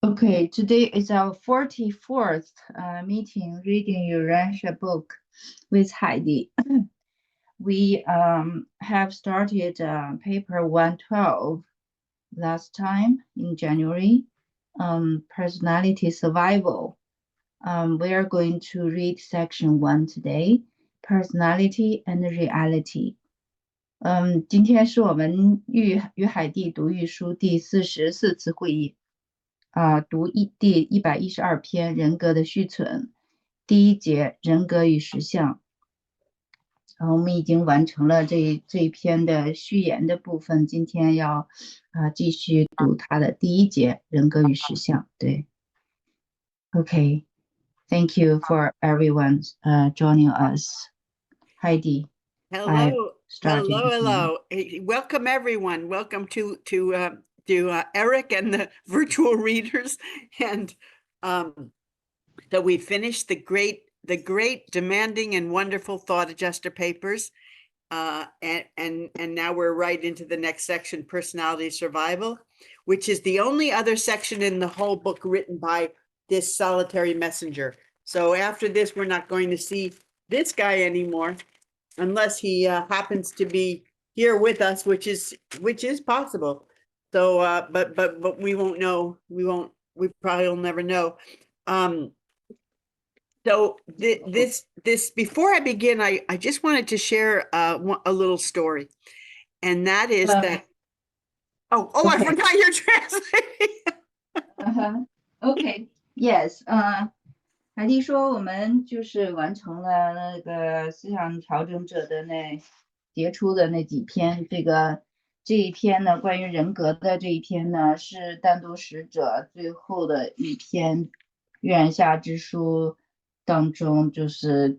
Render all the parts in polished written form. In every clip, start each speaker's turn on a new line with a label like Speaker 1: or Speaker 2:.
Speaker 1: Okay, today is our 44th meeting reading Urantia book with Heidi. We have started paper 112 last time in January, personality survival. We are going to read section 1 today, personality and reality. 今天是我们与海蒂读译书第44次会议，读第112篇人格的续存，第一节人格与实相。我们已经完成了这一篇的序言的部分，今天要继续读它的第一节人格与实相。对 ，OK， Thank you for everyone joining us. Heidi.
Speaker 2: Hello. Welcome everyone. Welcome to Eric and the virtual readers, and that we finished the great demanding and wonderful thought adjuster papers, and now we're right into the next section, personality survival, which is the only other section in the whole book written by this solitary messenger. So after this, we're not going to see this guy anymore, unless he happens to be here with us, which is possible. So, but we won't know. We probably will never know. So this before I begin, I just wanted to share a little story, and that is that. Oh, okay. I forgot you're translating.
Speaker 1: Okay. Yes. 海蒂说，我们就是完成了那个思想调整者的杰出的那几篇。这一篇呢，关于人格的这一篇呢，是单独使者最后的一篇《月然下之书》当中，就是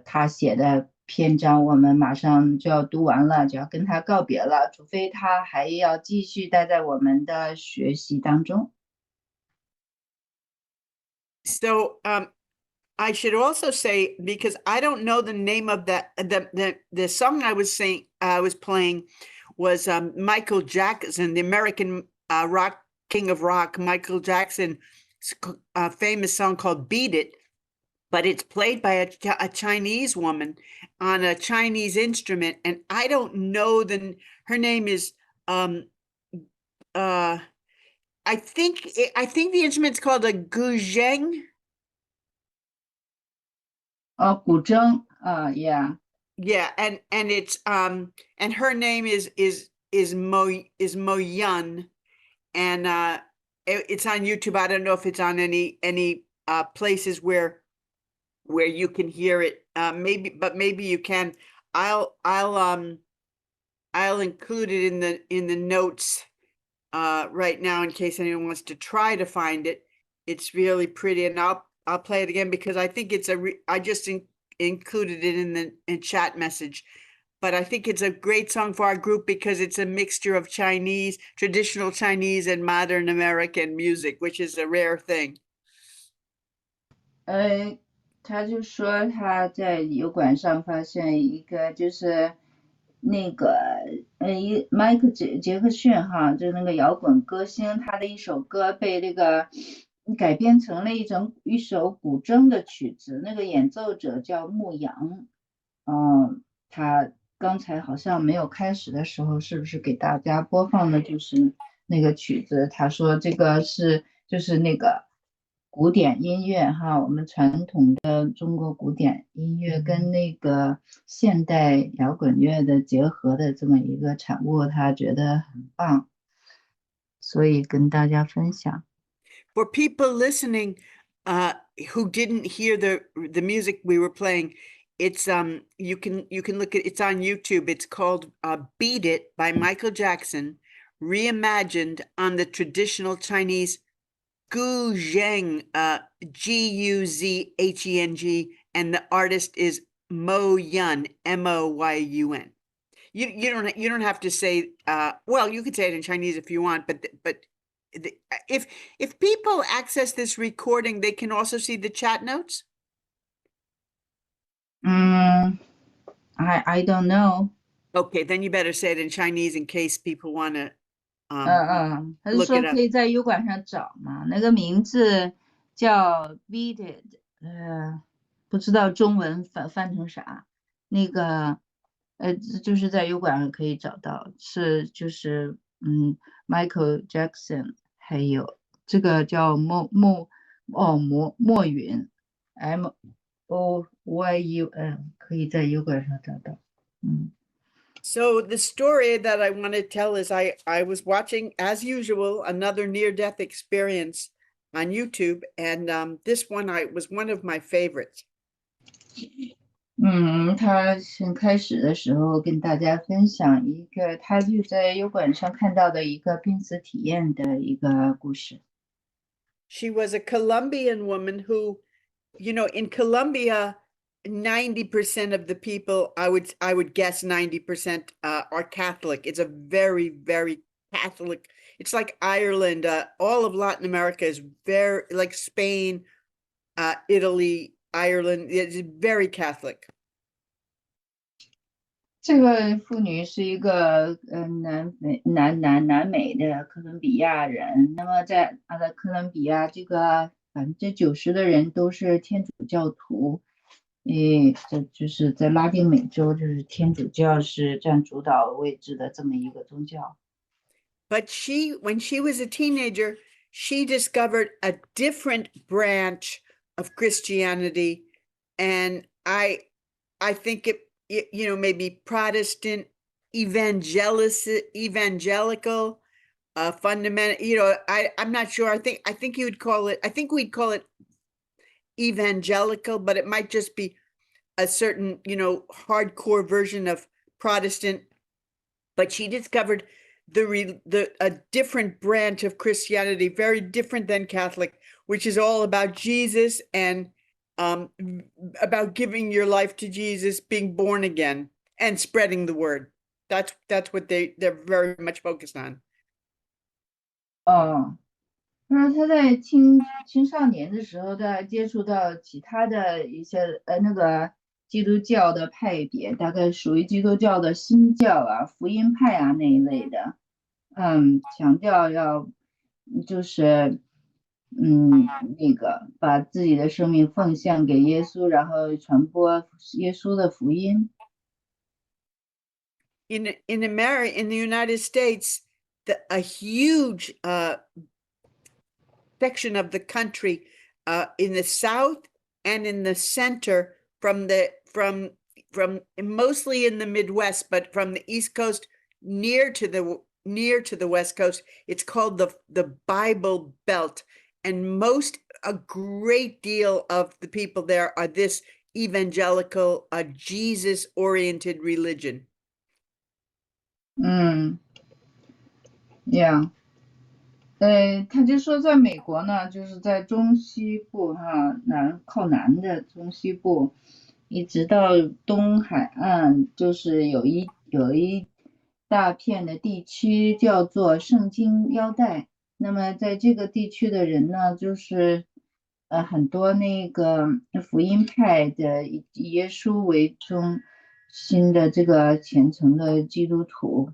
Speaker 1: 他写的篇章，我们马上就要读完了，就要跟他告别了，除非他还要继续待在我们的学习当中。
Speaker 2: So, I should also say, because I don't know the name of the song I was playing was Michael Jackson, the American rock king of rock, Michael Jackson's famous song called "Beat It," but it's played by a Chinese woman on a Chinese instrument, and I don't know her name is I think the instrument's called a guzheng.
Speaker 1: 古筝 yeah.
Speaker 2: Yeah, and it's and her name is Mo Yun, and it's on YouTube. I don't know if it's on any places where you can hear it. Maybe you can. I'll include it in the notes right now in case anyone wants to try to find it. It's really pretty, and I'll play it again because I think it's I just included it in the chat message, but I think it's a great song for our group because it's a mixture of traditional Chinese and modern American music, which is a rare thing.
Speaker 1: 他就说他在油管上发现一个就是那个迈克杰克逊哈，就那个摇滚歌星，他的一首歌被那个改编成了一首古筝的曲子，那个演奏者叫牧羊。他刚才好像没有开始的时候，是不是给大家播放的就是那个曲子？他说这个就是那个古典音乐哈，我们传统的中国古典音乐跟那个现代摇滚乐的结合的这么一个产物，他觉得很棒，所以跟大家分享。
Speaker 2: For people listening who didn't hear the music we were playing, it's you can look at it's on YouTube. It's called "Beat It" by Michael Jackson, reimagined on the traditional Chinese guzheng, Guzheng, and the artist is Mo Yun, Moyun. You don't have to say well, you could say it in Chinese if you want, but if people access this recording, they can also see the chat notes.
Speaker 1: I don't know.
Speaker 2: Okay, then you better say it in Chinese in case people want to
Speaker 1: 他是
Speaker 2: look
Speaker 1: 说
Speaker 2: it
Speaker 1: 可
Speaker 2: up.
Speaker 1: 以在油管上找嘛，那个名字叫 Beaded，不知道中文翻成啥，那个就是在油管上可以找到，就是Michael Jackson，还有这个叫莫云 MOYUN，可以在油管上找到，So
Speaker 2: the story that I want to tell is I was watching, as usual, another near-death experience on YouTube, and this one was one of my favorites.
Speaker 1: 他先开始的时候跟大家分享一个他就在油管上看到的一个濒死体验的一个故事。
Speaker 2: She was a Colombian woman who, in Colombia, 90% of the people, I would guess 90% are Catholic. It's a very, very Catholic. It's like Ireland. All of Latin America is very like Spain, Italy, Ireland. It's very Catholic.
Speaker 1: 这个妇女是一个南美的哥伦比亚人。那么在哥伦比亚，这个90%的人都是天主教徒。这就是在拉丁美洲，就是天主教是占主导位置的这么一个宗教。
Speaker 2: But when she was a teenager, she discovered a different branch of Christianity, and I think it maybe Protestant, evangelical, fundamental. I'm not sure. I think you would call it. I think we'd call it evangelical, but it might just be a certain hardcore version of Protestant. But she discovered a different branch of Christianity, very different than Catholic, which is all about Jesus and about giving your life to Jesus, being born again, and spreading the word. That's what they're very much focused on.
Speaker 1: 他说他在青少年的时候，他接触到其他的一些那个基督教的派别，大概属于基督教的新教啊、福音派啊那一类的，强调要就是那个把自己的生命奉献给耶稣，然后传播耶稣的福音。
Speaker 2: In the United States, a huge section of the country, in the south and in the center, from mostly in the Midwest, but from the East Coast near to the West Coast, it's called the Bible Belt, and a great deal of the people there are this evangelical, Jesus-oriented religion.
Speaker 1: Yeah. 他就说，在美国呢，就是在中西部哈，靠南的中西部，一直到东海岸，就是有一大片的地区叫做圣经腰带。那么在这个地区的人呢，就是很多那个福音派的以耶稣为中心的这个虔诚的基督徒。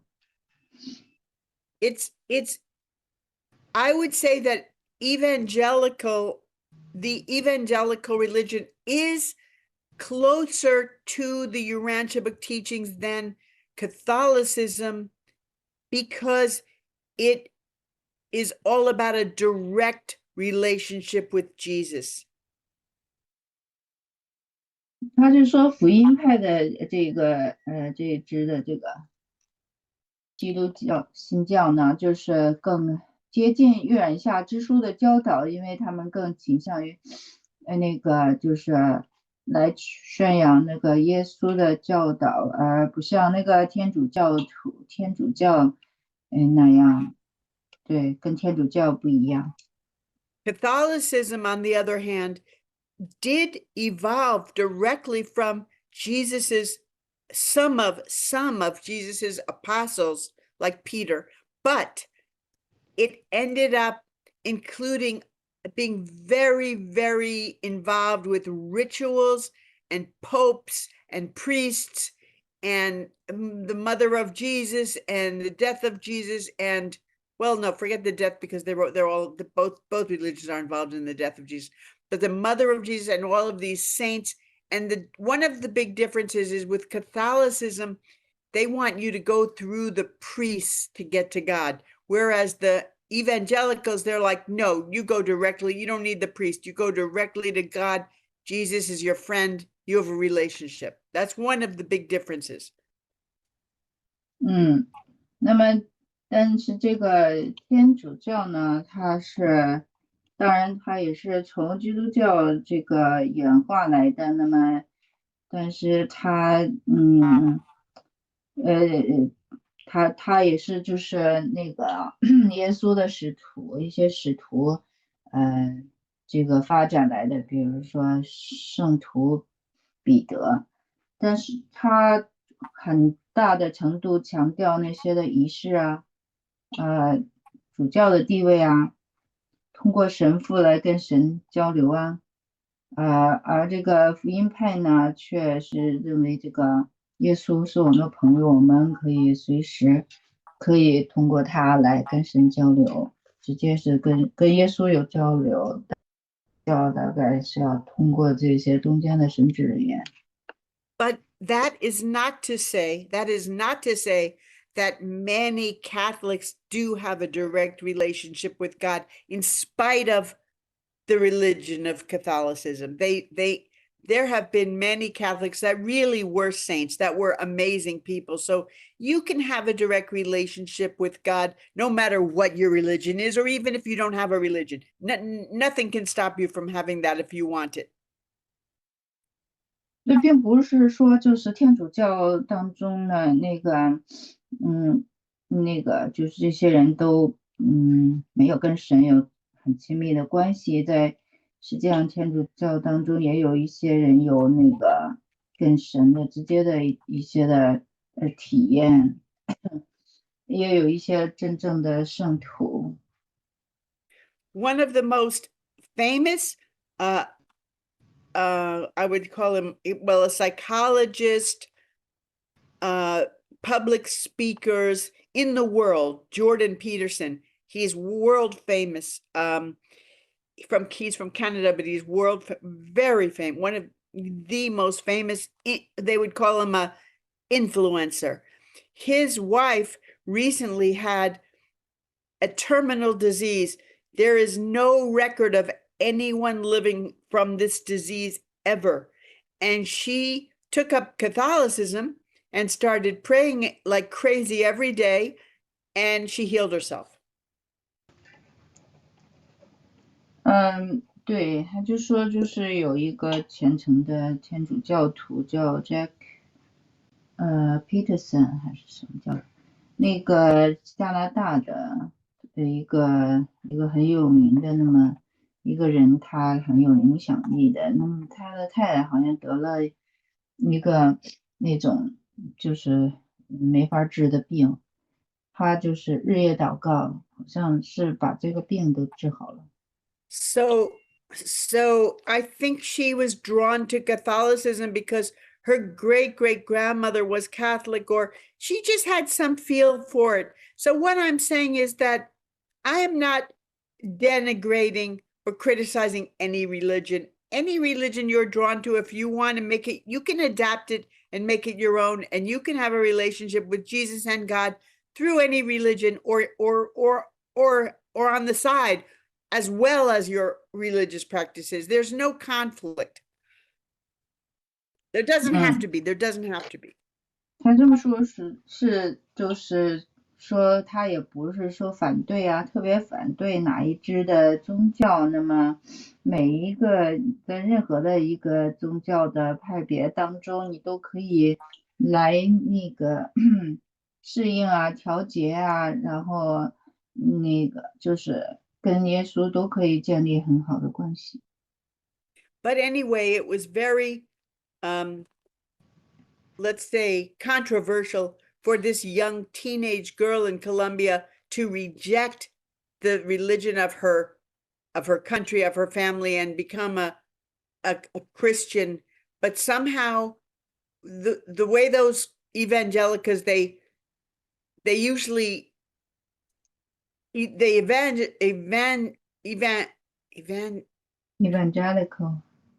Speaker 2: I would say that the evangelical religion is closer to the Urantia Book teachings than Catholicism, because it is all about a direct relationship with Jesus.
Speaker 1: 他就说福音派的这个这支的这个基督教新教呢，就是更接近预言下之书的教导，因为他们更倾向于那个就是来宣扬那个耶稣的教导，而不像那个天主教那样，对，跟天主教不一样。
Speaker 2: Catholicism, on the other hand, did evolve directly from some of Jesus's apostles, like Peter, but it ended up being very, very involved with rituals and popes and priests and the mother of Jesus and the death of Jesus and, well, no, forget the death because they're all both religions are involved in the death of Jesus, but the mother of Jesus and all of these saints. And one of the big differences is with Catholicism, they want you to go through the priests to get to God, whereas the evangelicals, they're like, no, you go directly. You don't need the priest. You go directly to God. Jesus is your friend. You have a relationship. That's one of the big differences.
Speaker 1: 那么但是这个天主教呢，它是，当然它也是从基督教这个演化来的。那么，但是它，他也是就是那个耶稣的使徒，一些使徒，这个发展来的，比如说圣徒彼得，但是他很大的程度强调那些的仪式啊，主教的地位啊，通过神父来跟神交流啊，而这个福音派呢，却是认为这个耶稣是我们的朋友，我们可以随时可以通过他来跟神交流，直接是跟耶稣有交流，大概是要通过这些中间的神职人员。
Speaker 2: But that is not to say that many Catholics do have a direct relationship with God in spite of the religion of Catholicism. There have been many Catholics that really were saints, that were amazing people. So you can have a direct relationship with God no matter what your religion is, or even if you don't have a religion. Nothing can stop you from having that if you want it.
Speaker 1: 这并不是说就是天主教当中的就是这些人都没有跟神有很亲密的关系，在实际上天主教当中也有一些人有那个跟神的直接的一些的体验，也有一些真正的圣徒。
Speaker 2: One of the most famous I would call him, well, a psychologist, public speakers in the world, Jordan Peterson. He's world famous. He's from Canada, but he's very famous. One of the most famous. They would call him a influencer. His wife recently had a terminal disease. There is no record of anyone living from this disease ever. And she took up Catholicism and started praying like crazy every day, and she healed herself.
Speaker 1: 对，他就说就是有一个虔诚的天主教徒叫 Jack Peterson 还是什么叫那个加拿大的一个很有名的那么一个人，他很有影响力的。那么他的太太好像得了一个那种就是没法治的病，他就是日夜祷告，好像是把这个病都治好了。
Speaker 2: So I think she was drawn to Catholicism because her great-great-grandmother was Catholic, or she just had some feel for it. So what I'm saying is that I am not denigrating or criticizing any religion. Any religion you're drawn to, if you want to make it, you can adapt it and make it your own, and you can have a relationship with Jesus and God through any religion or on the side, as well as your religious practices. There's no conflict. There doesn't have to be. There doesn't have to be.
Speaker 1: 他这么说就是说他也不是说反对啊，特别反对哪一支的宗教。那么每一个在任何的一个宗教的派别当中，你都可以来那个适应啊、调节啊，然后那个就是跟耶稣都可以建立很好的关系。
Speaker 2: But anyway, it was very, let's say, controversial for this young teenage girl in Colombia to reject the religion of her country, of her family, and become a Christian. But somehow the way those evangelicals, they usually they
Speaker 1: evangelical.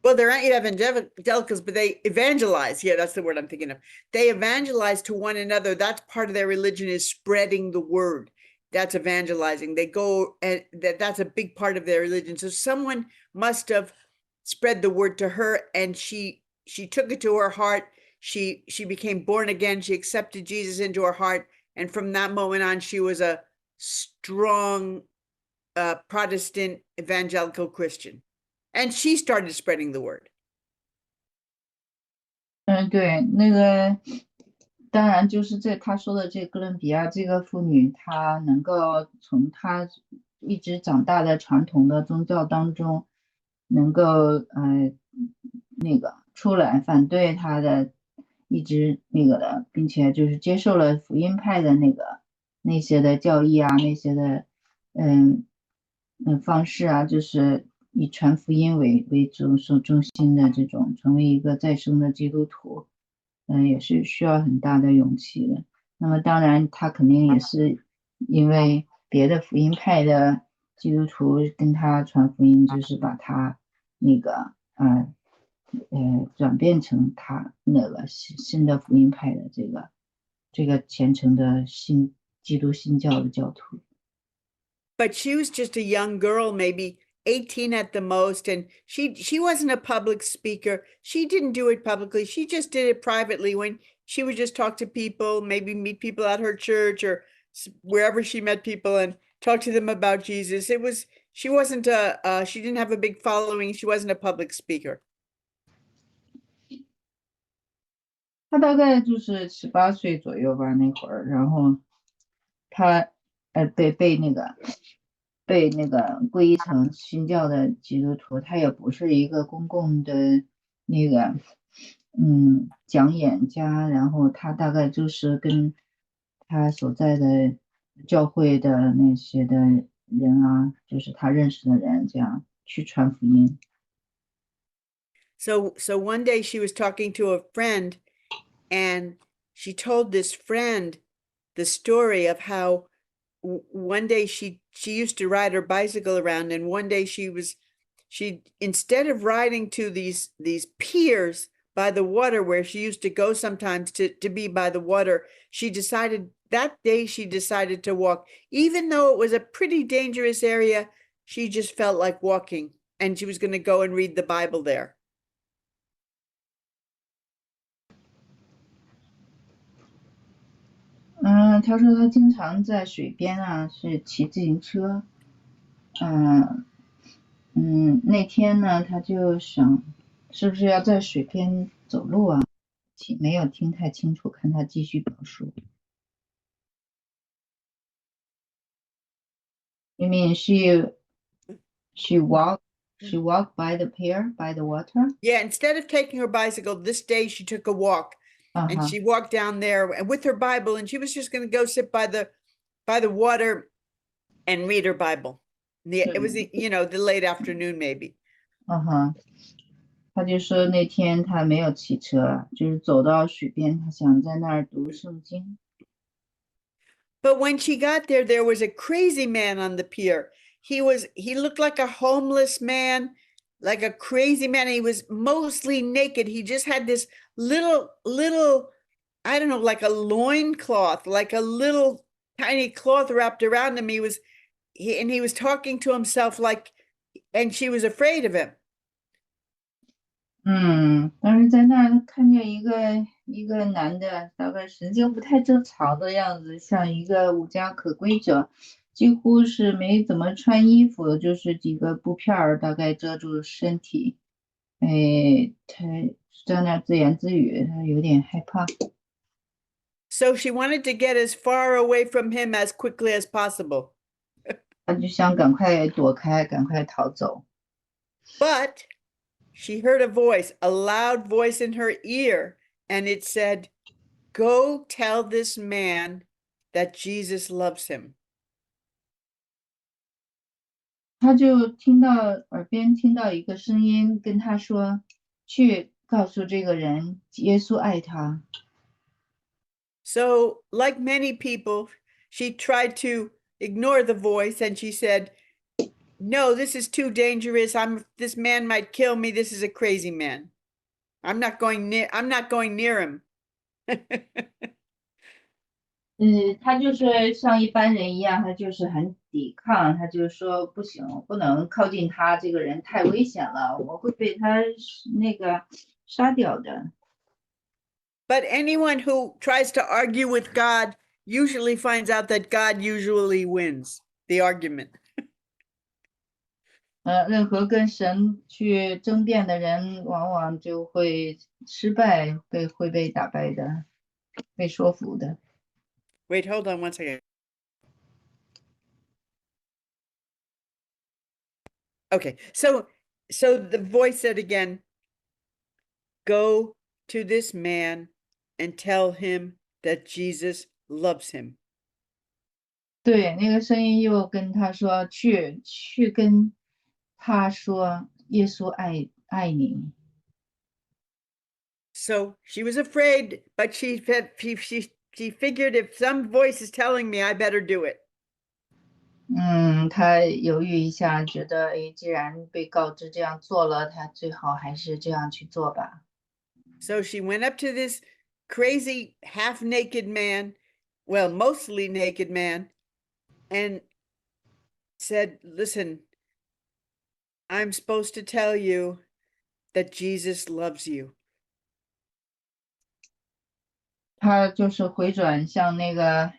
Speaker 2: well, they're not evangelicals, but they evangelize. Yeah, that's the word I'm thinking of. They evangelize to one another. That's part of their religion, is spreading the word. That's evangelizing. They go, and that's a big part of their religion. So someone must have spread the word to her, and she took it to her heart. She became born again. She accepted Jesus into her heart, and from that moment on, she was a strong Protestant evangelical Christian. And she started spreading the word.
Speaker 1: 对，那个当然就是他说的这哥伦比亚这个妇女，她能够从她一直长大的传统的宗教当中，能够那个出来反对她的一直那个的，并且就是接受了福音派的那些的教义啊，那些的方式啊，就是以传福音为中心的这种，成为一个再生的基督徒，也是需要很大的勇气的。那么当然，他肯定也是因为别的福音派的基督徒跟他传福音，就是把他那个转变成他那个新的福音派的这个虔诚的基督新教的教徒。
Speaker 2: But she was just a young girl, maybe 18 at the most, and she wasn't a public speaker. She didn't do it publicly. She just did it privately when she would just talk to people, maybe meet people at her church or wherever she met people and talk to them about Jesus. She didn't have a big following. She wasn't a public speaker.
Speaker 1: 他大概就是18岁左右吧，那会儿，然后他被那个皈依成新教的基督徒，他也不是一个公共的那个讲演家，然后他大概就是跟他所在的教会的那些的人啊，就是他认识的人，这样去传福音。
Speaker 2: So one day she was talking to a friend, and she told this friend the story of how one day she used to ride her bicycle around, and one day she instead of riding to these piers by the water where she used to go sometimes to be by the water, that day she decided to walk. Even though it was a pretty dangerous area, she just felt like walking, and she was going to go and read the Bible there.
Speaker 1: 他说他经常在水边啊，是骑自行车。那天呢，他就想是不是要在水边走路啊？没有听太清楚，看他继续表述。You mean she walked by the pier, by the water?
Speaker 2: Yeah, instead of taking her bicycle, this day she took a walk. And she walked down there with her Bible, and she was just going to go sit by the water and read her Bible. It was the late afternoon maybe.
Speaker 1: 他就说那天他没有骑车，就是走到水边，他想在那儿读圣经。
Speaker 2: But when she got there, there was a crazy man on the pier. He looked like a homeless man, like a crazy man. He was mostly naked. He just had this little, I don't know, like a loincloth, like a little tiny cloth wrapped around him. He was talking to himself and she was afraid of him.
Speaker 1: 但是在那儿看见一个男的，大概神经不太正常的样子，像一个无家可归者，几乎是没怎么穿衣服，就是几个布片儿大概遮住身体。他在那儿自言自语，他有点害怕。
Speaker 2: So she wanted to get as far away from him as quickly as possible.
Speaker 1: 他就想赶快躲开，赶快逃走。
Speaker 2: But she heard a voice, a loud voice in her ear, and it said, "Go tell this man that Jesus loves him."
Speaker 1: 他就耳边听到一个声音跟他说：“去告诉这个人，耶稣爱他。”
Speaker 2: So, like many people, she tried to ignore the voice and she said, no, this is too dangerous. This man might kill me. This is a crazy man. I'm not going near him.
Speaker 1: 他就是像一般人一样，他就是很抵抗，他就说不行，不能靠近他，这个人太危险了，我会被他那个杀掉的。
Speaker 2: But anyone who tries to argue with God usually finds out that God usually wins the argument.
Speaker 1: 任何跟神去争辩的人，往往就会失败，会被打败的，被说服的。
Speaker 2: Wait, hold on one second. Okay, so the voice said again, go to this man and tell him that Jesus loves him.
Speaker 1: 对，那个声音又跟他说，去跟他说，耶稣爱你。
Speaker 2: So she was afraid, but she figured if some voice is telling me, I better do it.
Speaker 1: 他犹豫一下，觉得，哎，既然被告知这样做了，他最好还是这样去做吧。
Speaker 2: So she went up to this crazy half-naked man, well, mostly naked man, and said, listen, I'm supposed to tell you that Jesus loves you.
Speaker 1: 他就是回转向那个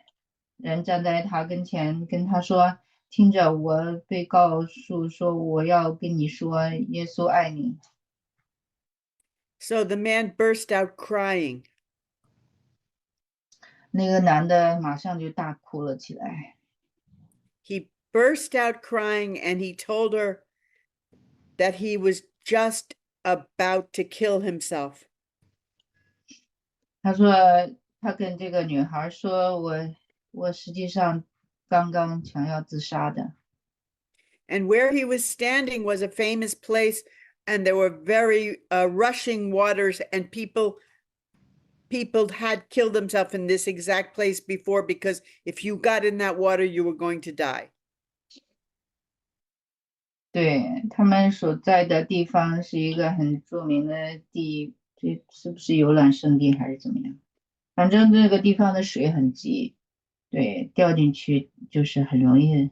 Speaker 1: 人站在他跟前，跟他说：“听着，我被告诉说，我要跟你说，耶稣爱你。”
Speaker 2: So the man burst out crying.
Speaker 1: 那个男的马上就大哭了起来。
Speaker 2: He burst out crying and he told her that he was just about to kill himself.
Speaker 1: 他说，他跟这个女孩说：“我实际上刚刚想要自杀的。”
Speaker 2: And where he was standing was a famous place, and there were very rushing waters, and people had killed themselves in this exact place before, because if you got in that water, you were going to die.
Speaker 1: 对，他们所在的地方是一个很著名的地，这是不是游览胜地还是怎么样？反正这个地方的水很急，对，掉进去就是很容易，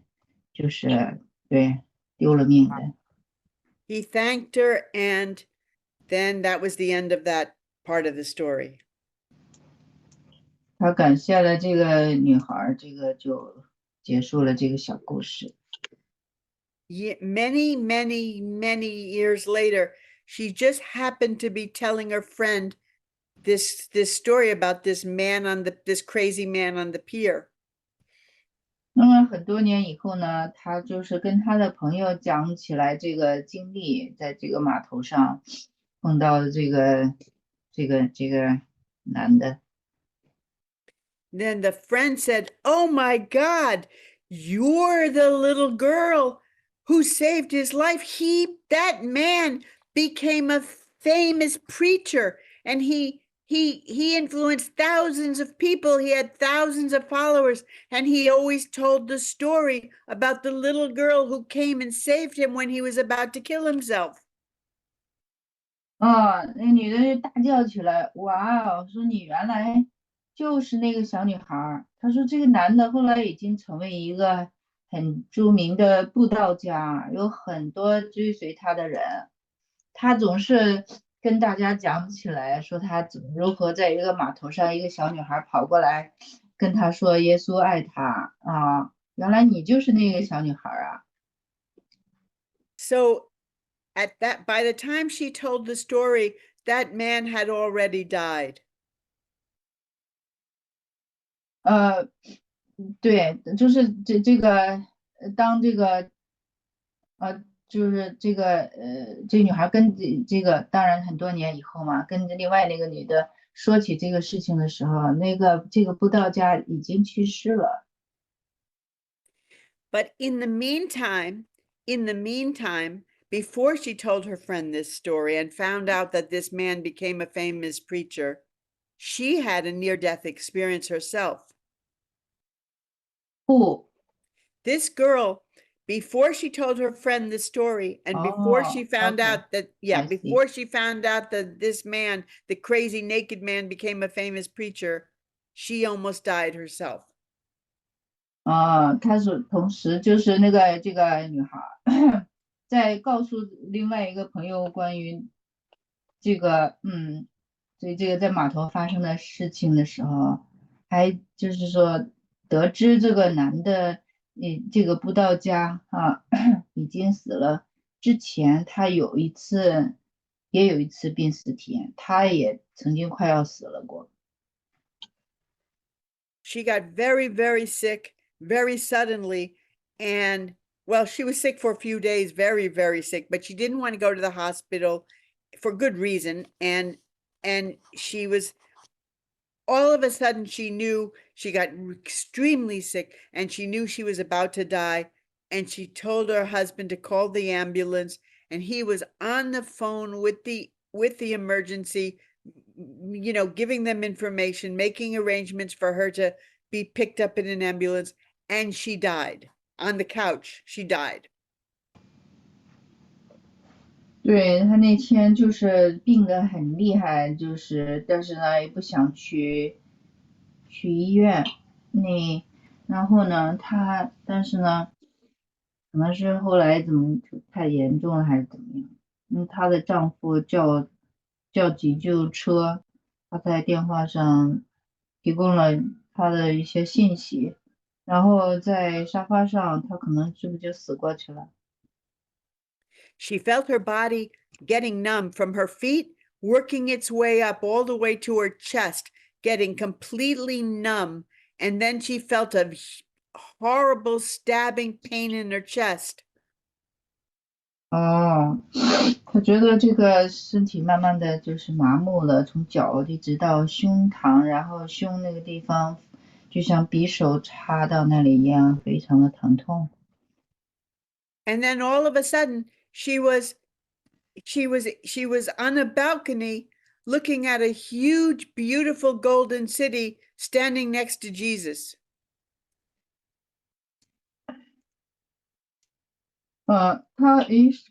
Speaker 1: 就是对丢了命的。
Speaker 2: He thanked her, and then that was the end of that part of the story.
Speaker 1: 他感谢了这个女孩，这个就结束了这个小故事。
Speaker 2: Many, many, many years later, she just happened to be telling her friend this story about this crazy man on the pier.
Speaker 1: 那么很多年以后呢，他就是跟他的朋友讲起来这个经历，在这个码头上碰到这个男的。
Speaker 2: Then the friend said, "Oh my God, you're the little girl who saved his life. That man became a famous preacher, and he influenced thousands of people. He had thousands of followers, and he always told the story about the little girl who came and saved him when he was about to kill himself."
Speaker 1: 那女的就大叫起来，哇哦，说你原来就是那个小女孩儿。她说这个男的后来已经成为一个很著名的布道家，有很多追随他的人。他总是跟大家讲起来，说他如何在一个码头上，一个小女孩跑过来跟他说耶稣爱他啊，原来你就是那个小女孩啊。
Speaker 2: So by the time she told the story, that man had already died.
Speaker 1: 对，就是当这个就是这女孩跟这个，当然很多年以后嘛，跟另外那个女的说起这个事情的时候，这个布道家已经去世了。
Speaker 2: But in the meantime, before she told her friend this story and found out that this man became a famous preacher, she had a near-death experience herself.
Speaker 1: 不，
Speaker 2: This girl, before she told her friend the story, and before she found
Speaker 1: okay.
Speaker 2: out that,
Speaker 1: I see.
Speaker 2: before she found out that this man, the crazy naked man, became a famous preacher, she almost died herself.
Speaker 1: 她是同时就是这个女孩在告诉另外一个朋友关于这个这个在码头发生的事情的时候，还就是说得知这个男的这个布道家已经死了，之前他也有一次濒死体验，他也曾经快要死了过。
Speaker 2: She got very, very sick, very suddenly. And well, she was sick for a few days, very, very sick, but she didn't want to go to the hospital for good reason. And she was, all of a sudden, she knew she got extremely sick and she knew she was about to die. And she told her husband to call the ambulance. And he was on the phone with the emergency, giving them information, making arrangements for her to be picked up in an ambulance. And she died on the couch. She died.
Speaker 1: 对，他那天就是病得很厉害，但是呢也不想去医院，然后呢但是呢可能是后来怎么太严重了还是怎么样，她的丈夫叫急救车，她在电话上提供了她的一些信息，然后在沙发上她可能是不是就死过去了。
Speaker 2: She felt her body getting numb from her feet, working its way up all the way to her chest, getting completely numb. And then she felt a horrible stabbing pain in her chest.
Speaker 1: 她觉得这个身体慢慢的就是麻木了，从脚一直到胸膛，然后胸那个地方就像匕首插到那里一样，非常的疼痛。
Speaker 2: And then all of a sudden, she was on a balcony looking at a huge, beautiful golden city standing next to Jesus.
Speaker 1: 她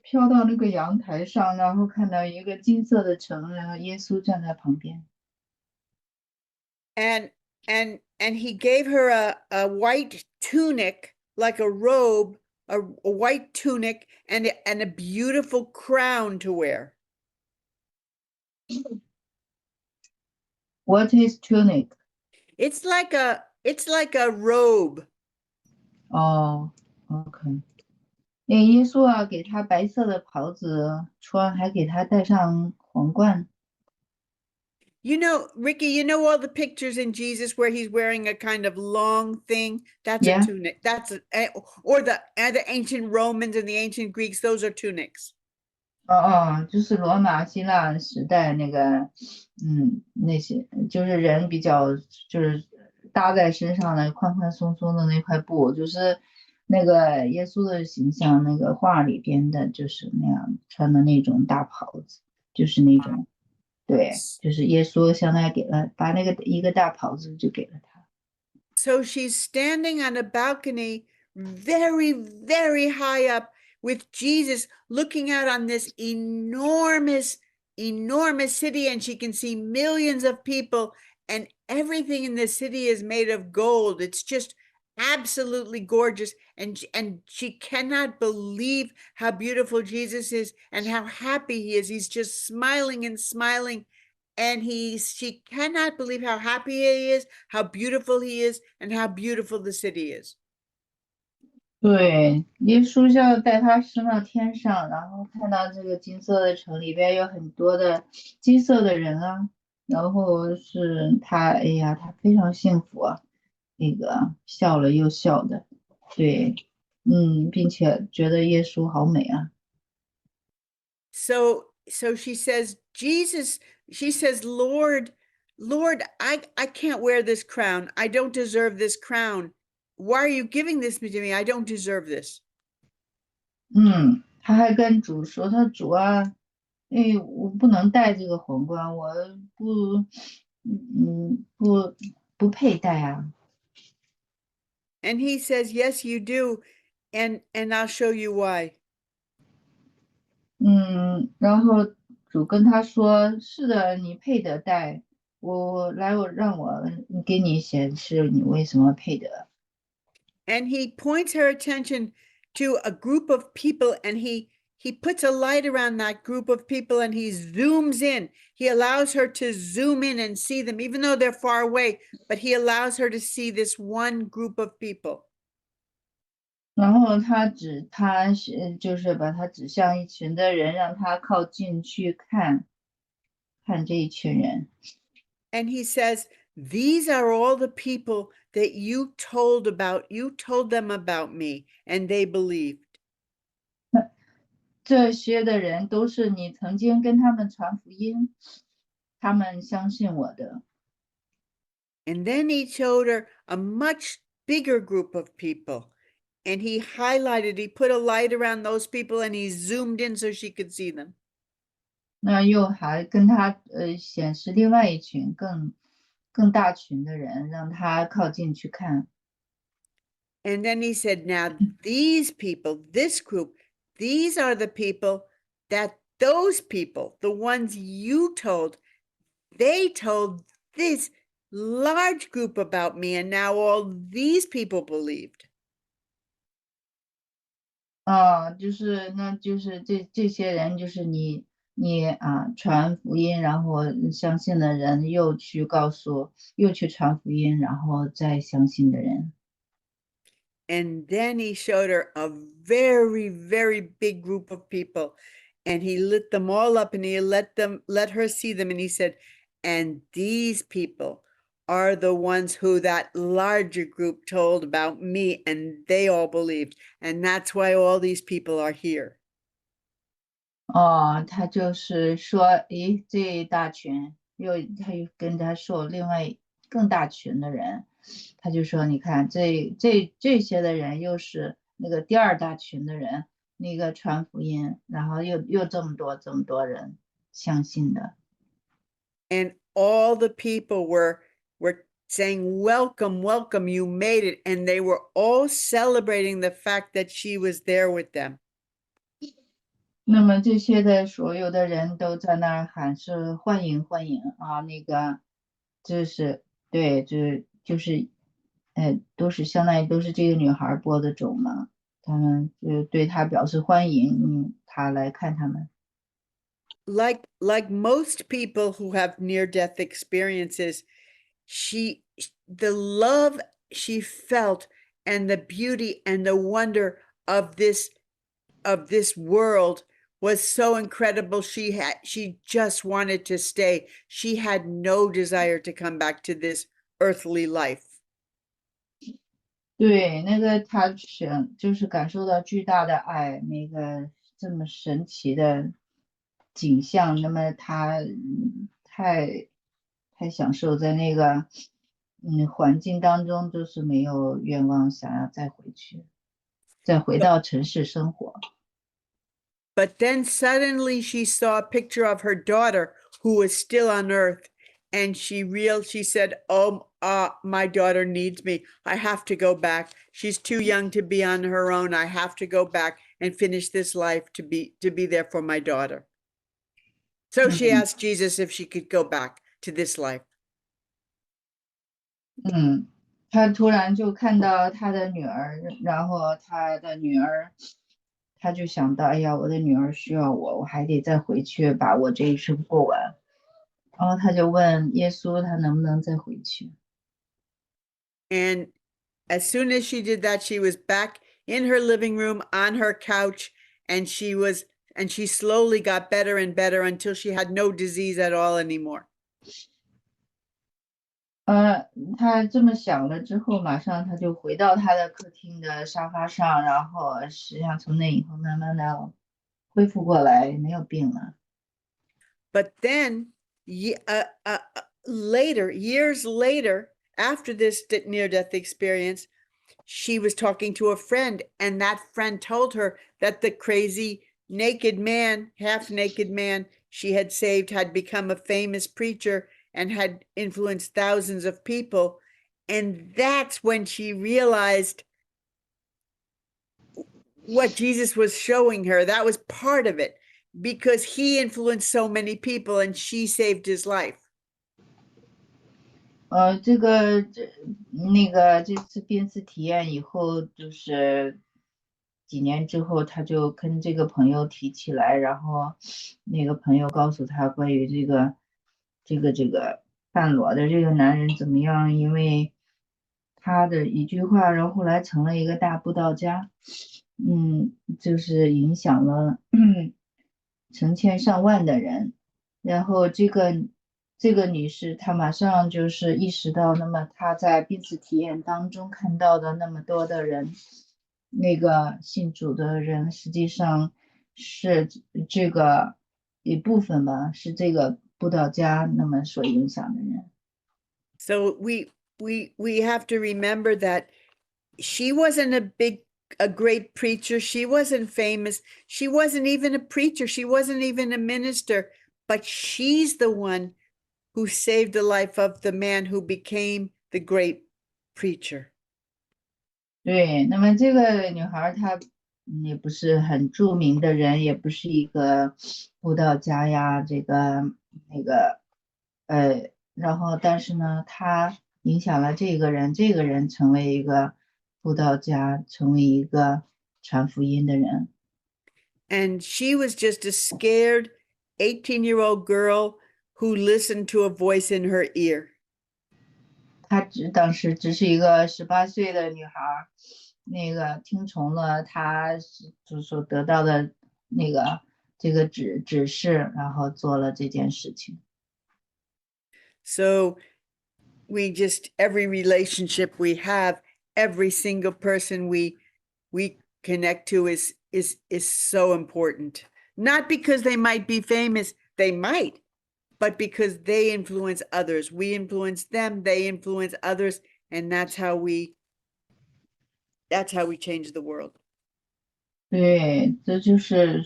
Speaker 1: 飘到那个阳台上，然后看到一个金色的城，然后耶稣站在旁边。
Speaker 2: And he gave her a white tunic, like a robe, a white tunic and a beautiful crown to wear.
Speaker 1: What is tunic?
Speaker 2: It's like a robe.
Speaker 1: OK。耶稣给她白色的袍子穿，还给她戴上皇冠。
Speaker 2: Ricky, all the pictures in Jesus where he's wearing a kind of long thing? That's
Speaker 1: Yeah.
Speaker 2: a tunic. Or the ancient Romans and the ancient Greeks, those are tunics.
Speaker 1: 就是罗马希腊时代那个，那些就是人比较就是搭在身上的宽宽松松的那块布，就是那个耶稣的形象，那个画里边的就是那样穿的那种大袍子，就是那种，对，就是耶稣相当于把那个一个大袍子就给了他。
Speaker 2: So she's standing on a balcony very, very high up with Jesus looking out on this enormous, enormous city, and she can see millions of people, and everything in the city is made of gold. It's just absolutely gorgeous, and she cannot believe how beautiful Jesus is and how happy he is. He's just smiling and smiling, and she cannot believe how happy he is, how beautiful he is, and how beautiful the city is.
Speaker 1: 对，耶稣就要带他升到天上，然后看到这个金色的城里边有很多的金色的人然后是他，哎呀，他非常幸福那个笑了又笑的，对，并且觉得耶稣好美
Speaker 2: So she says, she says, Lord, I can't wear this crown. I don't deserve this crown. Why are you giving this to me? I don't deserve this.
Speaker 1: 他还跟主说，他主我不能戴这个皇冠，我不佩戴啊。
Speaker 2: And he says, yes, you do. And I'll show you why.
Speaker 1: 然后主跟他说：“是的，你配得戴。让我给你显示你为什么配得。”
Speaker 2: And he points her attention to a group of people, and he puts a light around that group of people, and he zooms in. He allows her to zoom in and see them, even though they're far away, but he allows her to see this one group of people.
Speaker 1: 然后他就是把他指向一群的人，让他靠近去看这一群人。
Speaker 2: And he says, these are all the people that you told them about me, and they believed.
Speaker 1: 这些的人都是你曾经跟他们传福音，他们相信我的。
Speaker 2: And then he showed her a much bigger group of people. And he put a light around those people, and he zoomed in so she could see them.
Speaker 1: 那又还跟他显示另外一群更大群的人，让他靠近去看。
Speaker 2: And then he said, now these people, this group, these are the people that those people, the ones you told, they told this large group about me, and now all these people believed.
Speaker 1: 就是这些人，就是你传福音，然后相信的人又去传福音，然后再相信的人。
Speaker 2: And then he showed her a very, very big group of people, and he lit them all up, and he let her see them. And he said, and these people are the ones who that larger group told about me, and they all believed. And that's why all these people are here.
Speaker 1: 他就是说，诶，这一大群，他又跟他说另外更大群的人，他就说，你看这些的人又是那个第二大群的人，那个传福音，然后又这么多人相信的。
Speaker 2: And all the people were saying, welcome, welcome, you made it. And they were all celebrating the fact that she was there with them.
Speaker 1: 那么这些的所有的人都在那儿喊是欢迎欢迎啊，那个就是对，就是都是相当于都是这个女孩播的种嘛，他们就对她表示欢迎，她来看他们。
Speaker 2: Like most people who have near-death experiences, the love she felt and the beauty and the wonder of this world was so incredible. She just wanted to stay. She had no desire to come back to this earthly life.
Speaker 1: 对，那个她就是感受到巨大的爱，那个这么神奇的景象，那么她太享受在那个环境当中，都是没有愿望想要再回到城市生活。
Speaker 2: But then suddenly she saw a picture of her daughter who was still on earth, and she said, oh, my daughter needs me. I have to go back. She's too young to be on her own. I have to go back and finish this life to be there for my daughter. So she asked Jesus if she could go back to this life.
Speaker 1: 她突然就看到她的女儿，然后她的女儿，她就想到，哎呀，我的女儿需要我还得再回去把我这一生过完。然后她就问耶稣，她能不能再回去？
Speaker 2: And as soon as she did that, she was back in her living room on her couch, and she slowly got better and better until she had no disease at all anymore.
Speaker 1: 她这么想了之后，马上她就回到她的客厅的沙发上，然后实际上从那以后慢慢的恢复过来，没有病了。
Speaker 2: But then years later, after this near-death experience, she was talking to a friend, and that friend told her that the crazy half-naked man she had saved had become a famous preacher, and had influenced thousands of people. And that's when she realized what Jesus was showing her. That was part of it, because he influenced so many people and she saved his life.
Speaker 1: 这次濒死体验以后，就是几年之后，他就跟这个朋友提起来，然后那个朋友告诉他关于这个半裸的这个男人怎么样，因为他的一句话，然后后来成了一个大布道家，就是影响了成千上万的人，然后这个女士她马上就是意识到，那么她在濒死体验当中看到的那么多的人，那个信主的人实际上是这个一部分吧，是这个布道家那么所影响的人。
Speaker 2: So we have to remember that she wasn't a great preacher. She wasn't famous. She wasn't even a preacher. She wasn't even a minister, but she's the one who saved the life of the man who became the great preacher.
Speaker 1: 对，那么这个女孩她也不是很著名的人，也不是一个布道家呀，然后但是呢，她影响了这个人，这个人成为一个布道家，成为一个传福音的人。
Speaker 2: And she was just a scared 18-year-old girl who listened to a voice in her ear.
Speaker 1: 她当时只是一个18岁的女孩，那个听从了她所得到的这个指示，然后做了这件事情。
Speaker 2: So every relationship we have, every single person we connect to is so important. Not because they might be famous, they might, but because they influence others. We influence them, they influence others, and that's how we change the world.
Speaker 1: 对，这就是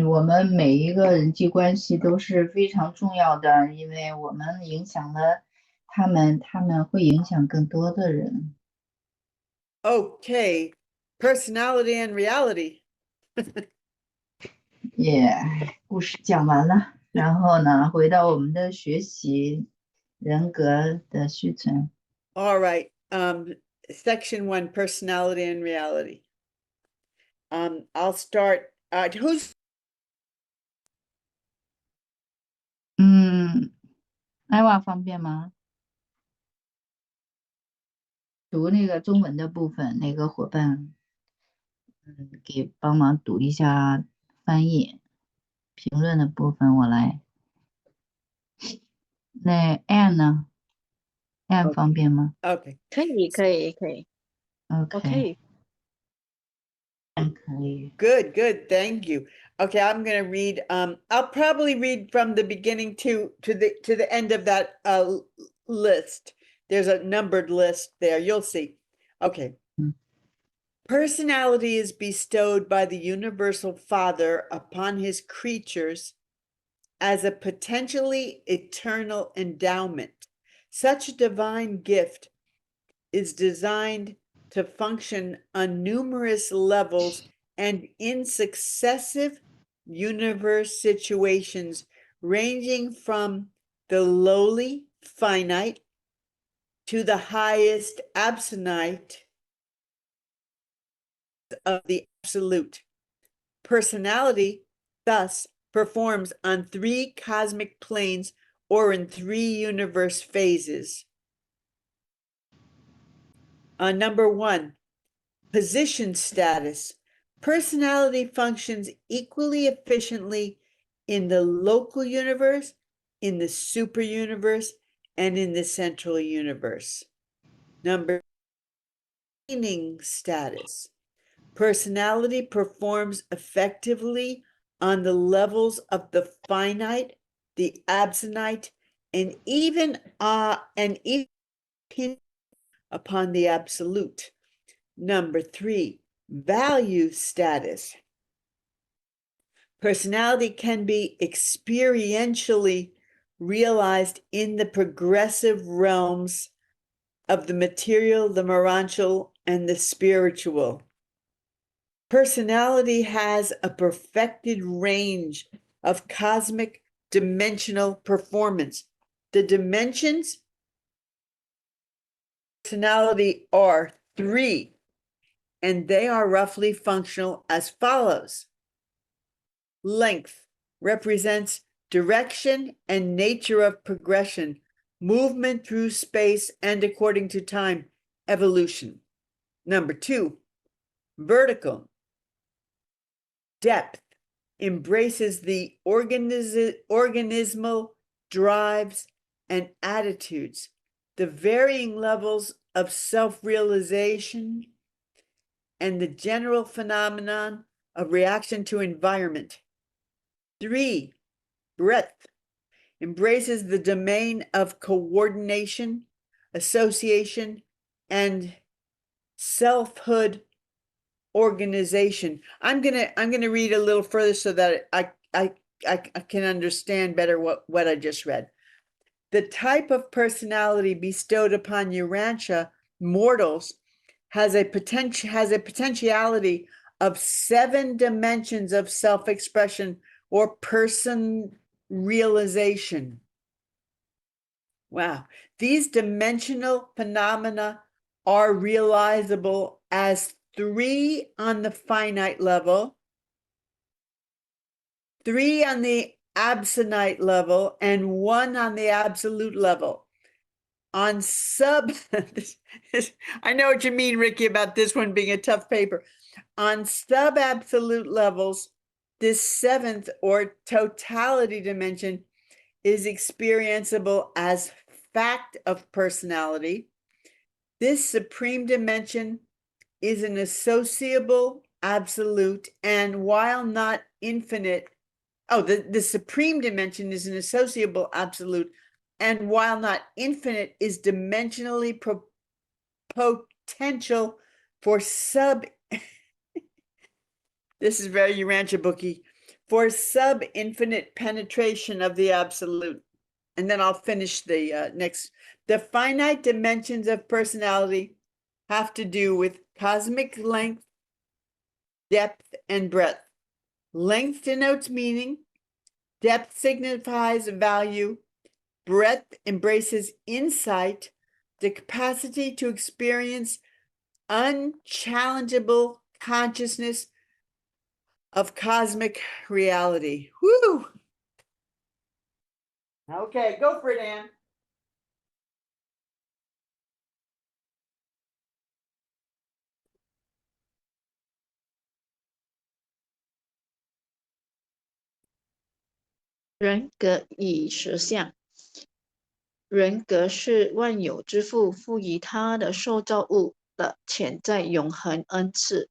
Speaker 1: 我们每一个人际关系都是非常重要的，因为我们影响了他们，他们会影响更多的人。
Speaker 2: Okay, personality and reality.
Speaker 1: 故事讲完了，然后呢，回到我们的学习，人格的续存。
Speaker 2: All right, section 1, personality and reality. I'll start. Who's
Speaker 1: 艾娃方便吗？读那个中文的部分，那个伙伴，给帮忙读一下翻译，评论的部分我来。那 Anne 呢？Anne 方便吗
Speaker 2: okay?
Speaker 3: 可以。
Speaker 1: ？OK， 可以。
Speaker 2: Good. Thank you. Okay, I'm going to read. I'll probably read from the beginning to the end of that list. There's a numbered list there. You'll see. Okay. Personality is bestowed by the Universal Father upon his creatures as a potentially eternal endowment. Such a divine gift is designed to function on numerous levels and in successive universe situations, ranging from the lowly finite to the highest absolute of the absolute. Personality thus performs on 3 cosmic planes or in 3 universe phases. Number 1, position status. Personality functions equally efficiently in the local universe, in the super universe, and in the central universe. Number 2, meaning status. Personality performs effectively on the levels of the finite, the absolute, and even upon the absolute. Number 3, value status. Personality can be experientially realized in the progressive realms of the material, the morantial, and the spiritual. Personality has a perfected range of cosmic dimensional performance. The dimensions of personality are 3, and they are roughly functional as follows. Length represents direction and nature of progression, movement through space and according to time, evolution. Number 2, vertical. Depth embraces the organismal drives and attitudes, the varying levels of self-realization, and the general phenomenon of reaction to environment. 3, breadth embraces the domain of coordination, association, and selfhood organization. I'm gonna read a little further so that I can understand better what I just read. The type of personality bestowed upon Urantia mortals has a potentiality of 7 dimensions of self-expression or person realization. Wow. These dimensional phenomena are realizable as 3 on the finite level, 3 on the absonite level, and 1 on the absolute level. On I know what you mean, Ricky, about this one being a tough paper. On sub-absolute levels, this 7th or totality dimension is experienceable as fact of personality. This supreme dimension is an associable absolute, and while not infinite, the supreme dimension is an associable absolute, and while not infinite, is dimensionally potential for this is very Urantia booky, for sub-infinite penetration of the absolute. And then I'll finish the next. The finite dimensions of personality have to do with cosmic length, depth, and breadth. Length denotes meaning, depth signifies value, breadth embraces insight, the capacity to experience unchallengeable consciousness of cosmic reality. Woo! Okay, go for it, Anne.
Speaker 3: 人格与实相。人格是万有之父赋予他的受造物的潜在永恒恩赐。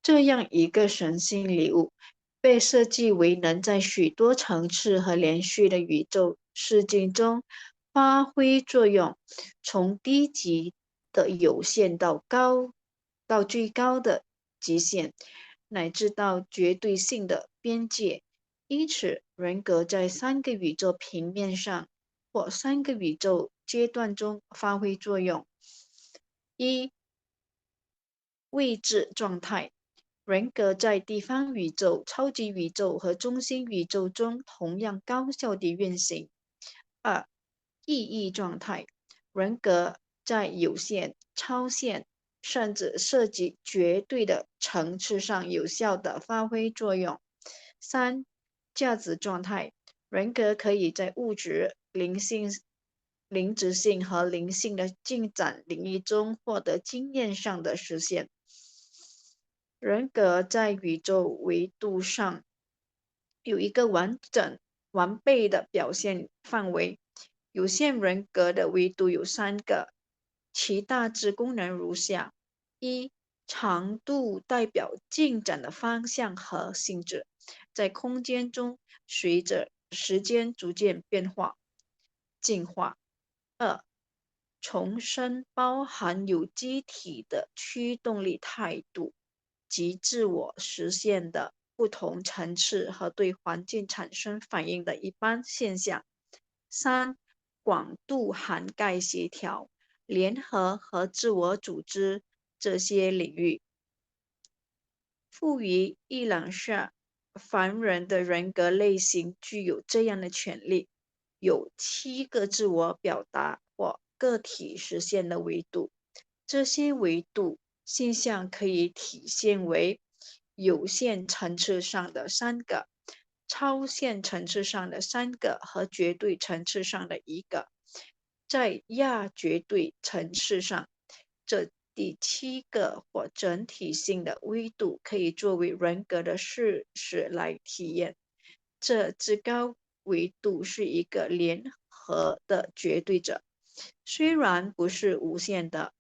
Speaker 3: 这样一个神性礼物，被设计为能在许多层次和连续的宇宙世境中发挥作用，从低级的有限到最高的极限，乃至到绝对性的边界。因此，人格在3个宇宙平面上或3个宇宙阶段中发挥作用。1、位置状态。人格在地方宇宙、超级宇宙和中心宇宙中同样高效地运行。2、意义状态。人格在有限、超限，甚至涉及绝对的层次上有效地发挥作用。3、价值状态。人格可以在物质、灵质性和灵性的进展领域中获得经验上的实现。人格在宇宙维度上有一个完备的表现范围。有限人格的维度有3个，其大致功能如下： 1、长度代表进展的方向和性质，在空间中随着时间逐渐进化。2、重生包含有机体的驱动力态度及自我实现的不同层次和对环境产生反应的一般现象。3. 广度涵盖协调、联合和自我组织这些领域。赋予一览下凡人的人格类型具有这样的权利，有7个自我表达或个体实现的维度。这些维度现象可以体现为有限层次上的3个、超限层次上的3个和绝对层次上的1个。在亚绝对层次上，这第7个或整体性的维度可以作为人格的事实来体验。这至高维度是一个联合的绝对者，虽然不是无限的，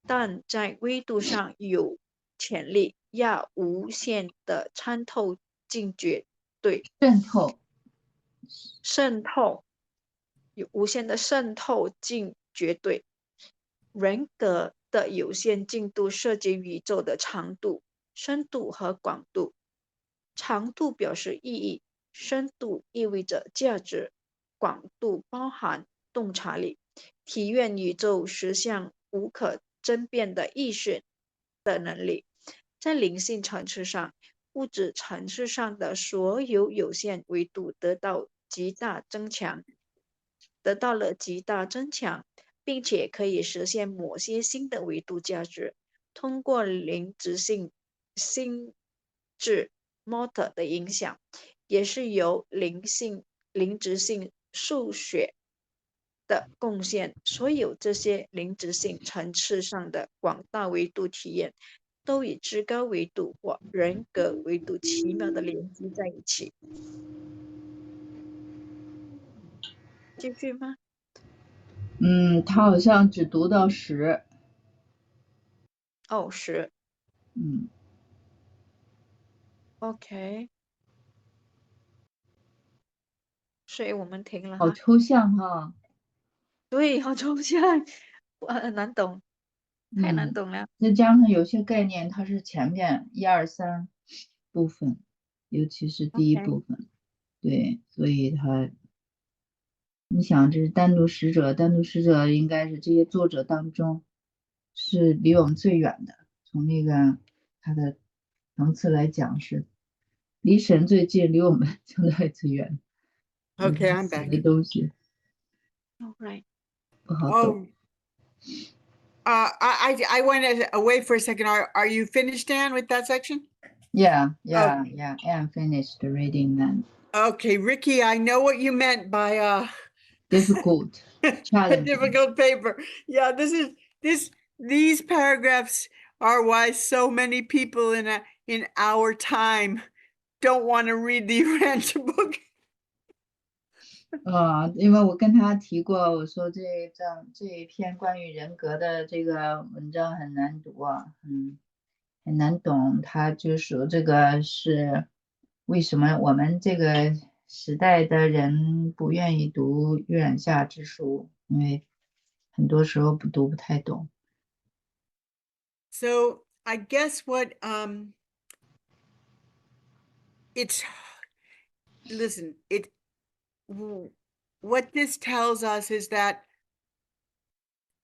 Speaker 3: 但在维度上有潜力亚无限的参透进绝对渗透，有无限的渗透进绝对。人格的有限进度涉及宇宙的长度、深度和广度。长度表示意义，深度意味着价值，广度包含洞察力，体验宇宙实相无可争辩的意识的能力。在灵性层次上，物质层次上的所有有限维度得到了极大增强，并且可以实现某些新的维度价值。通过灵质性心智 motor 的影响，也是由灵质性数学的贡献，所有这些灵质性层次上的广大维度体验都与至高维度或人格维度奇妙的连接在一起。继续吗？
Speaker 1: 他好像只读到10。
Speaker 3: 哦，10。OK， 所以我们停了哈。
Speaker 1: 好抽象哈。
Speaker 3: 对，好抽象，很难懂，太难懂了。
Speaker 1: 再加上有些概念它是前面1、2、3部分，尤其是第一
Speaker 3: OK，
Speaker 1: 部分，对，所以你想这是单独使者应该是这些作者当中是离我们最远的，从那个他的层次来讲是离神最近，离我们相对最远。
Speaker 2: Okay, I'm
Speaker 1: 写
Speaker 2: back.
Speaker 1: 的东西
Speaker 3: All right.
Speaker 1: 不好懂。
Speaker 2: I went away for a second. Are you finished, Dan, with that section?
Speaker 1: Yeah, I'm finished reading them.
Speaker 2: Okay, Ricky, I know what you meant by
Speaker 1: Difficult,
Speaker 2: a
Speaker 1: challenging.
Speaker 2: difficult paper. Yeah, these paragraphs are why so many people in our time don't want to read the Urantia book.
Speaker 1: 因为我跟他提过，我说这一篇关于人格的这个文章很难读啊，很难懂。他就说这个是为什么我们这个时代的人不愿意读《月染下之书》，因为很多时候不太懂。
Speaker 2: So I guess what what this tells us is that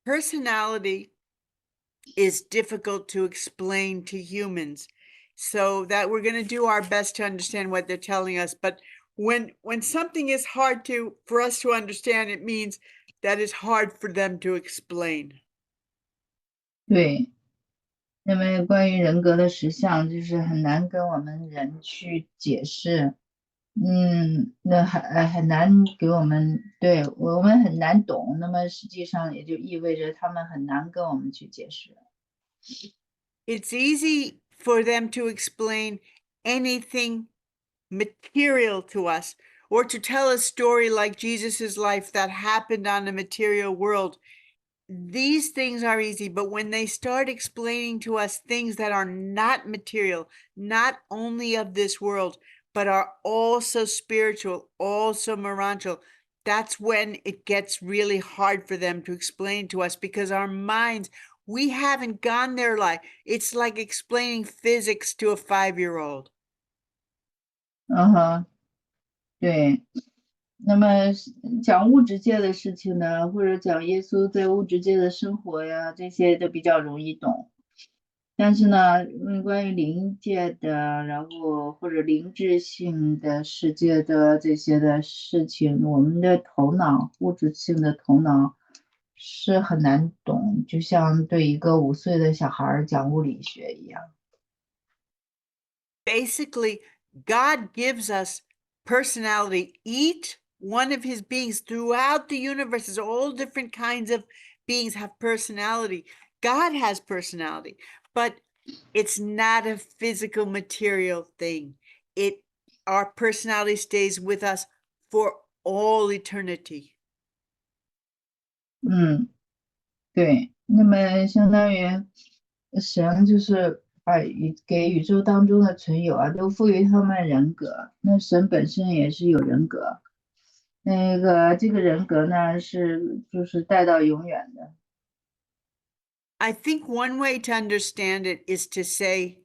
Speaker 2: personality is difficult to explain to humans, so that we're going to do our best to understand what they're telling us. But when something is hard for us to understand, it means that it's hard for them to explain.
Speaker 1: 对，因为关于人格的实相，就是很难跟我们人去解释。那很难给我们，对，我们很难懂，那么实际上也就意味着他们很难跟我们去解释。
Speaker 2: It's easy for them to explain anything material to us, or to tell a story like Jesus's life that happened on the material world. These things are easy, but when they start explaining to us things that are not material, not only of this world, but are also spiritual, also morantial, that's when it gets really hard for them to explain to us, because our minds, we haven't gone there. Like, it's like explaining physics to a 5-year-old.
Speaker 1: 对，那么讲物质界的事情呢，或者讲耶稣在物质界的生活呀，这些都比较容易懂。但是呢，关于灵界的，然后或者灵智性的世界的这些的事情，我们的头脑，物质性的头脑是很难懂，就像对一个5岁的小孩讲物理学一样。
Speaker 2: Basically, God gives us personality. Each one of his beings throughout the universe, all different kinds of beings have personality. God has personality, but it's not a physical material thing. Our personality stays with us for all eternity.
Speaker 1: 对，那么相当于神就是把给宇宙当中的存有啊，都赋予他们人格。那神本身也是有人格，这个人格呢就是带到永远的。
Speaker 2: I think one way to understand it is to say,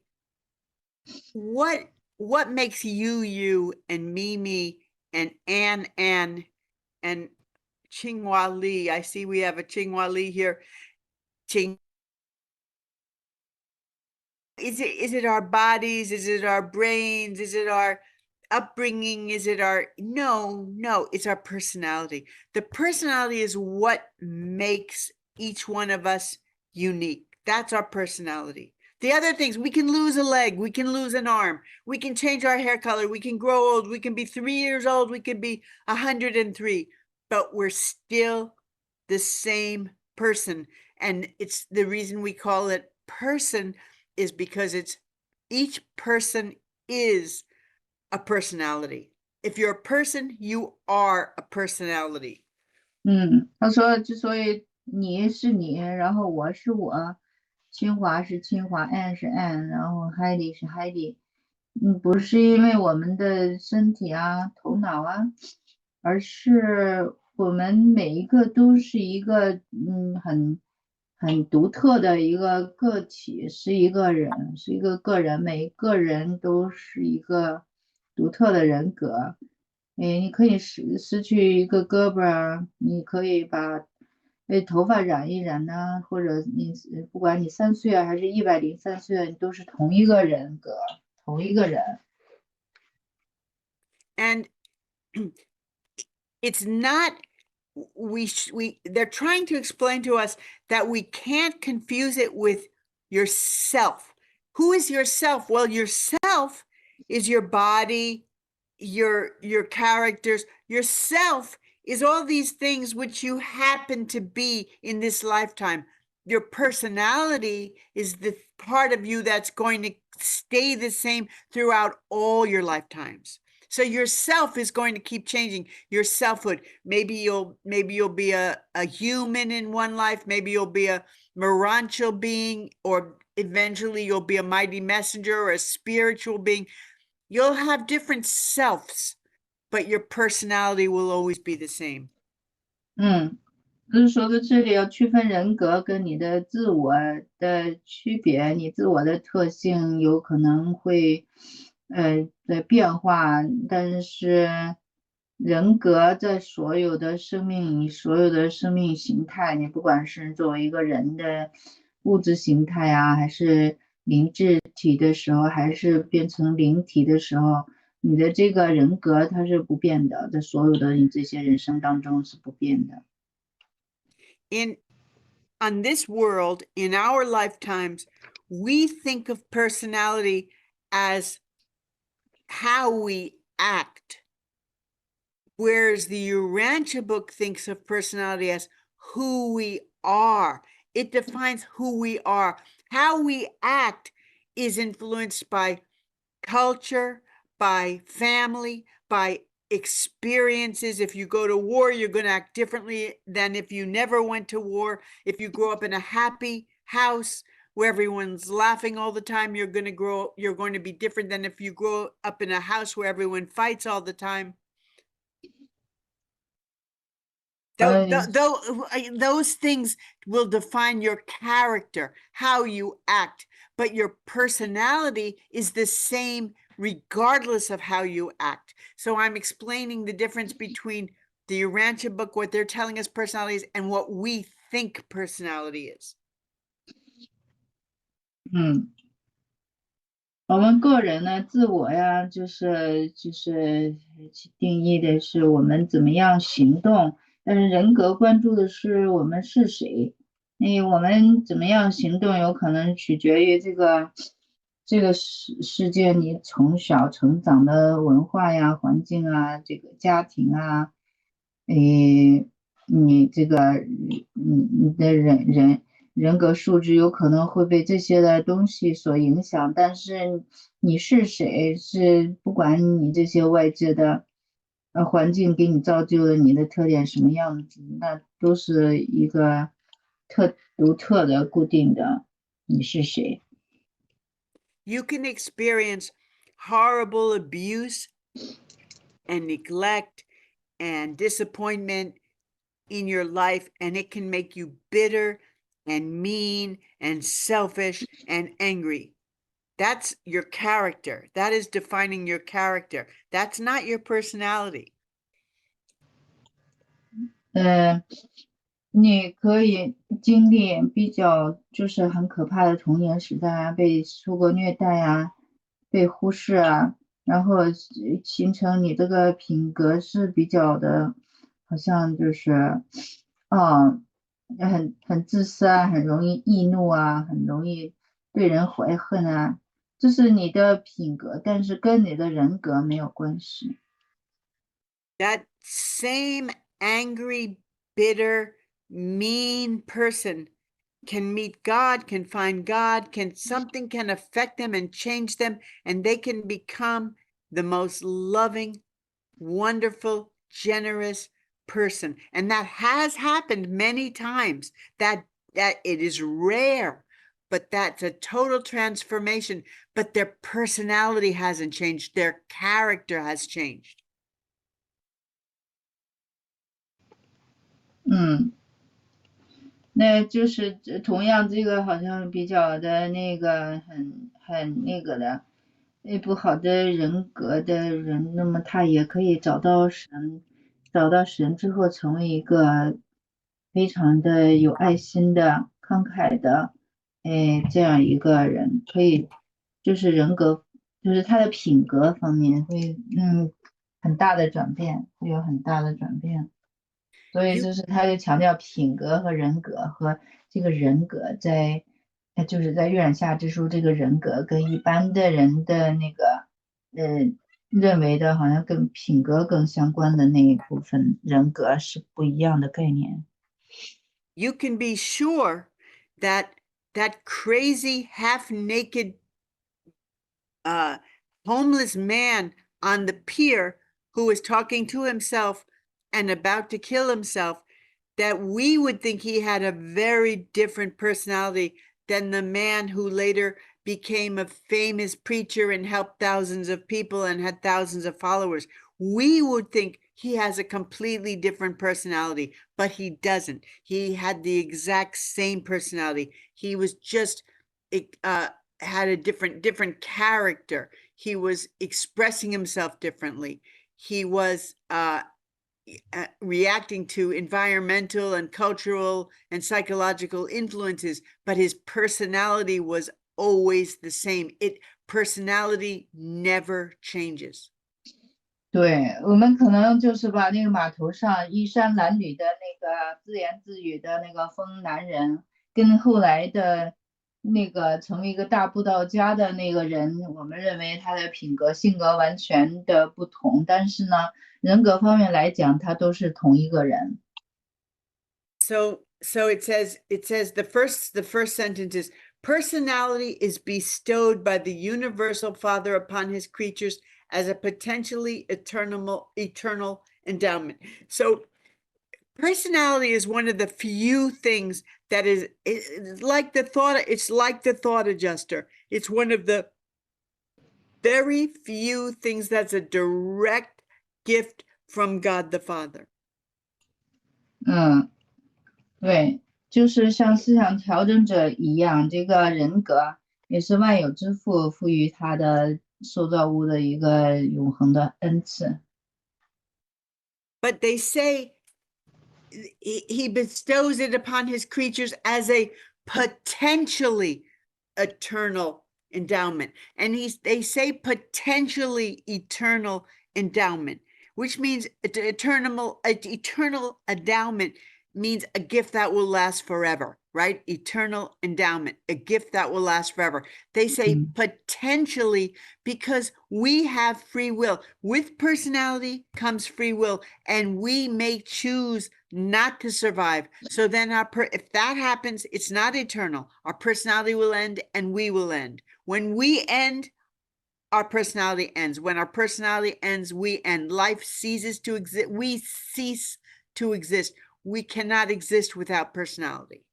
Speaker 2: what makes you you and me and Ann and Qinghua Li? I see we have a Qinghua Li here. Is it our bodies? Is it our brains? Is it our upbringing? Is it our no, it's our personality. The personality is what makes each one of us unique. That's our personality. The other things, we can lose a leg, we can lose an arm, we can change our hair color, we can grow old, we can be 3 years old, we can be 103, but we're still the same person. And it's the reason we call it person is because each person is a personality. If you're a person, you are a personality.
Speaker 1: 他说之所以你是你，然后我是我，清华是清华，安是安，然后海迪是海迪，不是因为我们的身体啊、头脑啊，而是我们每一个都是一个很独特的一个个体，是一个人，是一个个人，每个人都是一个独特的人格。你可以失去一个胳膊啊，你可以把头发染一染呐、或者你不管你3岁啊还是103岁，你都是同一个人格，同一个人。
Speaker 2: And it's not, they're trying to explain to us that we can't confuse it with yourself. Who is yourself? Well, yourself is your body, your characters. Yourself is all these things which you happen to be in this lifetime. Your personality is the part of you that's going to stay the same throughout all your lifetimes. So yourself is going to keep changing. Your selfhood. Maybe you'll be a human in one life. Maybe you'll be a Urantia being, or eventually you'll be a mighty messenger or a spiritual being. You'll have different selves, but your personality will always be the same.
Speaker 1: 就是说的这里要区分人格跟你的自我的区别，你自我的特性有可能会在变化，但是人格在所有的生命形态，你不管是作为一个人的物质形态啊，还是灵智体的时候，还是变成灵体的时候，你的这个人格它是不变的，在所有的你这些人生当中是不变的。
Speaker 2: On this world, in our lifetimes, we think of personality as how we act, whereas the Urantia book thinks of personality as who we are. It defines who we are. How we act is influenced by culture, by family, by experiences. If you go to war, you're going to act differently than if you never went to war. If you grow up in a happy house where everyone's laughing all the time, you're going to be different than if you grow up in a house where everyone fights all the time. Those things will define your character, how you act, but your personality is the same regardless of how you act. So I'm explaining the difference between the Urantia book, what they're telling us personality is, and what we think personality is.
Speaker 1: 我们个人呢，自我呀，就是定义的是我们怎么样行动，但是人格关注的是我们是谁。我们怎么样行动，有可能取决于这个世界你从小成长的文化呀、环境啊、这个家庭啊，你这个你的人格素质有可能会被这些的东西所影响，但是你是谁，是不管你这些外界的环境给你造就了你的特点什么样子，那都是一个独特的固定的你是谁。
Speaker 2: You can experience horrible abuse and neglect and disappointment in your life, and it can make you bitter and mean and selfish and angry. That's your character. That is defining your character. That's not your personality.
Speaker 1: 你可以经历比较就是很可怕的童年时代啊，被受过虐待啊，被忽视啊，然后形成你这个品格是比较的，好像就是很自私啊，很容易易怒啊，很容易对人怀恨啊，这是你的品格，但是跟你的人格没有关系。
Speaker 2: That same angry, bitter, mean person can meet God, can find God, something can affect them and change them, and they can become the most loving, wonderful, generous person. And that has happened many times. That it is rare, but that's a total transformation. But their personality hasn't changed. Their character has changed.
Speaker 1: 那就是同样这个好像比较的那个很那个的，不好的人格的人，那么他也可以找到神之后成为一个非常的有爱心的、慷慨的，这样一个人，可以就是人格，就是他的品格方面会很大的转变，会有很大的转变。所以就是他就强调品格和人格和这个人格就是在阅览下之书这个人格跟一般的人的那个认为的好像跟品格更相关的那一部分人格是不一样的概念。
Speaker 2: You can be sure that crazy half-naked homeless man on the pier who was talking to himself and about to kill himself, that we would think he had a very different personality than the man who later became a famous preacher and helped thousands of people and had thousands of followers. We would think he has a completely different personality, but he doesn't. He had the exact same personality. He was just had a different character. He was expressing himself differently. He was reacting to environmental and cultural and psychological influences, but his personality was always the same. Personality never changes.
Speaker 1: 对，我们可能就是把那个码头上衣衫褴褛的那个自言自语的那个疯男人，跟后来的那个成为一个大布道家的那个人，我们认为他的品格性格完全的不同，但是呢，人格方面来讲，他都是同一个人。
Speaker 2: So it says the first sentence is, personality is bestowed by the universal Father upon his creatures as a potentially eternal endowment. So personality is one of the few things that is like the thought. It's like the thought adjuster. It's one of the very few things that's a direct gift from God the Father.
Speaker 1: 对，就是像思想调整者一样，这个人格也是万有之父赋予他的受造物的一个永恒的恩赐。
Speaker 2: But they say he bestows it upon his creatures as a potentially eternal endowment. And they say potentially eternal endowment, which means eternal endowment means a gift that will last forever, right? Eternal endowment, a gift that will last forever. They say potentially because we have free will. With personality comes free will, and we may choose not to survive. So then if that happens, it's not eternal. Our personality will end and we will end. When we end, our personality ends. When our personality ends, we end. Life ceases to exist. We cease to exist. We cannot exist without personality.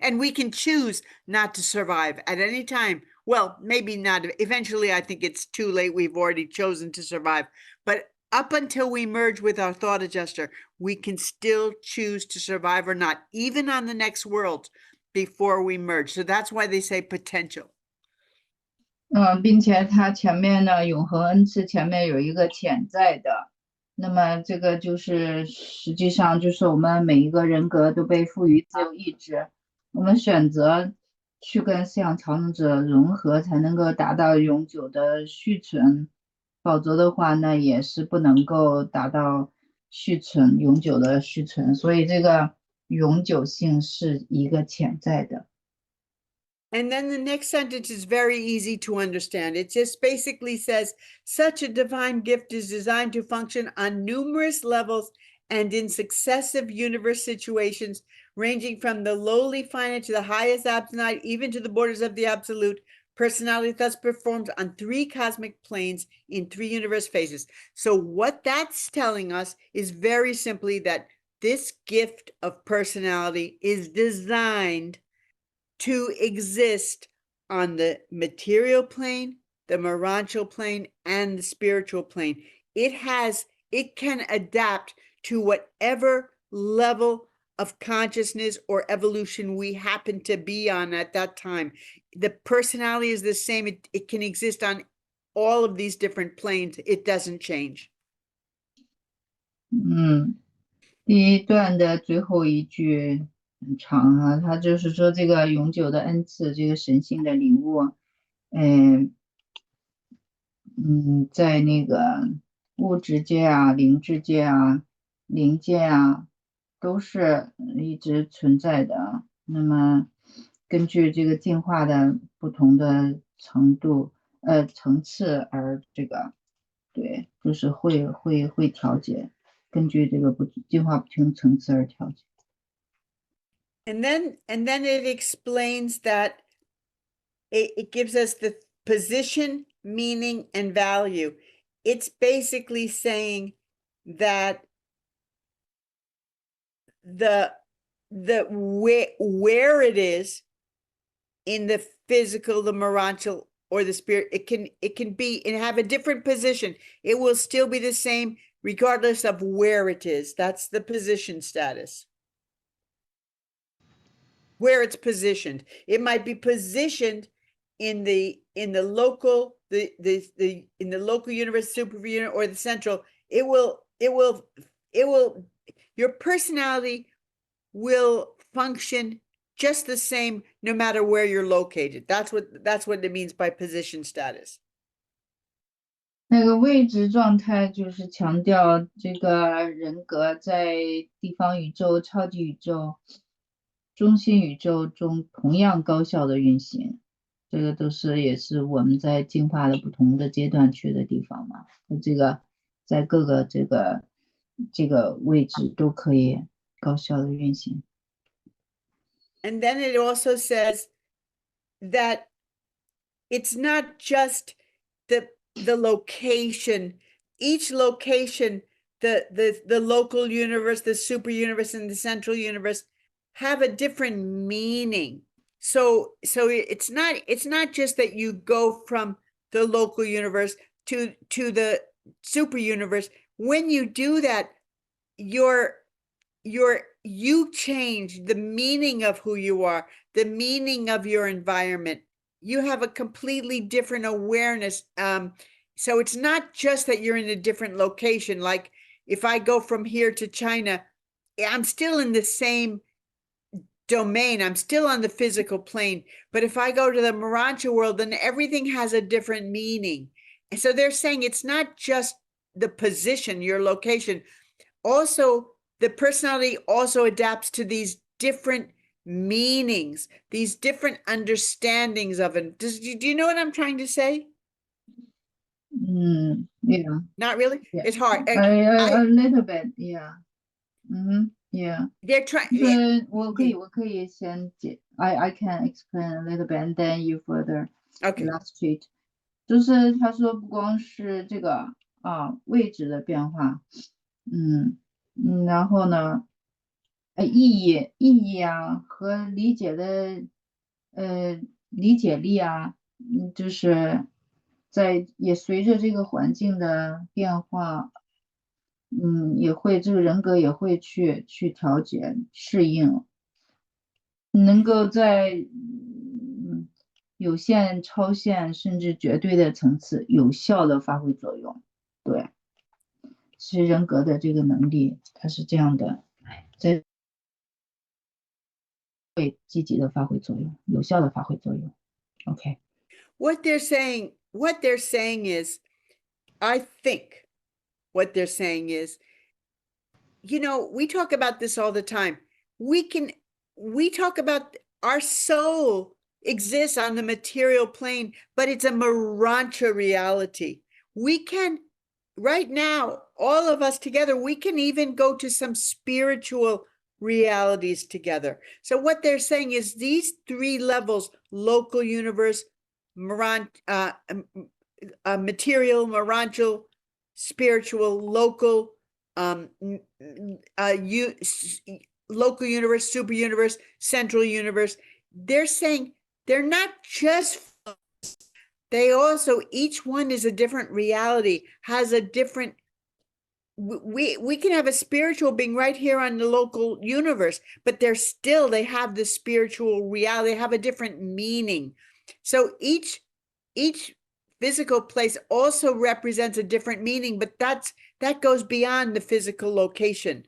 Speaker 2: And we can choose not to survive at any time. Well, maybe not. Eventually, I think it's too late. We've already chosen to survive. But up until we merge with our thought adjuster, we can still choose to survive or not, even on the next world before we merge. So that's why they say potential.
Speaker 1: 并且它前面呢，永恒恩赐前面有一个潜在的，那么这个就是实际上就是我们每一个人格都被赋予自由意志，我们选择去跟思想调整者融合，才能够达到永久的续存，否则的话呢，也是不能够达到续存永久的续存，所以这个永久性是一个潜在的。
Speaker 2: And then the next sentence is very easy to understand. It just basically says, such a divine gift is designed to function on numerous levels and in successive universe situations, ranging from the lowly finite to the highest absolute, even to the borders of the absolute. Personality thus performs on 3 cosmic planes in 3 universe phases. So what that's telling us is very simply that this gift of personality is designed to exist on the material plane, the Urantia plane, and the spiritual plane. It can adapt to whatever level of consciousness or evolution we happen to be on at that time. The personality is the same. It can exist on all of these different planes. It doesn't change.
Speaker 1: 第一段的最后一句很长啊，它就是说这个永久的恩赐，这个神性的礼物，在那个物质界啊、灵智界啊、灵界啊，都是一直存在的。那么根据这个进化的不同的程度、层次而这个，对，就是会调节。 根据这个进化不同层次而调节。
Speaker 2: And then it explains that it gives us the position, meaning, and value. It's basically saying that where it is in the physical, the Urantia, or the spirit, it can be and have a different position. It will still be the same regardless of where it is. That's the position status. Where it's positioned. It might be positioned in the local, in the local universe, super unit, or the central. It will, your personality will function just the same no matter where you're located. That's what it means by position status.
Speaker 1: 那个位置状态就是强调这个人格在地方宇宙、超级宇宙、中心宇宙中同样高效的运行，这个都是也是我们在进化的不同的阶段去的地方嘛。这个在各个这个位置都可以高效的运行。
Speaker 2: And then it also says that it's not just the location. Each location, the local universe, the super universe, and the central universe have a different meaning. So it's not just that you go from the local universe to the super universe. When you do that, you change the meaning of who you are, the meaning of your environment. you have a completely different awareness. So it's not just that you're in a different location. Like if I go from here to China, I'm still in the same domain. I'm still on the physical plane. But if I go to the Urantia world, then everything has a different meaning. And so they're saying it's not just the position, your location. Also, the personality also adapts to these different meanings, these different understandings of it. Do you know what I'm trying to say?
Speaker 1: Yeah.
Speaker 2: Not really.
Speaker 1: Yeah.
Speaker 2: It's hard.
Speaker 1: A little bit. Yeah. Yeah.
Speaker 2: They're trying.
Speaker 1: 就是我可以先解 I can explain a little bit and then you further
Speaker 2: Okay.
Speaker 1: illustrate. 就是他说不光是这个位置的变化，然后呢，意义啊和理解的理解力啊，就是也随着这个环境的变化，也会这个人格也会去调节适应，能够在有限、超限甚至绝对的层次有效的发挥作用。对，是人格的这个能力，它是这样的，在会积极的发挥作用，有效的发挥作用。OK。
Speaker 2: What they're saying is, I think what they're saying is, we talk about this all the time. We talk about our soul exists on the material plane, but it's a Urantia reality. We can, right now, all of us together, we can even go to some spiritual realities together. So what they're saying is these three levels, local universe, material, Urantia, spiritual, local, local universe, super universe, central universe. They're saying they're not just, they also, each one is a different reality, has a different, we can have a spiritual being right here on the local universe, but they have the spiritual reality, they have a different meaning. So each physical place also represents a different meaning, but that goes beyond the physical location.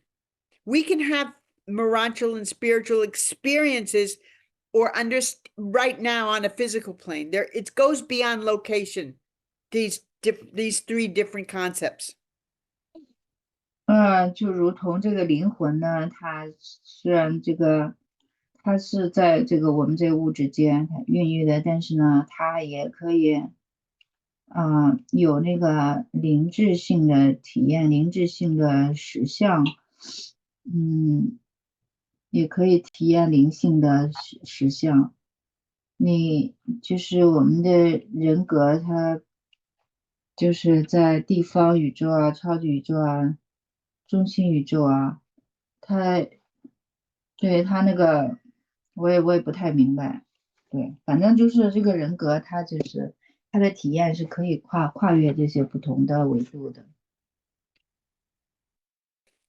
Speaker 2: We can have Urantia and spiritual experiences or right now on a physical plane. It goes beyond location, these three different concepts.
Speaker 1: 就如同这个灵魂呢，它虽然它是在这个我们这个物质间孕育的，但是呢，它也可以有那个灵智性的体验，灵智性的实相，也可以体验灵性的实相。就是我们的人格，它就是在地方宇宙啊、超级宇宙啊、中心宇宙啊，对它那个我也不太明白。对，反正就是这个人格，它就是它的体验是可以跨越这些不同的维度的。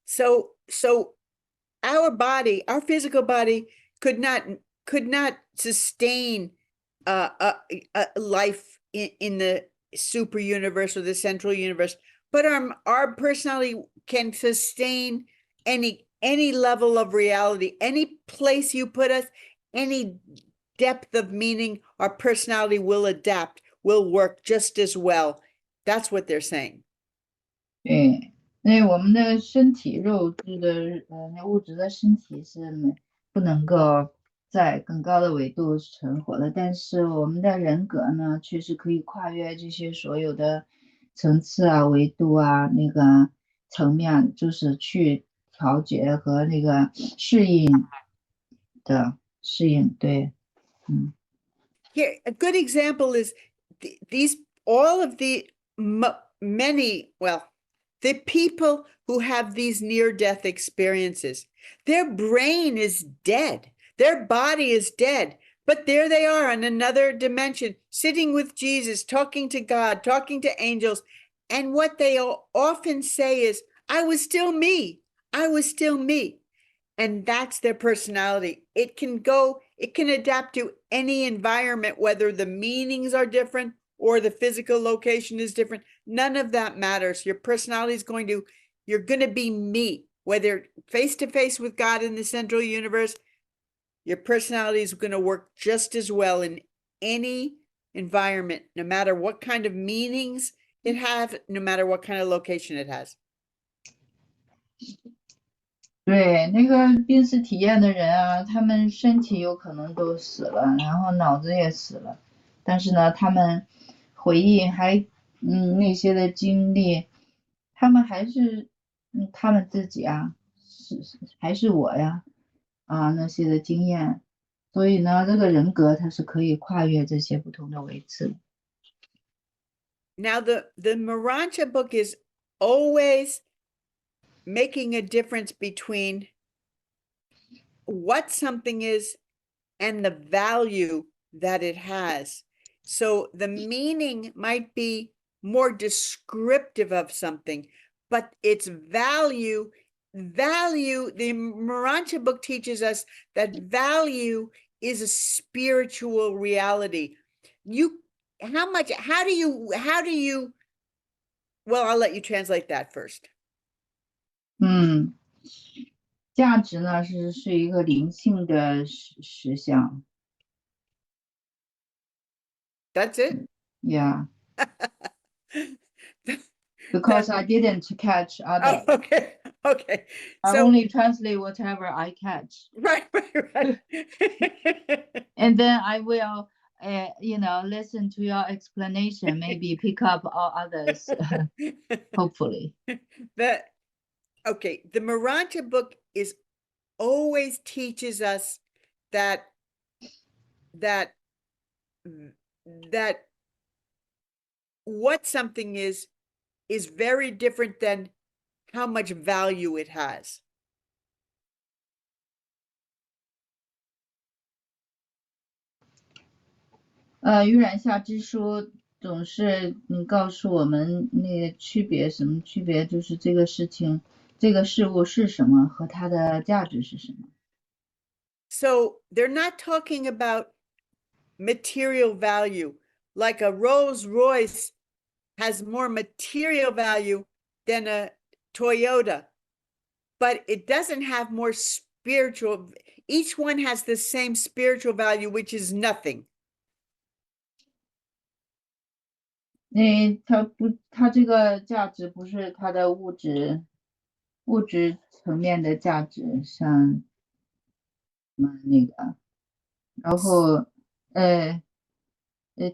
Speaker 2: So our body, our physical body could not sustain a life in the super universe or the central universe, but our personality can sustain any level of reality, any place you put us, any depth of meaning, our personality will adapt, will work just as well. That's what they're saying.
Speaker 1: 对，因为我们的身体肉质的物质的身体是不能够在更高的维度存活的，但是我们的人格呢，确实可以跨越这些所有的层次啊、维度啊、那个层面，就是去调节和那个适应。对，Here,
Speaker 2: a good example is all of the the people who have these near-death experiences, their brain is dead, their body is dead, but there they are in another dimension, sitting with Jesus, talking to God, talking to angels, and what they often say is, I was still me, I was still me. And that's their personality. It can adapt to any environment, whether the meanings are different or the physical location is different. None of that matters. Your personality is you're going to be me, whether face to face with God in the central universe. Your personality is going to work just as well in any environment, no matter what kind of meanings it has, no matter what kind of location it has.
Speaker 1: 对，那个濒死体验的人啊，他们身体有可能都死了，然后脑子也死了，但是呢，他们回忆那些的经历，他们还是他们自己啊，还是我呀，那些的经验，所以呢，这个人格它是可以跨越这些不同的维次的。
Speaker 2: Now the Urantia book is always making a difference between what something is and the value that it has. So the meaning might be more descriptive of something, but its value, the Urantia book teaches us that value is a spiritual reality. How do you, well, I'll let you translate that first.
Speaker 1: 价值呢是一个灵性的实相。
Speaker 2: That's it?
Speaker 1: Yeah. Because I didn't catch other.
Speaker 2: Oh, okay.
Speaker 1: I only translate whatever I catch.
Speaker 2: Right.
Speaker 1: And then I will, listen to your explanation, maybe pick up all others, hopefully.
Speaker 2: The Urantia book always teaches us that what something is very different than how much value it has.
Speaker 1: 预览下之书总是告诉我们那个区别，什么区别？就是这个事情，这个事物是什么和它的价值是什么。
Speaker 2: So they're not talking about material value, like a Rolls Royce has more material value than a Toyota, but it doesn't have more spiritual. Each one has the same spiritual value, which is nothing.
Speaker 1: 它这个价值不是它的物质层面的价值，像那个，然后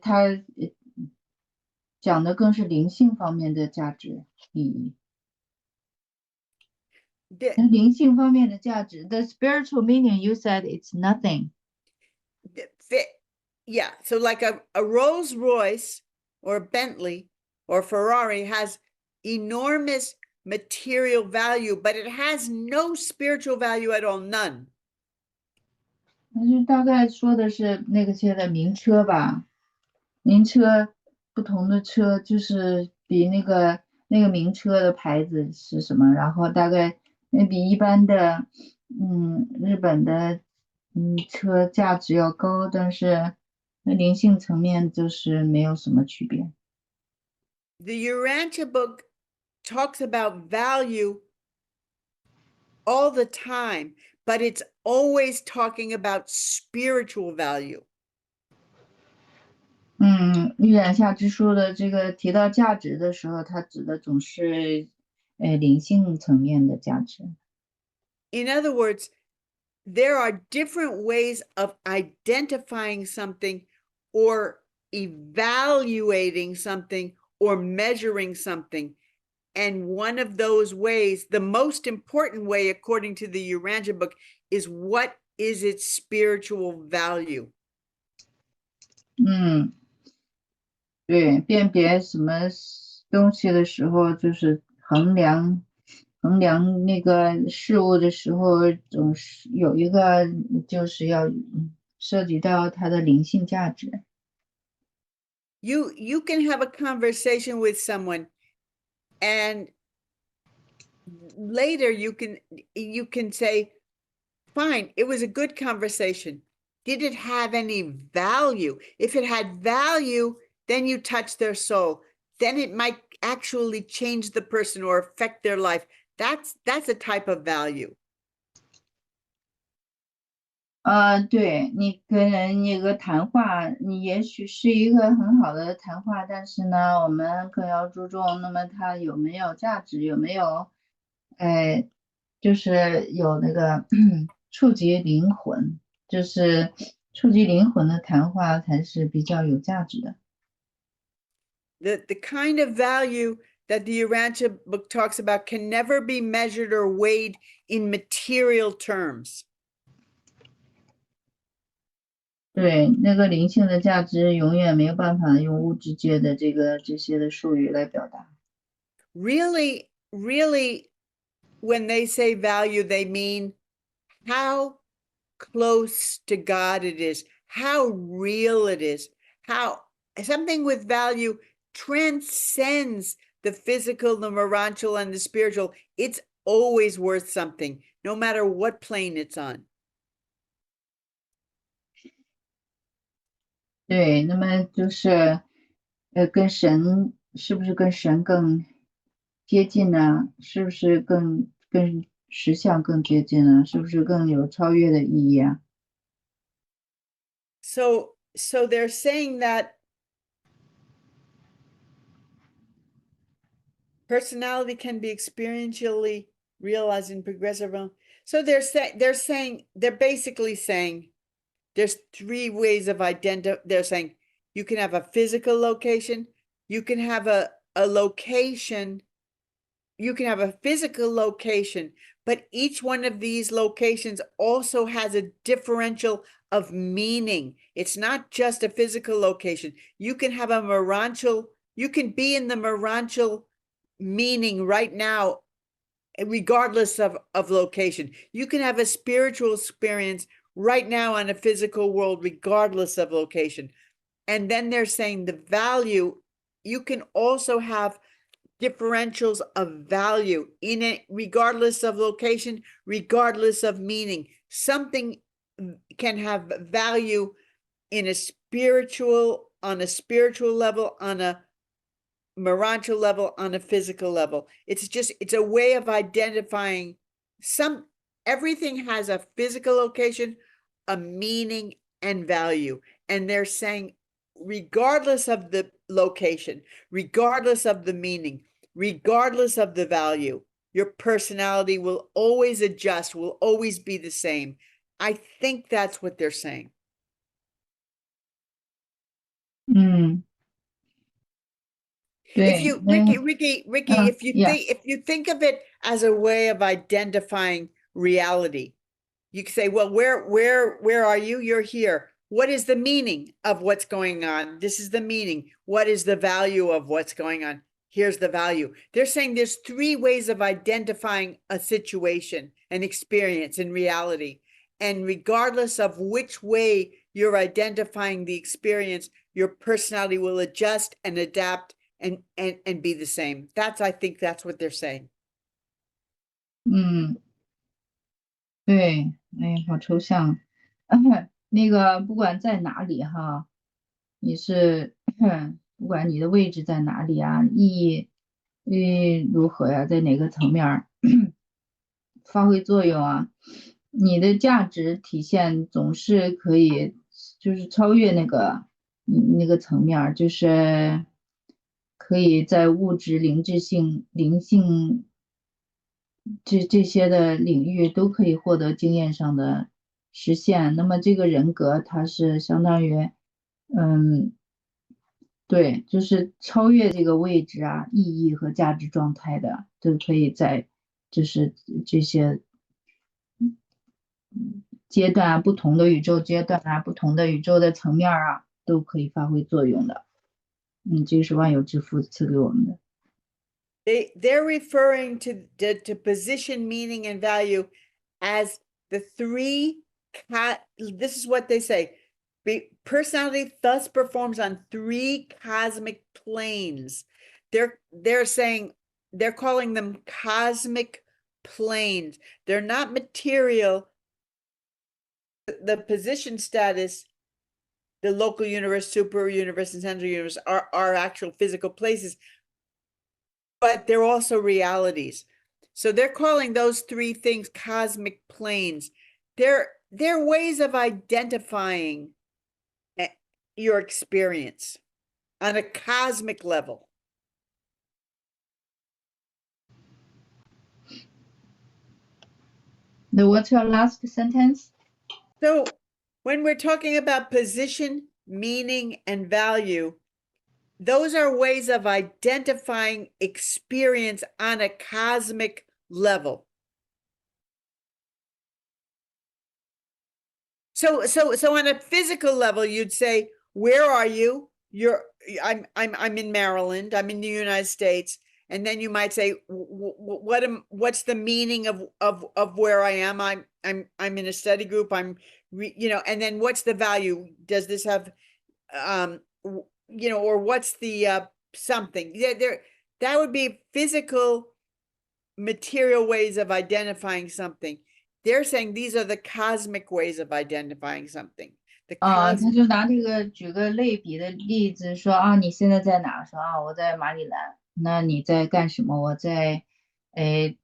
Speaker 1: 它讲的更是灵性方面的价值意义。灵性方面的价值 ，the spiritual meaning you said it's nothing.
Speaker 2: Yeah, so like a Rolls Royce or Bentley or Ferrari has enormous material value, but it has no spiritual value at all, none.
Speaker 1: 那就大概说的是那个些的名车吧，名车不同的车就是比那个名车的牌子是什么，然后大概比一般的日本的车价值要高，但是灵性层面就是没有什么区别。
Speaker 2: The Urantia book talks about value all the time, but it's always talking about spiritual value.
Speaker 1: 预览下之书的这个提到价值的时候，它指的总是灵性层面的价值。
Speaker 2: In other words, there are different ways of identifying something or evaluating something or measuring something. And one of those ways, the most important way, according to the Urantia book, is what is its spiritual value?
Speaker 1: 对，辨别什么东西的时候，就是衡量那个事物的时候，总是有一个就是要涉及到它的灵性价值。
Speaker 2: You can have a conversation with someone, and later you can say, fine. It was a good conversation. Did it have any value? If it had value, then you touch their soul. Then it might actually change the person or affect their life. That's a type of value.
Speaker 1: 对，你跟人一个谈话，你也许是一个很好的谈话，但是呢，我们更要注重，那么它有没有价值，有没有，就是有那个触及灵魂，就是触及灵魂的谈话才是比较有价值的。
Speaker 2: The kind of value that the Urantia book talks about can never be measured or weighed in material terms.
Speaker 1: 对，那个灵性的价值永远没有办法用物质界的这些的术语来表达。
Speaker 2: Really, when they say value, they mean how close to God it is, how real it is, how something with value transcends the physical, the morantial, and the spiritual. It's always worth something, no matter what plane it's on.
Speaker 1: 对，那么就是跟神是不是跟神更接近呢？是不是跟实相更接近呢？是不是更有超越的意义啊？
Speaker 2: So they're saying that personality can be experientially realized in progressive realm. So they're basically saying there's three ways of they're saying you can have a physical location, you can have a location, you can have a physical location, but each one of these locations also has a differential of meaning. It's not just a physical location. You can have a morantial, you can be in the morantial meaning right now, regardless of location. You can have a spiritual experience right now on a physical world, regardless of location. And then they're saying the value, you can also have differentials of value in it, regardless of location, regardless of meaning. Something can have value in a spiritual, on a spiritual level, on a morantial level, on a physical level. It's a way of identifying everything has a physical location, a meaning, and value. And they're saying, regardless of the location, regardless of the meaning, regardless of the value, your personality will always adjust, will always be the same. I think that's what they're saying.
Speaker 1: 对，
Speaker 2: If you,
Speaker 1: 那
Speaker 2: Ricky,
Speaker 1: yeah.
Speaker 2: if you think of it as a way of identifying reality, you can say, well, where are you? You're here. What is the meaning of what's going on? This is the meaning. What is the value of what's going on? Here's the value. They're saying there's three ways of identifying a situation, an experience in reality. And regardless of which way you're identifying the experience, your personality will adjust and adapt and be the same. I think that's what they're saying.
Speaker 1: 对，哎，好抽象。那个不管在哪里哈，你是不管你的位置在哪里啊，意义如何呀，在哪个层面儿发挥作用啊，你的价值体现总是可以，就是超越那个那个层面儿，就是可以在物质、灵性这些的领域都可以获得经验上的实现。那么这个人格它是相当于，对，就是超越这个位置啊、意义和价值状态的，都可以在就是这些阶段啊、不同的宇宙阶段啊、不同的宇宙的层面啊，都可以发挥作用的。这个是万有之父赐给我们的。
Speaker 2: They're referring to position, meaning, and value as the three. This is what they say. Personality thus performs on three cosmic planes. They're saying, they're calling them cosmic planes. They're not material, the position status, the local universe, super universe, and central universe are actual physical places, but they're also realities. So they're calling those three things cosmic planes. They're ways of identifying your experience on a cosmic level.
Speaker 1: What's your last sentence?
Speaker 2: So when we're talking about position, meaning, and value, those are ways of identifying experience on a cosmic level. So on a physical level, you'd say, where are you? I'm in Maryland. I'm in the United States. And then you might say, what's the meaning of where I am? I'm in a study group. And then what's the value? Does this have, or what's the something? That would be physical, material ways of identifying something. They're saying these are the cosmic ways of identifying something.
Speaker 1: 他就拿这个举个类比的例子说啊，你现在在哪？说啊，我在马里兰。那你在干什么？我在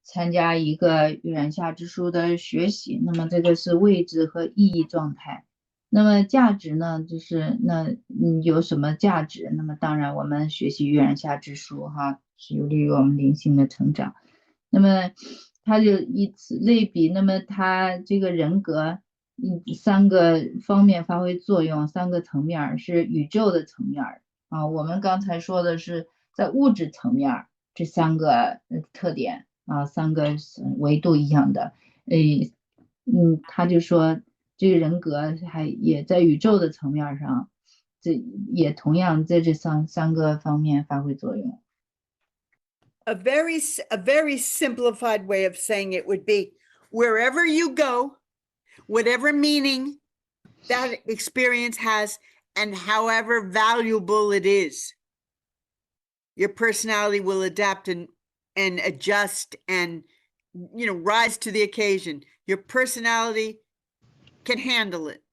Speaker 1: 参加一个预览下之书的学习。那么这个是位置和意义状态。那么价值呢，就是那有什么价值？那么当然我们学习预览下之书哈，是有利于我们灵性的成长。那么他就以此类比，那么他这个人格三个方面发挥作用，三个层面是宇宙的层面啊。我们刚才说的是在物质层面这三个特点啊，三个维度一样的。他就说这个人格也在宇宙的层面上，这也同样在这三个方面发挥作用。
Speaker 2: A very simplified way of saying it would be, wherever you go, whatever meaning that experience has, and however valuable it is, your personality will adapt and adjust and rise to the occasion. Your personality can handle it.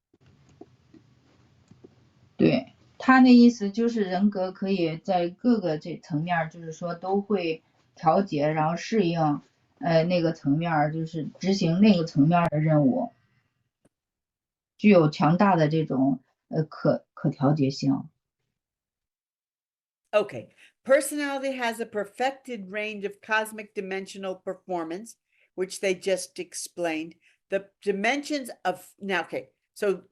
Speaker 1: 对，他那意思就是人格可以在各个这层面，就是说都会调节，然后适应那个层面，就是执行那个层面的任务，具有强大的这种可调节性。
Speaker 2: Okay. Personality has a perfected range of cosmic dimensional performance, which they just explained. The dimensions of now, okay. So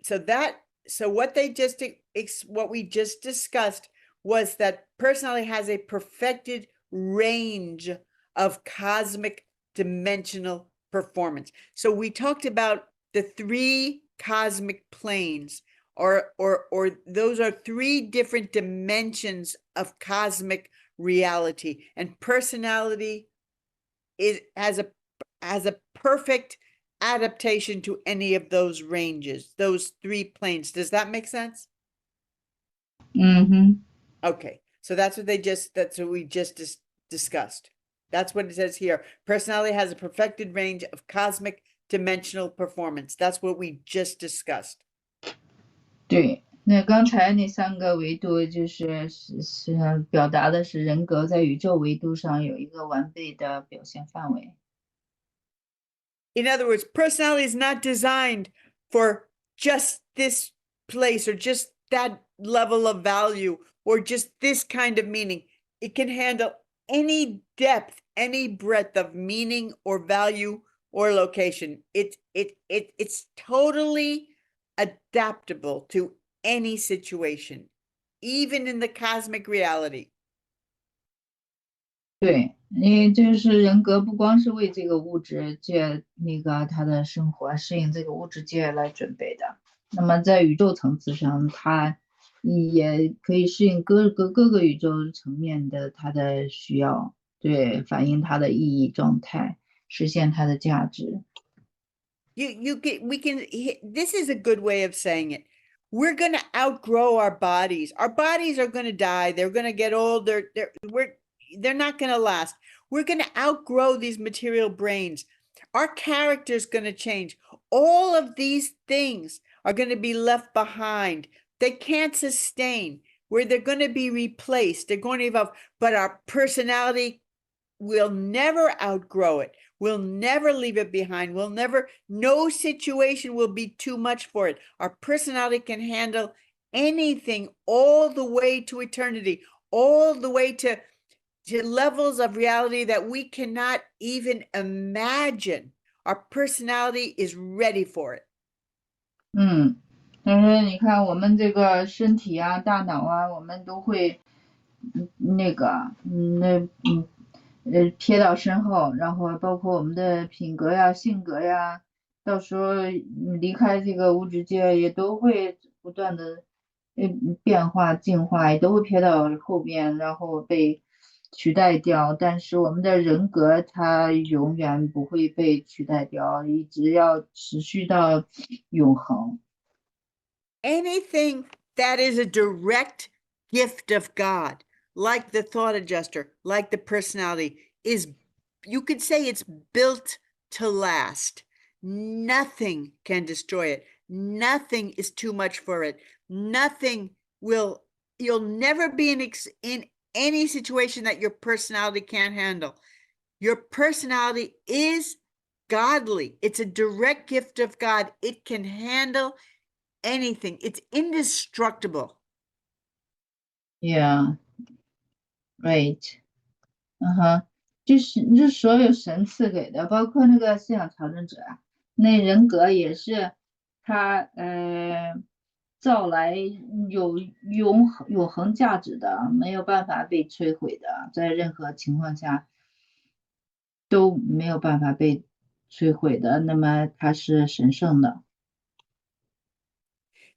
Speaker 2: what we just discussed was that personality has a perfected range of cosmic dimensional performance. So we talked about the three cosmic planes, or those are three different dimensions of cosmic reality, and personality has a perfect adaptation to any of those ranges, those three planes. Does that make sense? Okay, so that's what we just discussed. That's what it says here. Personality has a perfected range of cosmic dimensional performance. That's what we just discussed.
Speaker 1: 对，那刚才那三个维度就是表达的是人格在宇宙维度上有一个完备的表现范围。
Speaker 2: In other words, personality is not designed for just this place or just that level of value or just this kind of meaning. It can handle any depth, any breadth of meaning or value or location. It's totally adaptable to any situation, even in the cosmic reality.
Speaker 1: 对，因为就是人格不光是为这个物质界他的生活适应这个物质界来准备的，那么在宇宙层次上，他也可以适应各个宇宙层面的他的需要，对，反映他的意义状态，实现他的价值。
Speaker 2: This is a good way of saying it. We're going to outgrow our bodies. Our bodies are going to die. They're going to get old. They're not going to last. We're going to outgrow these material brains. Our character is going to change. All of these things are going to be left behind. They can't sustain, where they're going to be replaced. They're going to evolve, but our personality will never outgrow it. We'll never leave it behind. No situation will be too much for it. Our personality can handle anything all the way to eternity, all the way to levels of reality that we cannot even imagine. Our personality is ready for it.
Speaker 1: 但是你看我们这个身体啊、大脑啊，我们都会撇到身后，然后包括我们的品格呀、性格呀，到时候离开这个物质界也都会不断的变化、进化，也都会撇到后边，然后被取代掉。但是我们的人格它永远不会被取代掉，一直要持续到永恒。
Speaker 2: Anything that is a direct gift of God, like the thought adjuster, like the personality, you could say it's built to last. Nothing can destroy it. Nothing is too much for it. You'll never be in any situation that your personality can't handle. Your personality is godly. It's a direct gift of God. It can handle anything. It's indestructible.
Speaker 1: Yeah, right. 就是所有神赐给的，包括那个思想调整者啊，那人格也是他造来有永恒价值的，没有办法被摧毁的，在任何情况下都没有办法被摧毁的，那么它是神圣的。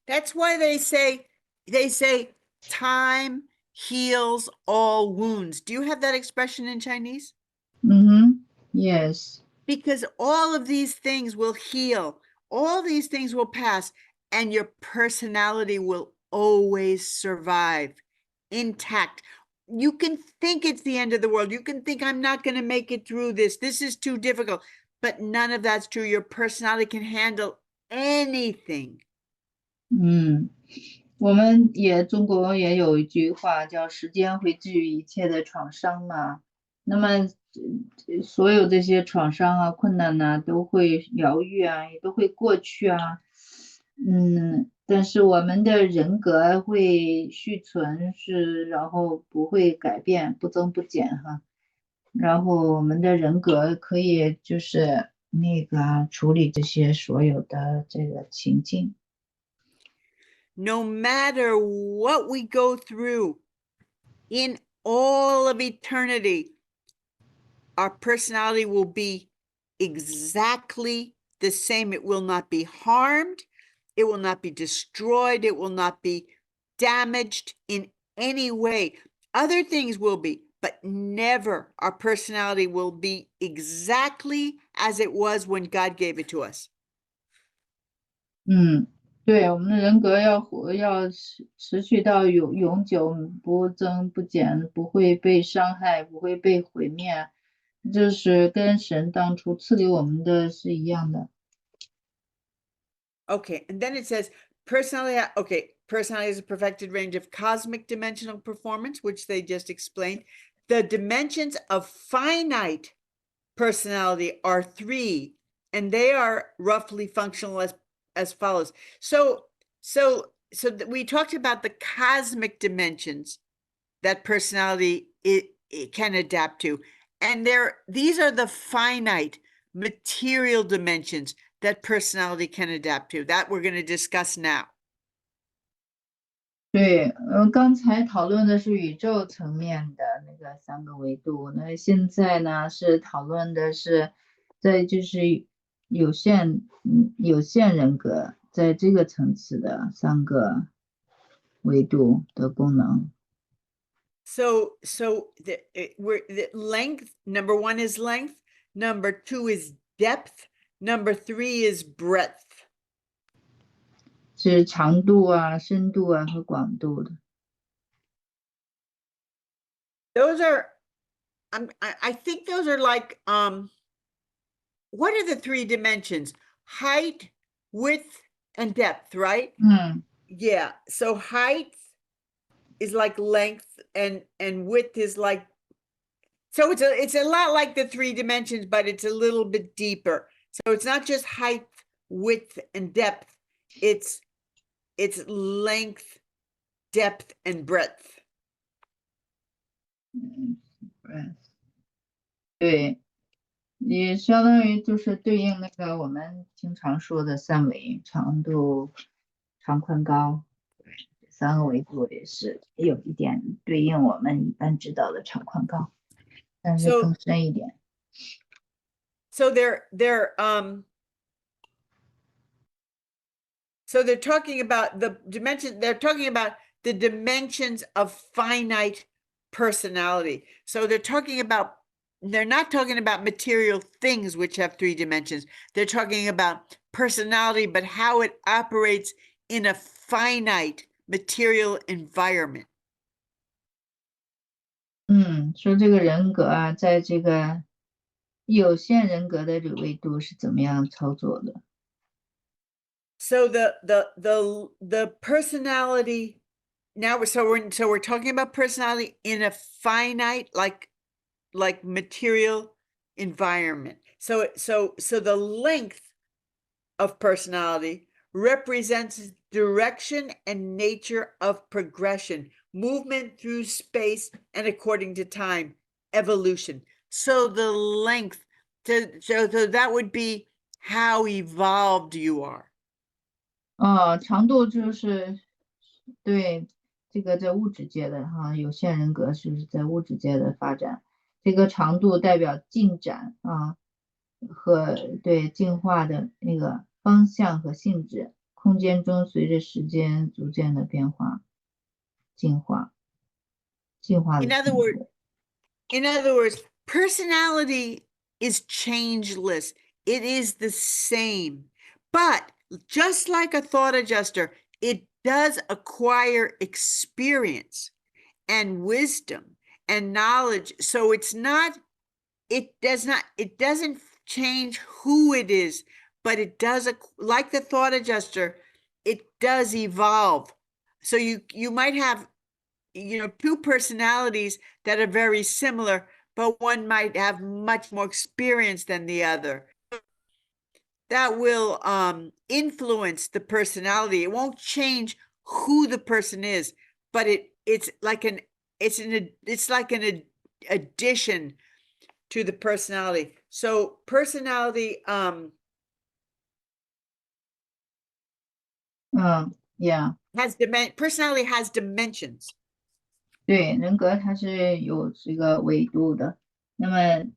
Speaker 2: That's why they say time heals all wounds. Do you have that expression in Chinese?
Speaker 1: Yes.
Speaker 2: Because all of these things will heal. All these things will pass, and your personality will always survive intact. You can think it's the end of the world. You can think I'm not going to make it through this. This is too difficult. But none of that's true. Your personality can handle anything.
Speaker 1: 我们中国也有一句话叫时间会治愈一切的创伤嘛，那么所有这些创伤啊、困难呐、都会疗愈啊，也都会过去啊。但是我们的人格会续存，然后不会改变，不增不减哈。然后我们的人格可以就是处理这些所有的这个情境。
Speaker 2: No matter what we go through in all of eternity, our personality will be exactly the same. It will not be harmed. It will not be destroyed. It will not be damaged in any way. Other things will be, but never our personality will be exactly as it was when God gave it to us.
Speaker 1: 对，我们的人格要持续到永久，不增不减，不会被伤害，不会被毁灭，就是跟神当初赐给我们的是一样的。
Speaker 2: Okay, and then it says personality is a perfected range of cosmic dimensional performance, which they just explained. The dimensions of finite personality are 3, and they are roughly functional as follows. So we talked about the cosmic dimensions that personality it can adapt to, and these are the finite material dimensions that personality can adapt to. That we're going to discuss now.
Speaker 1: 对，刚才讨论的是宇宙层面的那个3个维度，那现在呢是讨论的是就是有限人格在这个层次的3个维度的功能。
Speaker 2: So the length, number 1 is length, number 2 is depth, number 3 is breadth.
Speaker 1: 是长度啊、深度啊和广度的。
Speaker 2: Those are, I think those are like what are the three dimensions? Height, width, and depth, right? Yeah. So height is like length, and width is like, so it's a lot like the three dimensions, but it's a little bit deeper. So it's not just height, width, and depth. It's length, depth, and breadth.
Speaker 1: 对，也相当于就是对应那个我们经常说的三维：长度、长、宽、高。对，这三个维度也是有一点对应我们一般知道的长、宽、高，但是更深一点。
Speaker 2: So they're talking about the dimension. They're talking about the dimensions of finite personality. So they're not talking about material things which have three dimensions. They're talking about personality, but how it operates in a finite material environment.
Speaker 1: 说这个人格啊，在这个有限人格的这个维度是怎么样操作的？
Speaker 2: So the personality now, so we're talking about personality in a finite, like material environment. So the length of personality represents direction and nature of progression, movement through space and according to time, evolution. So the length, so that would be how evolved you are.
Speaker 1: 长度就是对这个在物质界的哈，有限人格是在物质界的发展，这个长度代表进展啊和对进化的那个方向和性质，空间中随着时间逐渐的变化，进化的。
Speaker 2: In other words, personality is changeless. It is the same, but just like a thought adjuster, it does acquire experience and wisdom and knowledge. So it doesn't change who it is, but it does, like the thought adjuster, it does evolve. So you might have, two personalities that are very similar, but one might have much more experience than the other. That will influence the personality. It won't change who the person is, but it's like an addition to the personality. So personality
Speaker 1: yeah.
Speaker 2: personality has dimensions.
Speaker 1: 对，人格它是有这个维度的，那么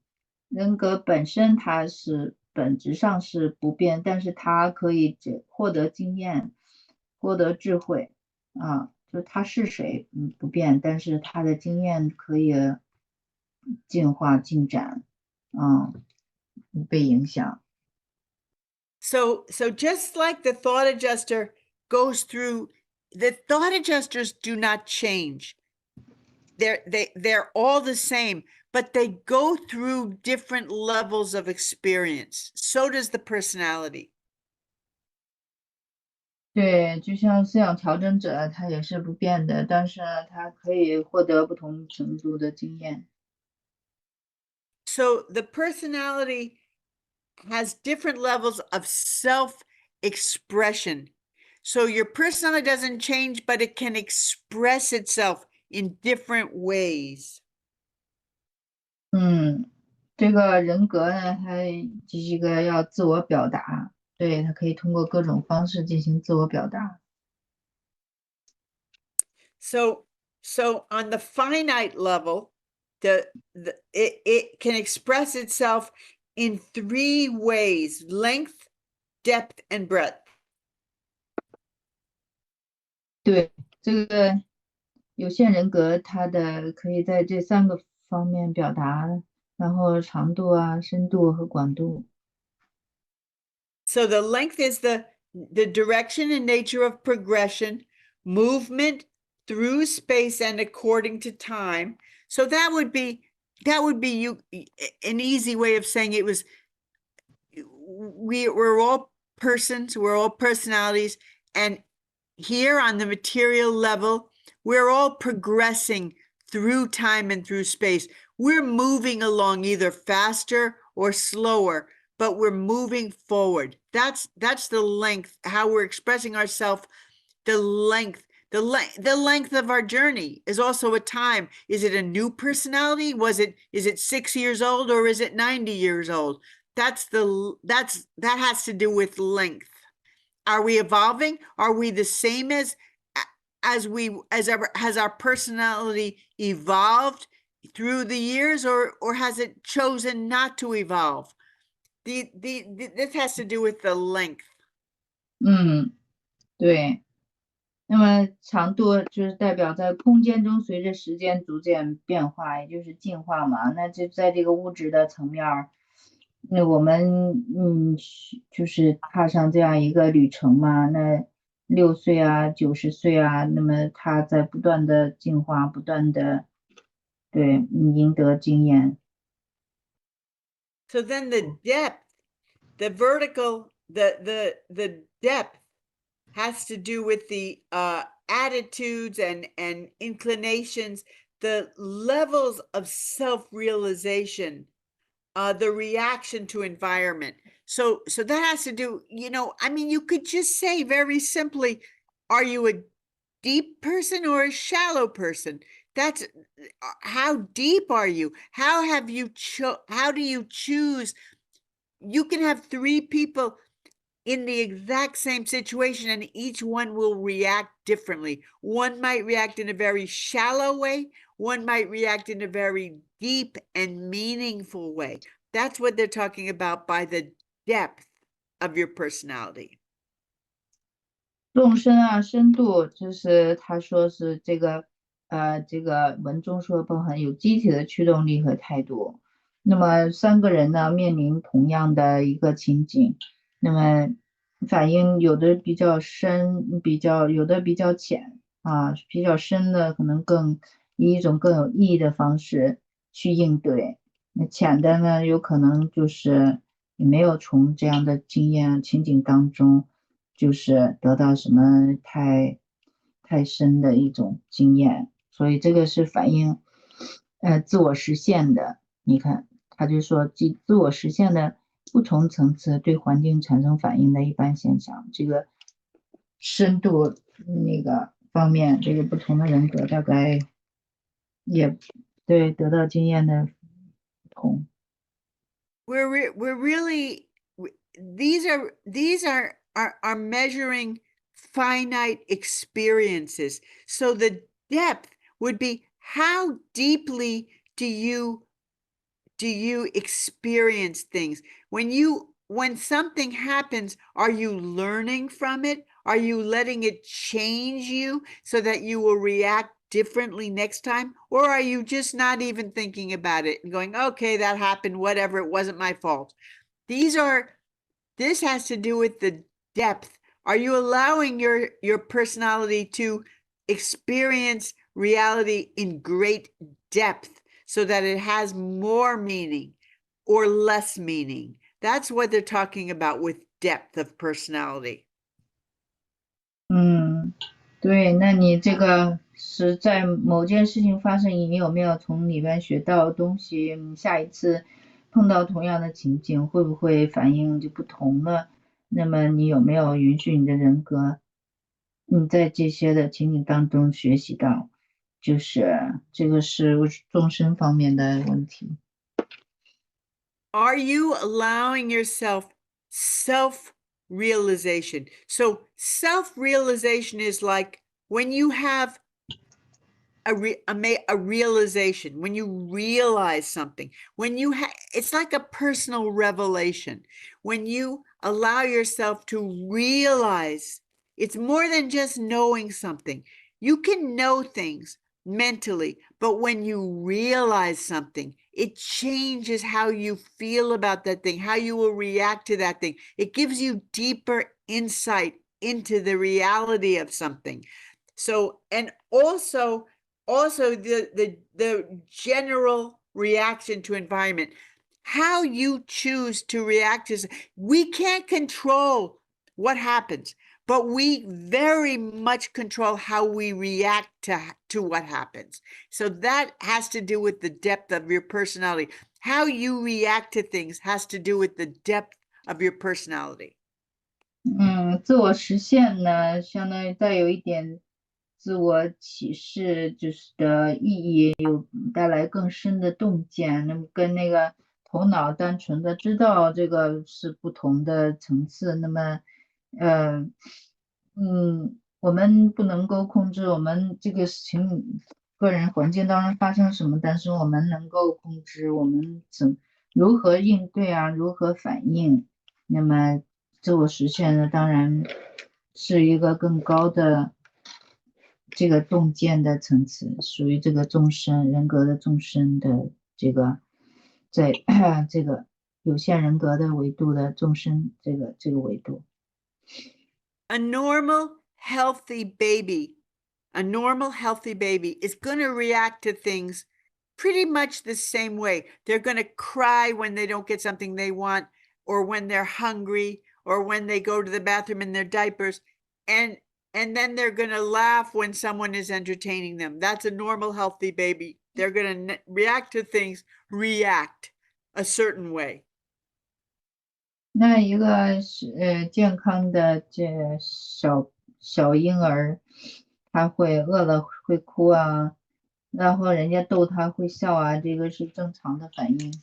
Speaker 1: 人格本身它是本质上是不变，但是它可以获得经验，获得智慧啊，就他是谁不变，但是他的经验可以进化进展，被影响。
Speaker 2: So just like the thought adjuster goes through, the thought adjusters do not change. They're all the same, but they go through different levels of experience. So does the personality.
Speaker 1: 对，就像思想调整者，他也是不变的，但是呢，他可以获得不同程度的经验。
Speaker 2: So the personality has different levels of self-expression. So your personality doesn't change, but it can express itself in different ways.
Speaker 1: 这个人格呢，它这是一个要自我表达，对，它可以通过各种方式进行自我表达。
Speaker 2: So on the finite level, it can express itself in three ways: length, depth, and breadth.
Speaker 1: 对，这个有限人格，它的可以在这三个方面表达，然后长度啊、深度和广度。
Speaker 2: So the length is the direction and nature of progression, movement through space and according to time. So that would be an easy way of saying it was we're all persons, we're all personalities, and here on the material level, we're all progressing through time and through space. We're moving along either faster or slower, but we're moving forward. That's the length, how we're expressing ourselves, the length of our journey is also a time. Is it a new personality? Is it 6 years old or is it 90 years old? That has to do with length. Are we evolving? Are we the same as our personality evolved through the years, or has it chosen not to evolve? This has to do with the length.
Speaker 1: 对。那么长度就是代表在空间中随着时间逐渐变化，也就是进化嘛。那就在这个物质的层面儿，那我们就是踏上这样一个旅程嘛。那6岁啊，90岁啊，那么他在不断的进化，不断的赢得经验。
Speaker 2: So then the depth, the vertical, the depth has to do with the attitudes and inclinations, the levels of self-realization, the reaction to environment. So that has to do, I mean, you could just say very simply, are you a deep person or a shallow person? That's how deep are you? How do you choose? You can have 3 people in the exact same situation, and each one will react differently. One might react in a very shallow way. One might react in a very deep and meaningful way. That's what they're talking about by the depth of your personality.
Speaker 1: 纵深啊，深度就是他说是这个文中说包含有机体的驱动力和态度。那么3个人呢面临同样的一个情景，那么反应有的比较深，有的比较浅啊，比较深的可能以一种更有意义的方式去应对，那浅的呢有可能就是你没有从这样的经验情景当中就是得到什么太深的一种经验，所以这个是反映自我实现的。你看他就说自我实现的不同层次对环境产生反应的一般现象，这个深度那个方面，这个不同的人格大概也对得到经验的不同。
Speaker 2: We're really, these are measuring finite experiences. So the depth would be, how deeply do you experience things? When something happens, are you learning from it? Are you letting it change you so that you will react differently next time? Or are you just not even thinking about it and going, okay, that happened, whatever, it wasn't my fault? This has to do with the depth. Are you allowing your personality to experience reality in great depth so that it has more meaning or less meaning? That's what they're talking about with depth of personality.
Speaker 1: 对，那你这个是在某件事情发生，你有没有从里面学到东西？你下一次碰到同样的情境，会不会反应就不同了？那么你有没有允许你的人格，你在这些的情景当中学习到？就是这个是纵深方面的问题。
Speaker 2: Are you allowing yourself self-realization? So self-realization is like when you have a realization, when you realize something, it's like a personal revelation. When you allow yourself to realize, it's more than just knowing something. You can know things mentally, but when you realize something, it changes how you feel about that thing, how you will react to that thing. It gives you deeper insight into the reality of something. So, and also the general reaction to environment. how you choose to react is, we can't control what happens, but we very much control how we react to what happens. So that has to do with the depth of your personality. How you react to things has to do with the depth of your personality.
Speaker 1: 自我实现呢，相当于带有一点自我启示，就是的意义，有带来更深的洞见。那么跟那个头脑单纯的知道这个是不同的层次。那么，我们不能够控制我们这个事情，个人环境当中发生什么，但是我们能够控制我们如何应对啊，如何反应。那么自我实现呢，当然是一个更高的这个洞见的层次，属于这个众生人格的众生的这个，在这个有限人格的维度的众生这个维度。
Speaker 2: A normal, healthy baby is going to react to things pretty much the same way. They're going to cry when they don't get something they want, or when they're hungry, or when they go to the bathroom in their diapers, and then they're going to laugh when someone is entertaining them. That's a normal, healthy baby. They're going to react to things, react a certain way.
Speaker 1: 那一个健康的这小婴儿，他会饿了会哭啊，然后人家逗他会笑啊，这个是正常的反应。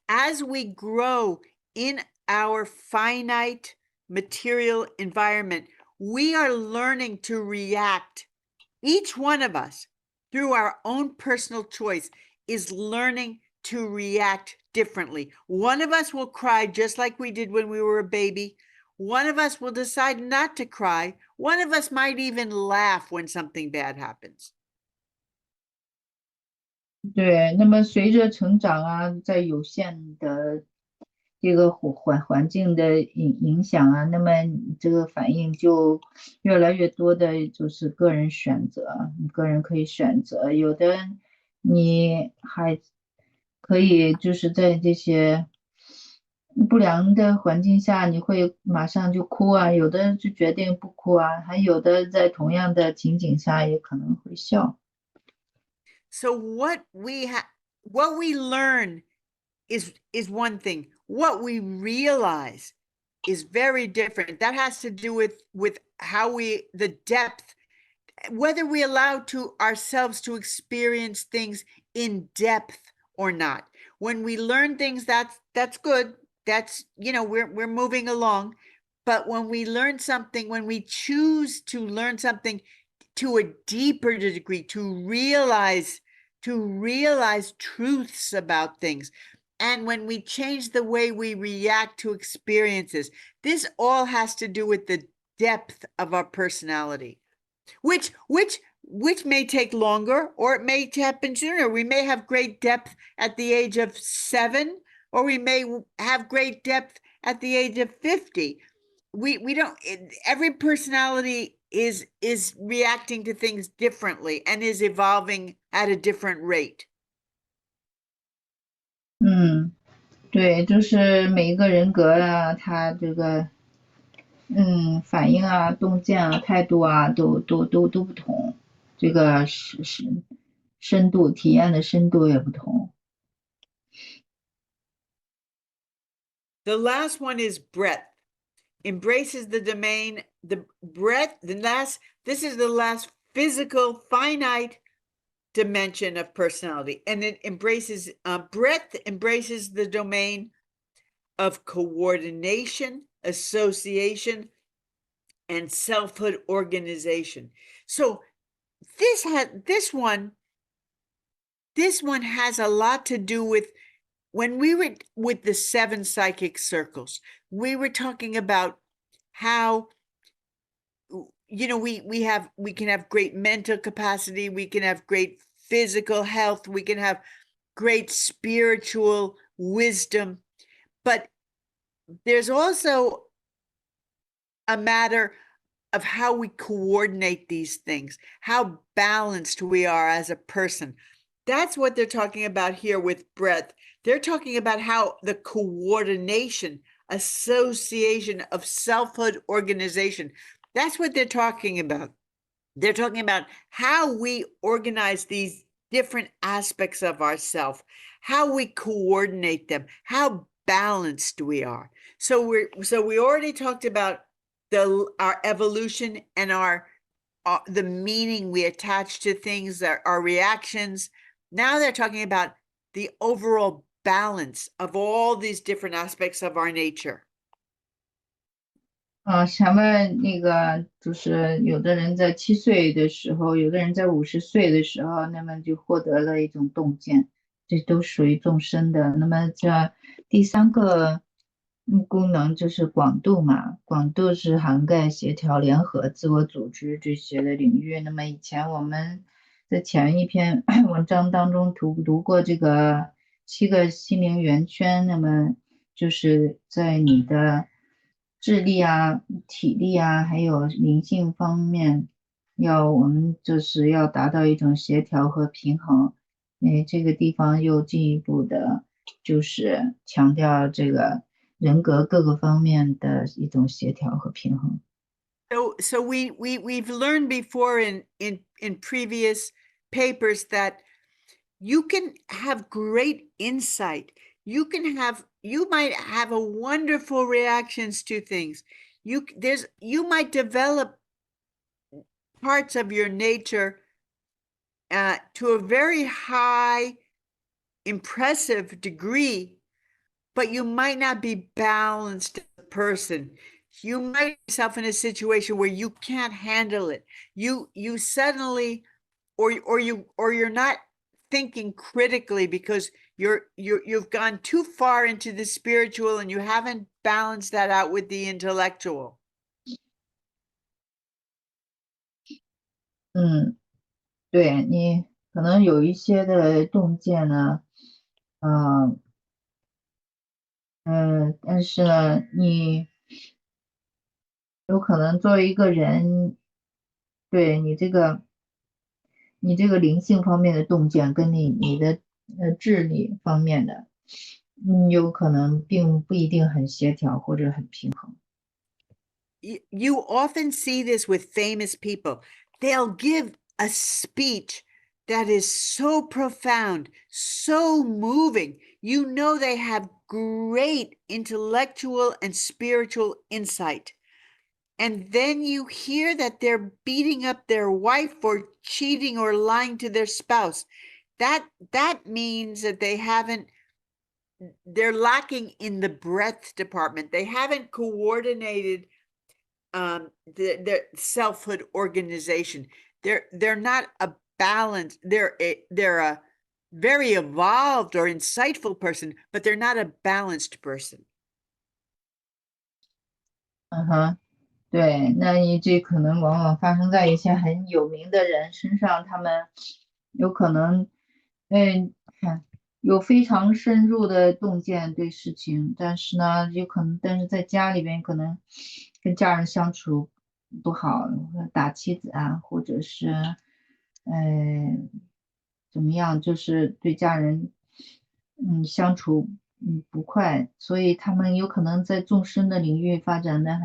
Speaker 2: As we grow in our finite material environment, we are learning to react. Each one of us, through our own personal choice, is learning to react differently. One of us will cry just like we did when we were a baby. One of us will decide not to cry. One of us might even laugh when something bad happens.
Speaker 1: 对，那么随着成长啊，在有限的这个环境的影响啊，那么这个反应就越来越多的就是个人选择，个人可以选择，有的你还可以就是在这些不良的环境下，你会马上就哭啊，有的就决定不哭啊，还有的在同样的情景下也可能会笑。
Speaker 2: So what we learn is one thing. What we realize is very different. That has to do with how the depth, whether we allow to ourselves to experience things in depth or not. When we learn things, that's good. That's, we're moving along. But when we learn something, when we choose to learn something to a deeper degree, to realize truths about things, and when we change the way we react to experiences, this all has to do with the depth of our personality, which may take longer, or it may happen sooner. We may have great depth at the age of 7, or we may have great depth at the age of 50. We don't, every personality is reacting to things differently and is evolving at a different rate.
Speaker 1: 对，就是每一个人格啊，他这个反应啊、洞见啊、态度啊，都不同，这个深度体验的深度也不同。
Speaker 2: The last one is breadth. Embraces the domain, the breadth, this is the last physical, finite dimension of personality. And it embraces, breadth embraces the domain of coordination, association, and selfhood organization. So this one has a lot to do with, when we were with the 7 psychic circles, we were talking about how, we can have great mental capacity, we can have great physical health, we can have great spiritual wisdom, but there's also a matter of how we coordinate these things, how balanced we are as a person. That's what they're talking about here with breadth. They're talking about how the coordination, association of selfhood organization. That's what they're talking about. They're talking about how we organize these different aspects of ourself, how we coordinate them, how balanced we are. So we already talked about our evolution and the meaning we attach to things, our reactions. Now they're talking about the overall balance of all these different aspects of our nature.
Speaker 1: 前面那个就是有的人在7岁的时候，有的人在50岁的时候，那么就获得了一种洞见，这都属于众生的。那么这第3个功能就是广度嘛，广度是涵盖协调、联合、自我组织这些的领域。那么以前我们在前一篇文章当中读过这个7个心灵圆圈，那么就是在你的智力啊、体力啊，还有灵性方面，我们就是要达到一种协调和平衡。这个地方又进一步的，就是强调这个人格各个方面的一种协调和平衡。
Speaker 2: So we've learned before in previous papers that you can have great insight. You might have a wonderful reactions to things. You might develop parts of your nature to a very high, impressive degree, but you might not be balanced as a person. You might find yourself in a situation where you can't handle it. You suddenly, or you're not thinking critically because you've gone too far into the spiritual and you haven't balanced that out with the intellectual.
Speaker 1: 对，你可能有一些的洞见呢，但是呢，你有可能作为一个人，对你这个灵性方面的洞见，跟你的智力方面的，有可能并不一定很协调或者很平衡。
Speaker 2: You often see this with famous people. They'll give a speech that is so profound, so moving. You know they have great intellectual and spiritual insight. And then you hear that they're beating up their wife for cheating or lying to their spouse. That means that they're lacking in the breadth department. They haven't coordinated their selfhood organization. They're not a balanced, they're a very evolved or insightful person, but they're not a balanced person.
Speaker 1: 对，那你这可能往往发生在一些很有名的人身上，他们有可能，有非常深入的洞见对事情，但是呢，但是在家里边可能跟家人相处不好，打妻子啊，或者是，怎么样，就是对家人，相处不快，所以他们有可能在纵深的领域发展的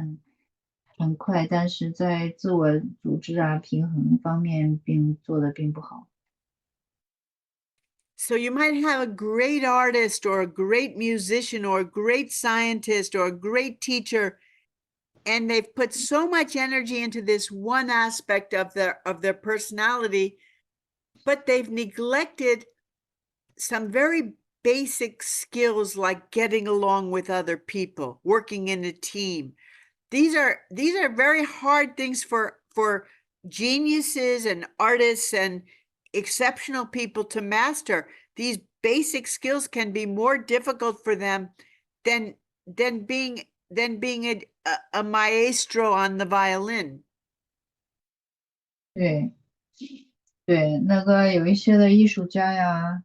Speaker 1: 很快，但是在自我组织啊、平衡方面做得并不好。
Speaker 2: So you might have a great artist or a great musician or a great scientist or a great teacher, and they've put so much energy into this one aspect of their personality, but they've neglected some very basic skills like getting along with other people, working in a team. These are very hard things for geniuses and artists and exceptional people to master. These basic skills can be more difficult for them than being a maestro on the violin.
Speaker 1: 对，那个有一些的艺术家呀，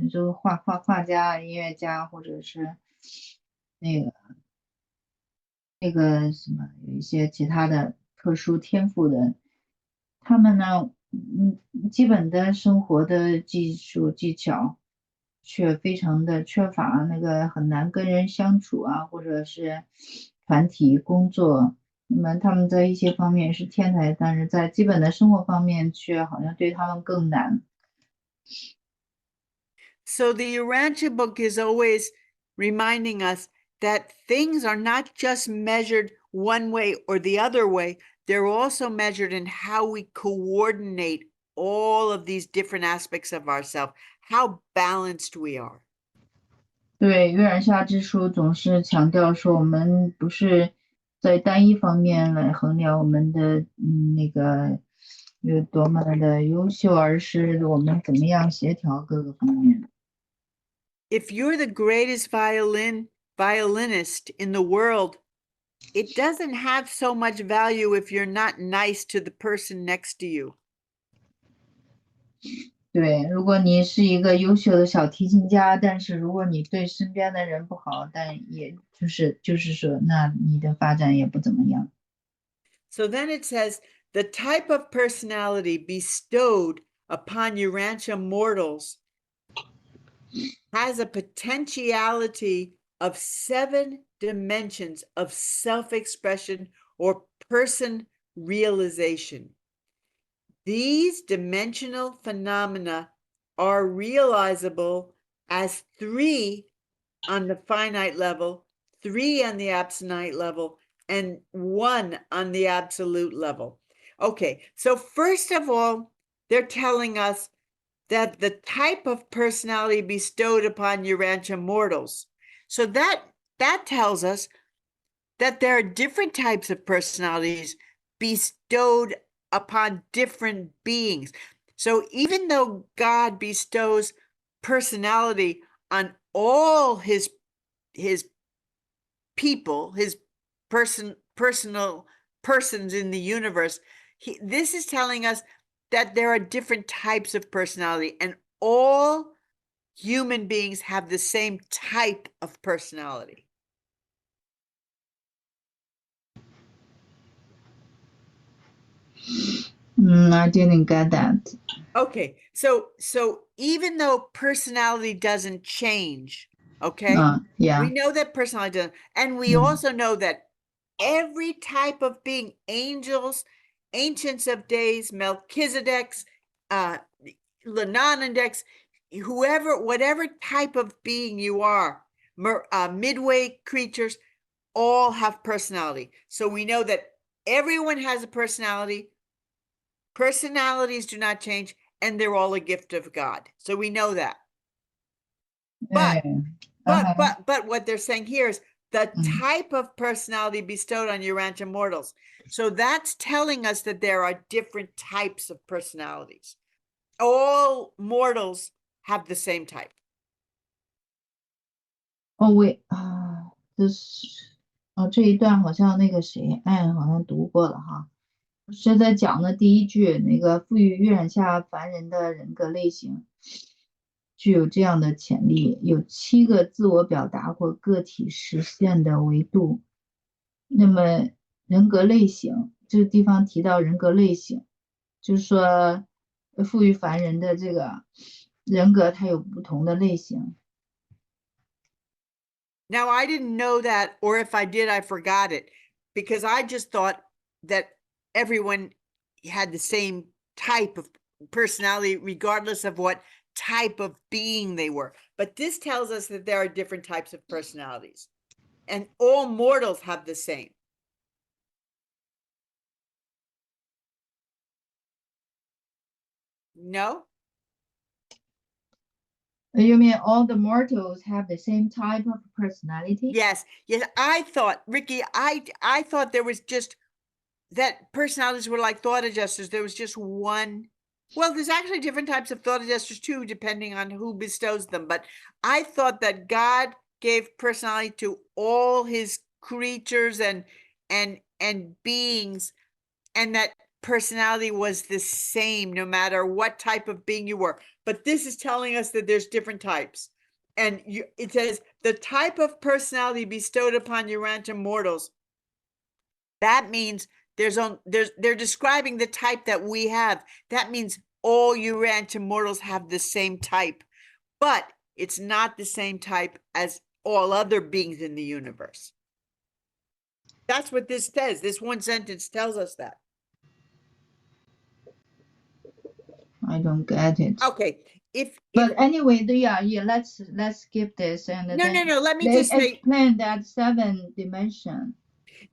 Speaker 1: 就是画家、音乐家，或者是那个什么，有一些其他的特殊天赋的，他们呢，基本的生活的技术技巧却非常的缺乏，那个很难跟人相处啊，或者是团体工作。那么他们在一些方面是天才，但是在基本的生活方面却好像对他们更难。
Speaker 2: So the Urantia book is always reminding us that things are not just measured one way or the other way. They're also measured in how we coordinate all of these different aspects of ourselves, how balanced we are.
Speaker 1: 对，月染下之书总是强调说，我们不是在单一方面来衡量我们的那个有多么的优秀，而是我们怎么样协调各个方面。
Speaker 2: If you're the greatest violinist in the world, it doesn't have so much value if you're not nice to the person next to you.
Speaker 1: 对，如果你是一个优秀的小提琴家，但是如果你对身边的人不好，但也就是说，那你的发展也不怎么样。
Speaker 2: So then it says, the type of personality bestowed upon Urantia mortals has a potentiality of 7 dimensions of self-expression or person realization. These dimensional phenomena are realizable as 3 on the finite level, 3 on the absolute level, and 1 on the absolute level. Okay, so first of all, they're telling us that the type of personality bestowed upon Urantia mortals. So that tells us that there are different types of personalities bestowed upon different beings. So even though God bestows personality on all his people, his personal persons in the universe, this is telling us that there are different types of personality, and all human beings have the same type of personality.
Speaker 1: I didn't get that.
Speaker 2: Okay, so even though personality doesn't change, okay,
Speaker 1: Yeah.
Speaker 2: we know that personality doesn't, and we also know that every type of being, angels, ancients of days, Melchizedek's, Lenonandex, whatever type of being you are, midway creatures, all have personality. So we know that everyone has a personality. Personalities do not change, and they're all a gift of God. So we know that. But what they're saying here is the type of personality bestowed on Urantia mortals. So that's telling us that there are different types of personalities. All mortals have the same type.
Speaker 1: Oh wait 这一段好像那个谁，好像读过了哈。是在讲的第一句，那个赋予月染下凡人的人格类型，具有这样的潜力，有7个自我表达或个体实现的维度。那么人格类型，这个地方提到人格类型，就是说赋予凡人的这个人格，它有不同的类型。
Speaker 2: Now, I didn't know that, or if I did, I forgot it, because I just thought that everyone had the same type of personality, regardless of what type of being they were. But this tells us that there are different types of personalities, and all mortals have the same. No?
Speaker 1: You mean all the mortals have the same type of personality?
Speaker 2: Yes. I thought, Ricky, I thought there was just that personalities were like thought adjusters. There was just one. Well, there's actually different types of thought adjusters too, depending on who bestows them. But I thought that God gave personality to all his creatures and beings, and that personality was the same no matter what type of being you were. But this is telling us that there's different types. And it says the type of personality bestowed upon Urantia mortals. That means they're describing the type that we have. That means all Urantia mortals have the same type, but it's not the same type as all other beings in the universe. That's what this says. This one sentence tells us that.
Speaker 1: I don't get it.
Speaker 2: Okay.
Speaker 1: But anyway, yeah, let's skip this and
Speaker 2: No,
Speaker 1: then
Speaker 2: let me
Speaker 1: they
Speaker 2: just say,
Speaker 1: explain that 7 dimension.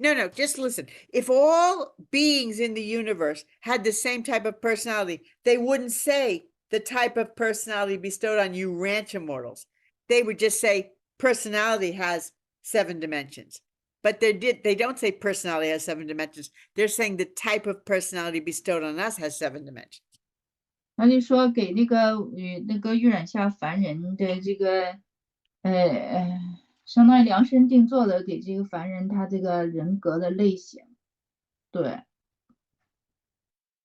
Speaker 2: no, just listen. If all beings in the universe had the same type of personality, they wouldn't say the type of personality bestowed on Urantia mortals. They would just say personality has 7 dimensions. But they don't say personality has 7 dimensions. They're saying the type of personality bestowed on us has 7 dimensions.
Speaker 1: 他就说给那个预染下凡人的这个相当于量身定做的给这个凡人他这个人格的类型。对。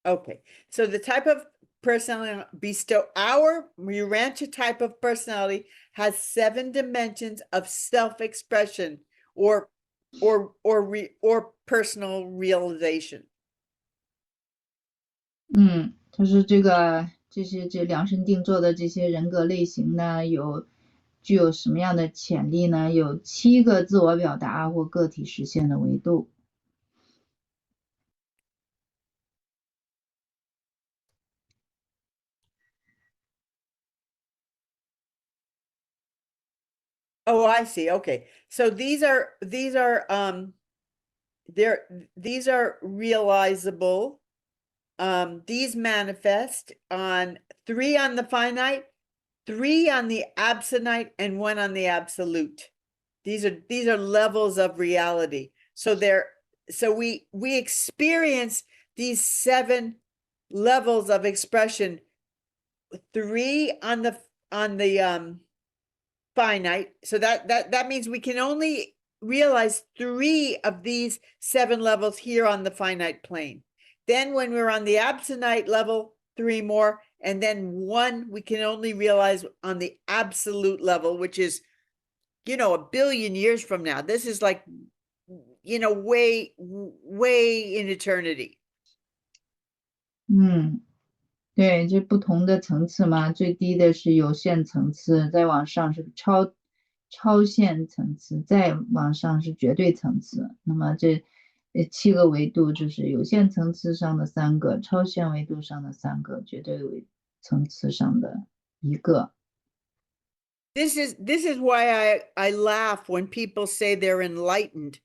Speaker 2: Okay, so the type of personality our Urantia type of personality has 7 dimensions of self-expression or personal realization.
Speaker 1: 他说这量身定做的这些人格类型呢，具有什么样的潜力呢？有7个自我表达或个体实现的维度。
Speaker 2: Oh, I see. Okay. So these are realizable. These manifest on 3 on the finite, 3 on the absonite, and 1 on the absolute. These are levels of reality. So we experience these 7 levels of expression, 3 on the finite. So that means we can only realize 3 of these 7 levels here on the finite plane. Then when we're on the absonite level, 3 more, and then 1 we can only realize on the absolute level, which is, a billion years from now. This is like, way in eternity.
Speaker 1: 对，这不同的层次嘛，最低的是有限层次，再往上是超限层次，再往上是绝对层次。那么这7个维度就是有限层次上的3个，超限维度上的3个，绝对层次上的1个。
Speaker 2: This is why I laugh when people say they're enlightened.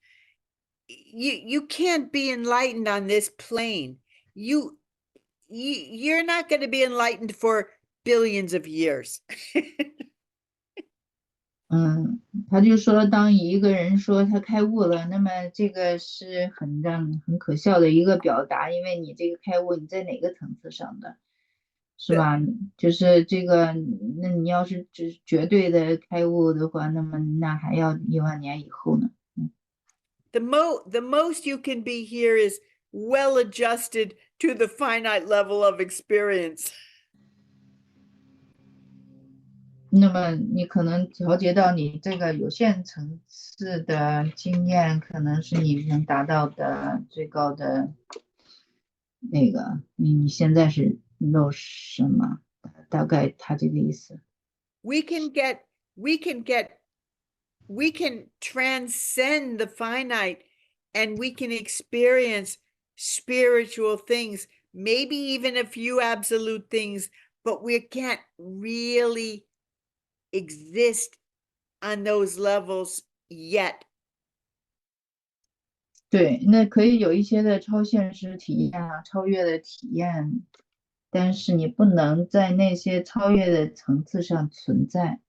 Speaker 2: You can't be enlightened on this plane. You're not going to be enlightened for billions of years.
Speaker 1: 他就说，当一个人说他开悟了，那么这个是很可笑的一个表达，因为你这个开悟你在哪个层次上的，是吧？就是这个，那你要是只绝对的开悟的话，那么那还要1万年以后呢。
Speaker 2: The most you can be here is well adjusted to the finite level of experience.
Speaker 1: 那么你可能调节到你这个有限层次的经验，可能是你能达到的最高的那个。你现在是肉身吗？大概他这个意思。
Speaker 2: We can transcend the finite, and we can experience spiritual things, maybe even a few absolute things, but we can't really exist on those levels yet.
Speaker 1: 对，那可以有一些的超现实体验啊，超越的体验，但是你不能在那些超越的层次上存在。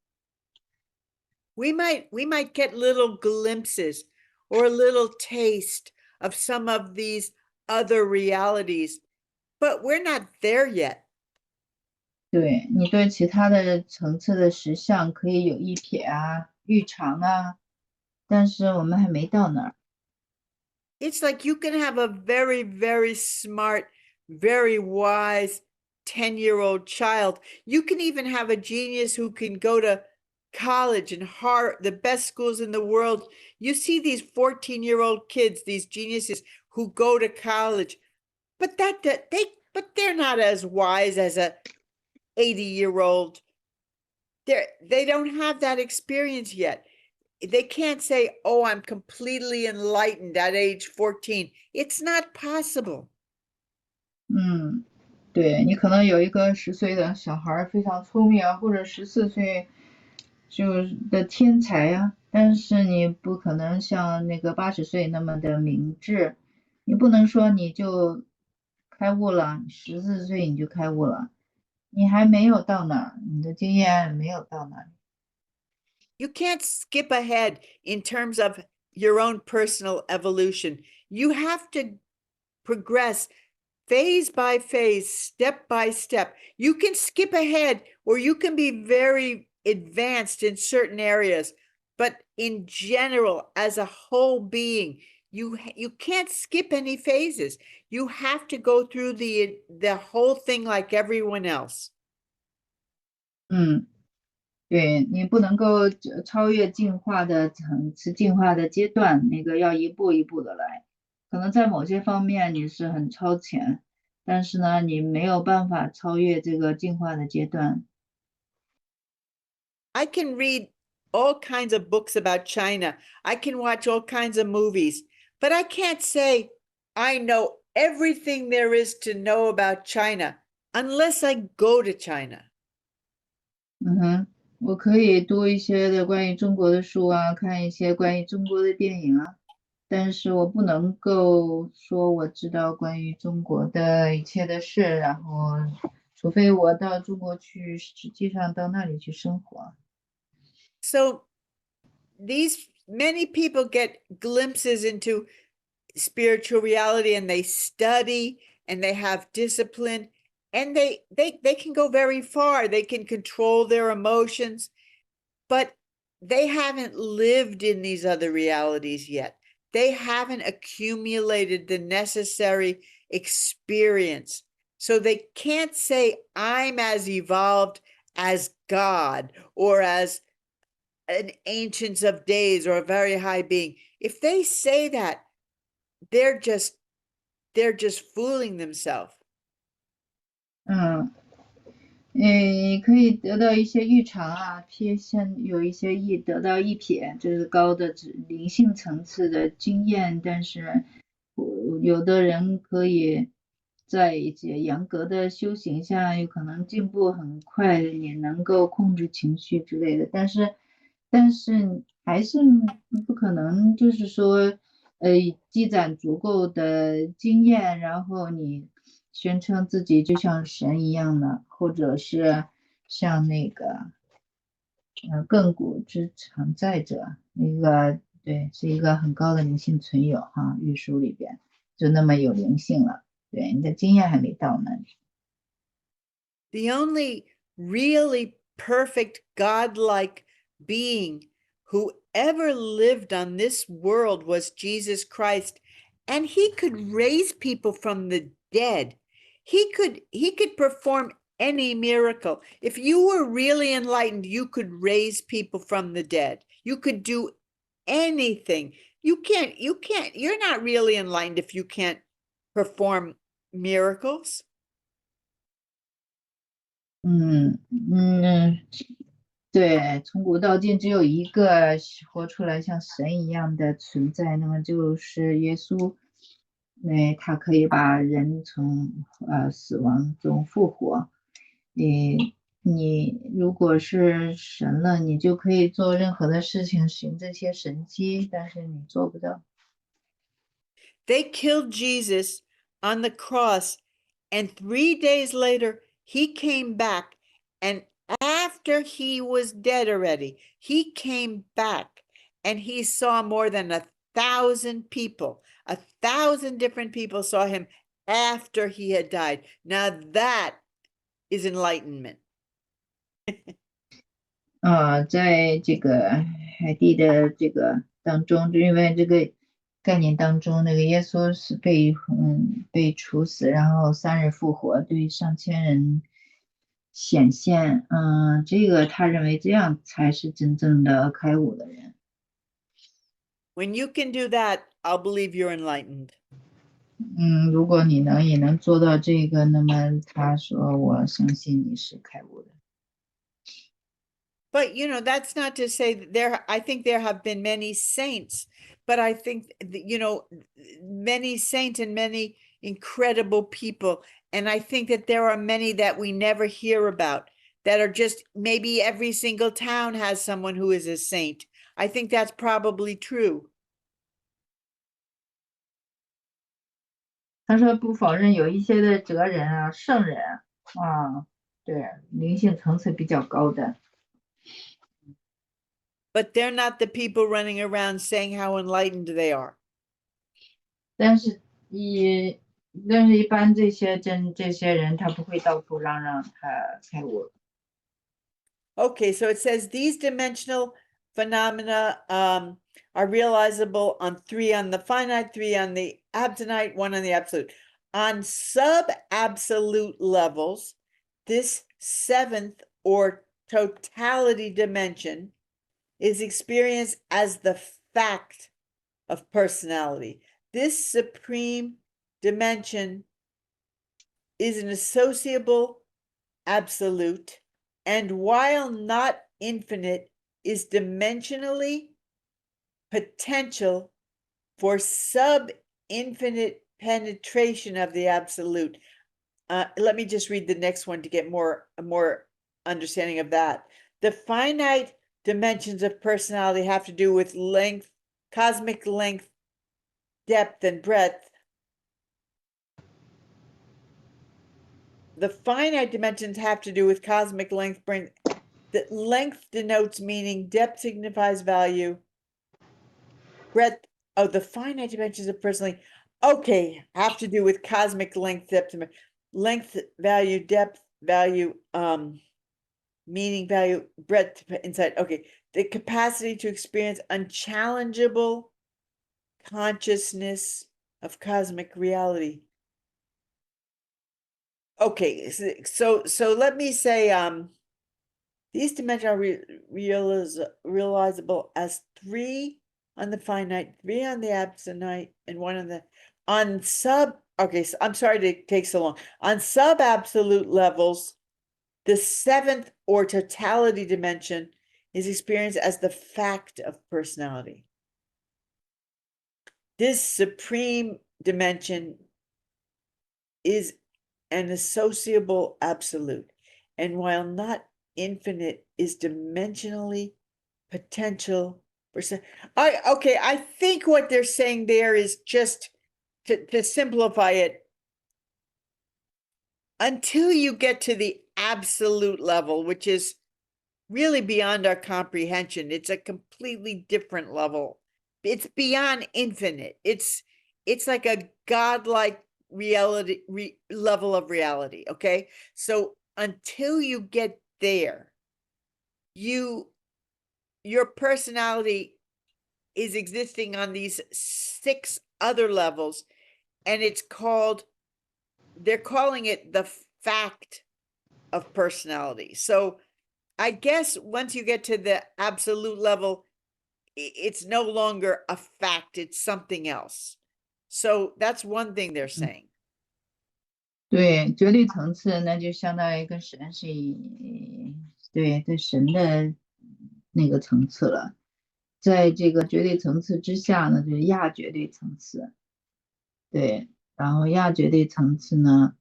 Speaker 2: We might get little glimpses or a little taste of some of these other realities, but we're not there yet.
Speaker 1: 对，你对其他的层次的实相可以有一瞥啊、预尝啊，但是我们还没到那儿。
Speaker 2: It's like you can have a very, very smart, very wise 10-year-old child. You can even have a genius who can go to college and Harvard, the best schools in the world. You see these 14-year-old kids, these geniuses, who go to college, but they're not as wise as a 80-year-old. They don't have that experience yet. They can't say, oh, I'm completely enlightened at age 14. It's not possible.
Speaker 1: 对，你可能有一个10岁的小孩非常聪明啊，或者14岁的天才啊，但是你不可能像那个80岁那么的明智。你不能说你就开悟了，14岁你就开悟了，你还没有到那儿，你的经验没有到那儿。
Speaker 2: You can't skip ahead in terms of your own personal evolution. You have to progress phase by phase, step by step. You can skip ahead or you can be very advanced in certain areas, but in general, as a whole being, you can't skip any phases. You have to go through the whole thing like everyone else.
Speaker 1: 对，你不能够超越进化的层次、进化的阶段，那个要一步一步的来。可能在某些方面你是很超前，但是呢，你没有办法超越这个进化的阶段。
Speaker 2: I can read all kinds of books about China. I can watch all kinds of movies, but I can't say I know everything there is to know about China unless I go to China.
Speaker 1: 我可以读一些的关于中国的书啊，看一些关于中国的电影啊，但是我不能够说我知道关于中国的一切的事，然后除非我到中国去，实际上到那里去生活。
Speaker 2: So many people get glimpses into spiritual reality and they study and they have discipline and they can go very far. They can control their emotions, but they haven't lived in these other realities yet. They haven't accumulated the necessary experience. So they can't say, I'm as evolved as God or as an ancient of days or a very high being. If they say that, they're just fooling themselves.
Speaker 1: 可以得到一些预尝啊，有一些得到一瞥，就是高的灵性层次的经验，但是有的人可以在一些严格的修行下，有可能进步很快，也能够控制情绪之类的，但是还是不可能，就是说积攒足够的经验，然后你宣称自己就像神一样的，或者是像那个亘古之常在者，对，是一个很高的灵性存有哈，玉书里边就那么有灵性了，对，你的经验还没到那里。
Speaker 2: The only really perfect godlike being who ever lived on this world was Jesus Christ, and he could raise people from the dead. He could perform any miracle. If you were really enlightened, you could raise people from the dead. You could do anything. You're not really enlightened if you can't perform miracles.
Speaker 1: 对，从古到今只有一个活出来像神一样的存在，那么就是耶稣。他可以把人从死亡中复活。你如果是神了，你就可以做任何的事情，行这些神迹，但是你做不到。
Speaker 2: They killed Jesus on the cross, and 3 days later, he came back. And after he was dead already, he came back and he saw more than 1,000 people. 1,000 different people saw him after he had died. Now that is enlightenment.
Speaker 1: 在这个海地的这个当中，就因为这个概念当中，那个耶稣是被处死，然后3日复活，对上千人显现。这个他认为这样才是真正的开悟的人。
Speaker 2: When you can do that, I'll believe you're enlightened.
Speaker 1: 如果你也能做到这个，那么他说我相信你是开悟的。
Speaker 2: But that's not to say that I think there have been many saints, but I think many saints and many incredible people, and I think that there are many that we never hear about that are just maybe every single town has someone who is a saint. I think that's probably true.
Speaker 1: 他说不否认有一些的哲人啊、圣人啊，对，灵性层次比较高的。
Speaker 2: But they're not the people running around saying how enlightened they are.
Speaker 1: 但是一般这些人他不会到处让他开悟。
Speaker 2: Okay, so it says these dimensional phenomena are realizable on 3 on the finite, 3 on the absonite, 1 on the absolute. On sub-absolute levels, this 7th or totality dimension is experienced as the fact of personality. This supreme dimension is an associable absolute, and while not infinite, is dimensionally potential for sub-infinite penetration of the absolute. Let me just read the next one to get more understanding of that. The finite dimensions of personality have to do with length, cosmic length, depth, and breadth. The finite dimensions have to do with cosmic length. The length denotes meaning, depth signifies value, breadth, the finite dimensions of personality, okay, have to do with cosmic length, depth, length, value, depth, value, meaning, value, breadth, insight. Okay, the capacity to experience unchallengeable consciousness of cosmic reality. Okay, so let me say, these dimensions are realizable as 3 on the finite, 3 on the absonite, and 1 on the okay, so I'm sorry to take so long. On sub-absolute levels, the 7th or totality dimension is experienced as the fact of personality. This supreme dimension is an associable absolute, and while not infinite, is dimensionally potential for okay, I think what they're saying there is, just to simplify it, until you get to the absolute level, which is really beyond our comprehension. It's a completely different level. It's beyond infinite. It's like a godlike reality level of reality. Okay, so until you get there, your personality is existing on these 6 other levels, and they're calling it the fact of personality. So I guess once you get to the absolute level, it's no longer a fact, it's something else. So that's one thing they're saying.
Speaker 1: 对，绝对层次那就相当于跟神是对神的那个层次了。在这个绝对层次之下呢，就是亚绝对层次。对，然后亚绝对层次呢，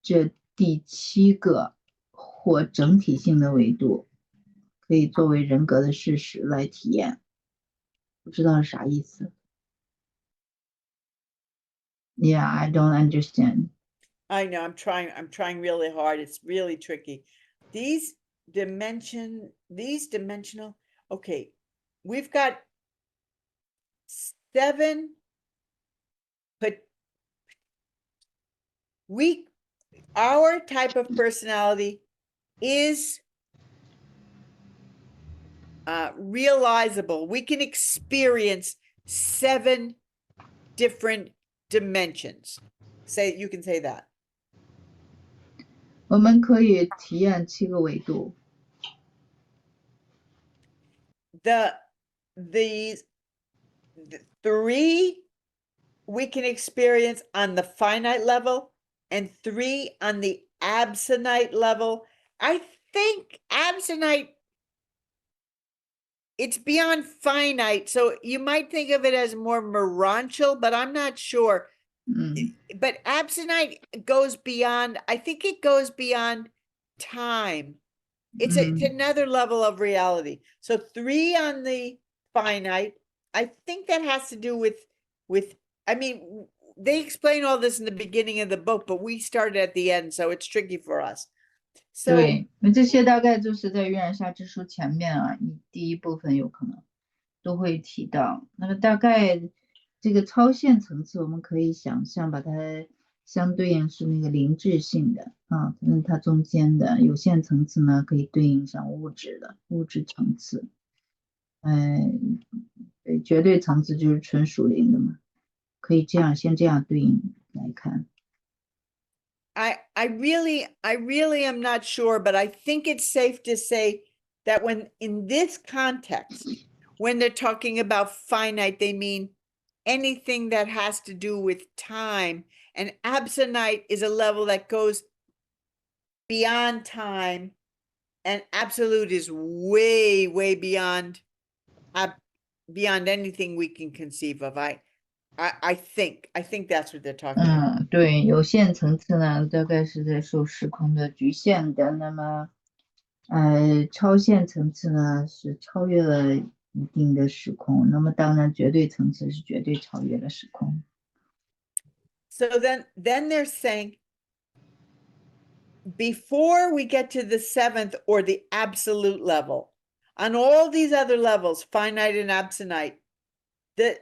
Speaker 1: 这第7个或整体性的维度，可以作为人格的事实来体验。不知道是啥意思。Yeah, I don't understand.
Speaker 2: I know, I'm trying really hard. It's really tricky. These dimensional, okay, we've got 7, but our type of personality is realizable. We can experience 7 different dimensions. You can say that.
Speaker 1: 我们可以体验7个维度。
Speaker 2: The 3 we can experience on the finite level and 3 on the absonite level. I think absonite, it's beyond finite, so you might think of it as more merantial, but I'm not sure. But absonite goes beyond, I think it goes beyond time. It's another level of reality. So 3 on the finite, I think that has to do with, I mean, they explain all this in the beginning of the book, but we started at the end, so it's tricky for us. So
Speaker 1: 对，那这些大概就是在《月亮下之书》前面啊，你第一部分有可能都会提到。那么大概这个超线层次，我们可以想象把它相对应是那个零质性的啊，它中间的有限层次呢，可以对应上物质的物质层次。对，绝对层次就是纯属灵的嘛，可以先这样对应来看。
Speaker 2: I really am not sure, but I think it's safe to say that when in this context, when they're talking about finite, they mean anything that has to do with time, and absonite is a level that goes beyond time, and absolute is way, way beyond anything we can conceive of. I think that's what they're talking about.
Speaker 1: 对，有限层次呢，大概是在受时空的局限的。那么，超限层次呢，是超越了一定的时空。那么，当然，绝对层次是绝对超越了时空。
Speaker 2: So then they're saying, before we get to the 7th or the absolute level, on all these other levels, finite and absonite, the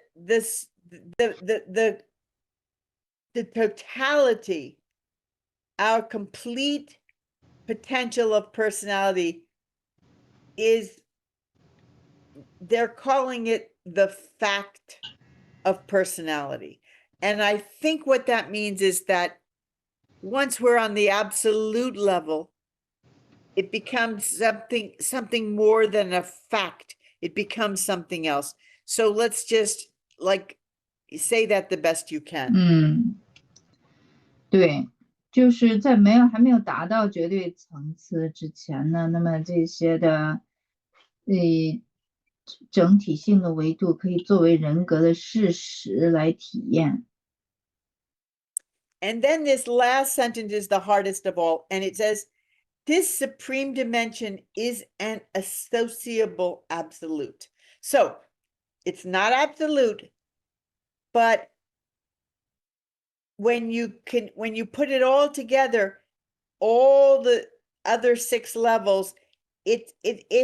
Speaker 2: totality, our complete potential of personality is, they're calling it the fact of personality. And I think what that means is that once we're on the absolute level, it becomes something more than a fact. It becomes something else. So let's just like say that the best you can.
Speaker 1: 对，就是在还没有达到绝对层次之前呢，那么这些的，整体性的维度可以作为人格的事实来体验。
Speaker 2: And then this last sentence is the hardest of all, and it says, this supreme dimension is an associable absolute. So it's not absolute, but when you put it all together, all the other 6 levels, it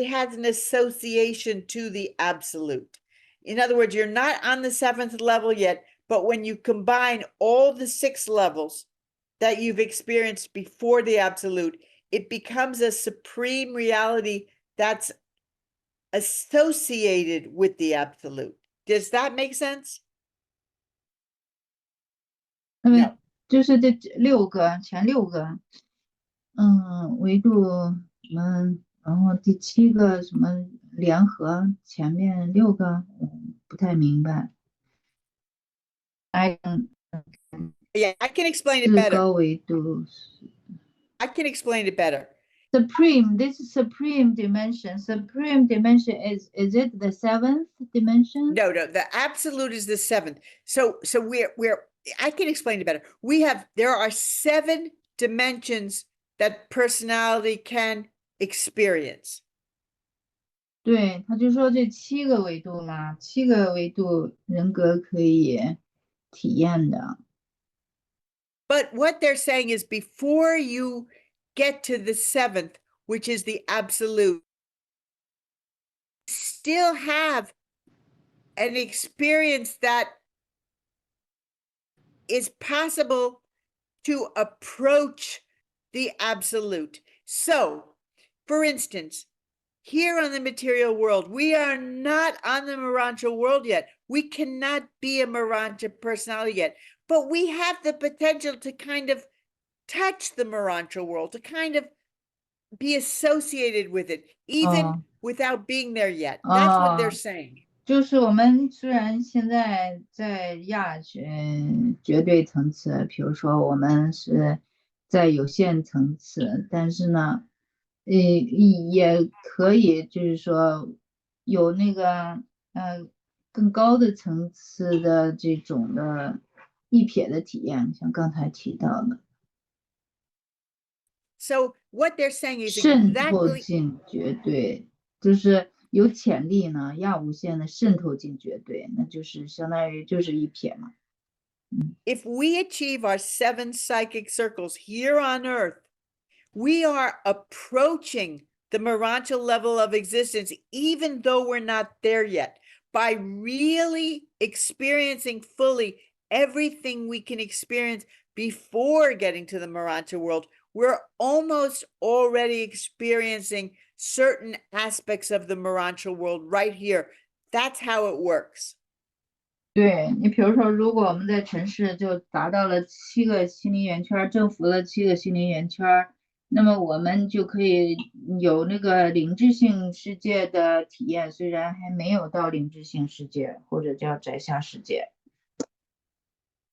Speaker 2: has an association to the absolute. In other words, you're not on the 7th level yet, but when you combine all the 6 levels that you've experienced before the absolute, it becomes a supreme reality that's associated with the absolute. Does that make sense?
Speaker 1: 就是这前六个，维度然后第7个什么联合前面6个，不太明白。
Speaker 2: Yeah, I can explain it better.
Speaker 1: 高维度
Speaker 2: I can explain it better.
Speaker 1: This supreme dimension. Supreme dimension is it the 7th dimension?
Speaker 2: No, the absolute is the 7th. So we're I can explain it better. There are 7 dimensions that personality can experience.
Speaker 1: 对，他就说这7个维度嘛，7个维度人格可以体验的。
Speaker 2: But what they're saying is before you get to the 7th, which is the absolute, still have an experience that is possible to approach the absolute. So, for instance, here on the material world, we are not on the Marantia world yet. We cannot be a Marantia personality yet, but we have the potential to kind of touch the Marantia world, to kind of be associated with it, even without being there yet. That's what they're saying.
Speaker 1: 就是我们虽然现在在绝对层次，比如说我们是在有限层次，但是呢，也可以就是说有那个更高的层次的这种的一瞥的体验，像刚才提到的
Speaker 2: So what they're saying is
Speaker 1: 渗透
Speaker 2: exactly
Speaker 1: 性绝对，就是有潜力呢，亚无限的渗透进绝对，那就是相当于就是一瞥嘛。
Speaker 2: if we achieve our 7 psychic circles here on earth, we are approaching the Morancha level of existence, even though we're not there yet, by really experiencing fully everything we can experience before getting to the Morancha world. We're almost already experiencing certain aspects of the Morancha world right here. That's how it works.
Speaker 1: 对你，比如说，如果我们在城市就达到了7个心灵圆圈，征服了7个心灵圆圈，那么我们就可以有那个灵智性世界的体验，虽然还没有到灵智性世界，或者叫宅下世界。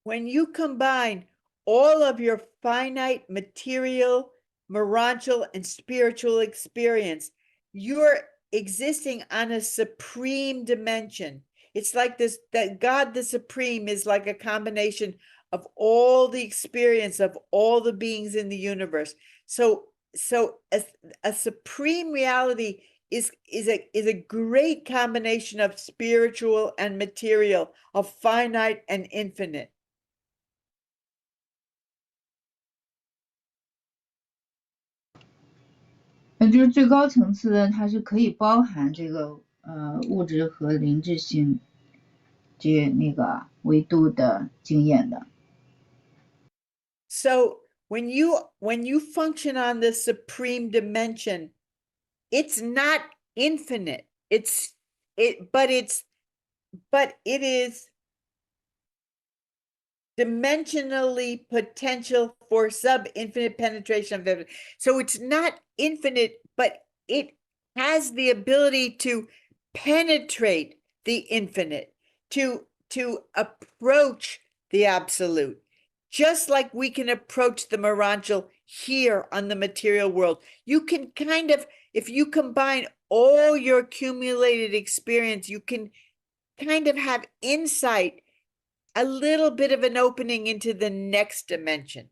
Speaker 2: When you combine all of your finite material, morantial, and spiritual experience, you're existing on a supreme dimension. It's like this, that God the Supreme is like a combination of all the experience of all the beings in the universe. So a supreme reality is a great combination of spiritual and material, of finite and infinite.
Speaker 1: 那就是最高层次的，它是可以包含这个物质和灵智性这那个维度的经验的。
Speaker 2: So when you function on the supreme dimension, it's not infinite. But it is dimensionally potential for sub-infinite penetration of it. So it's not infinite, but it has the ability to penetrate the infinite, to approach the absolute, just like we can approach the Moranchal here on the material world. You can kind of, if you combine all your accumulated experience, you can kind of have insight, a little bit of an opening into the next dimension.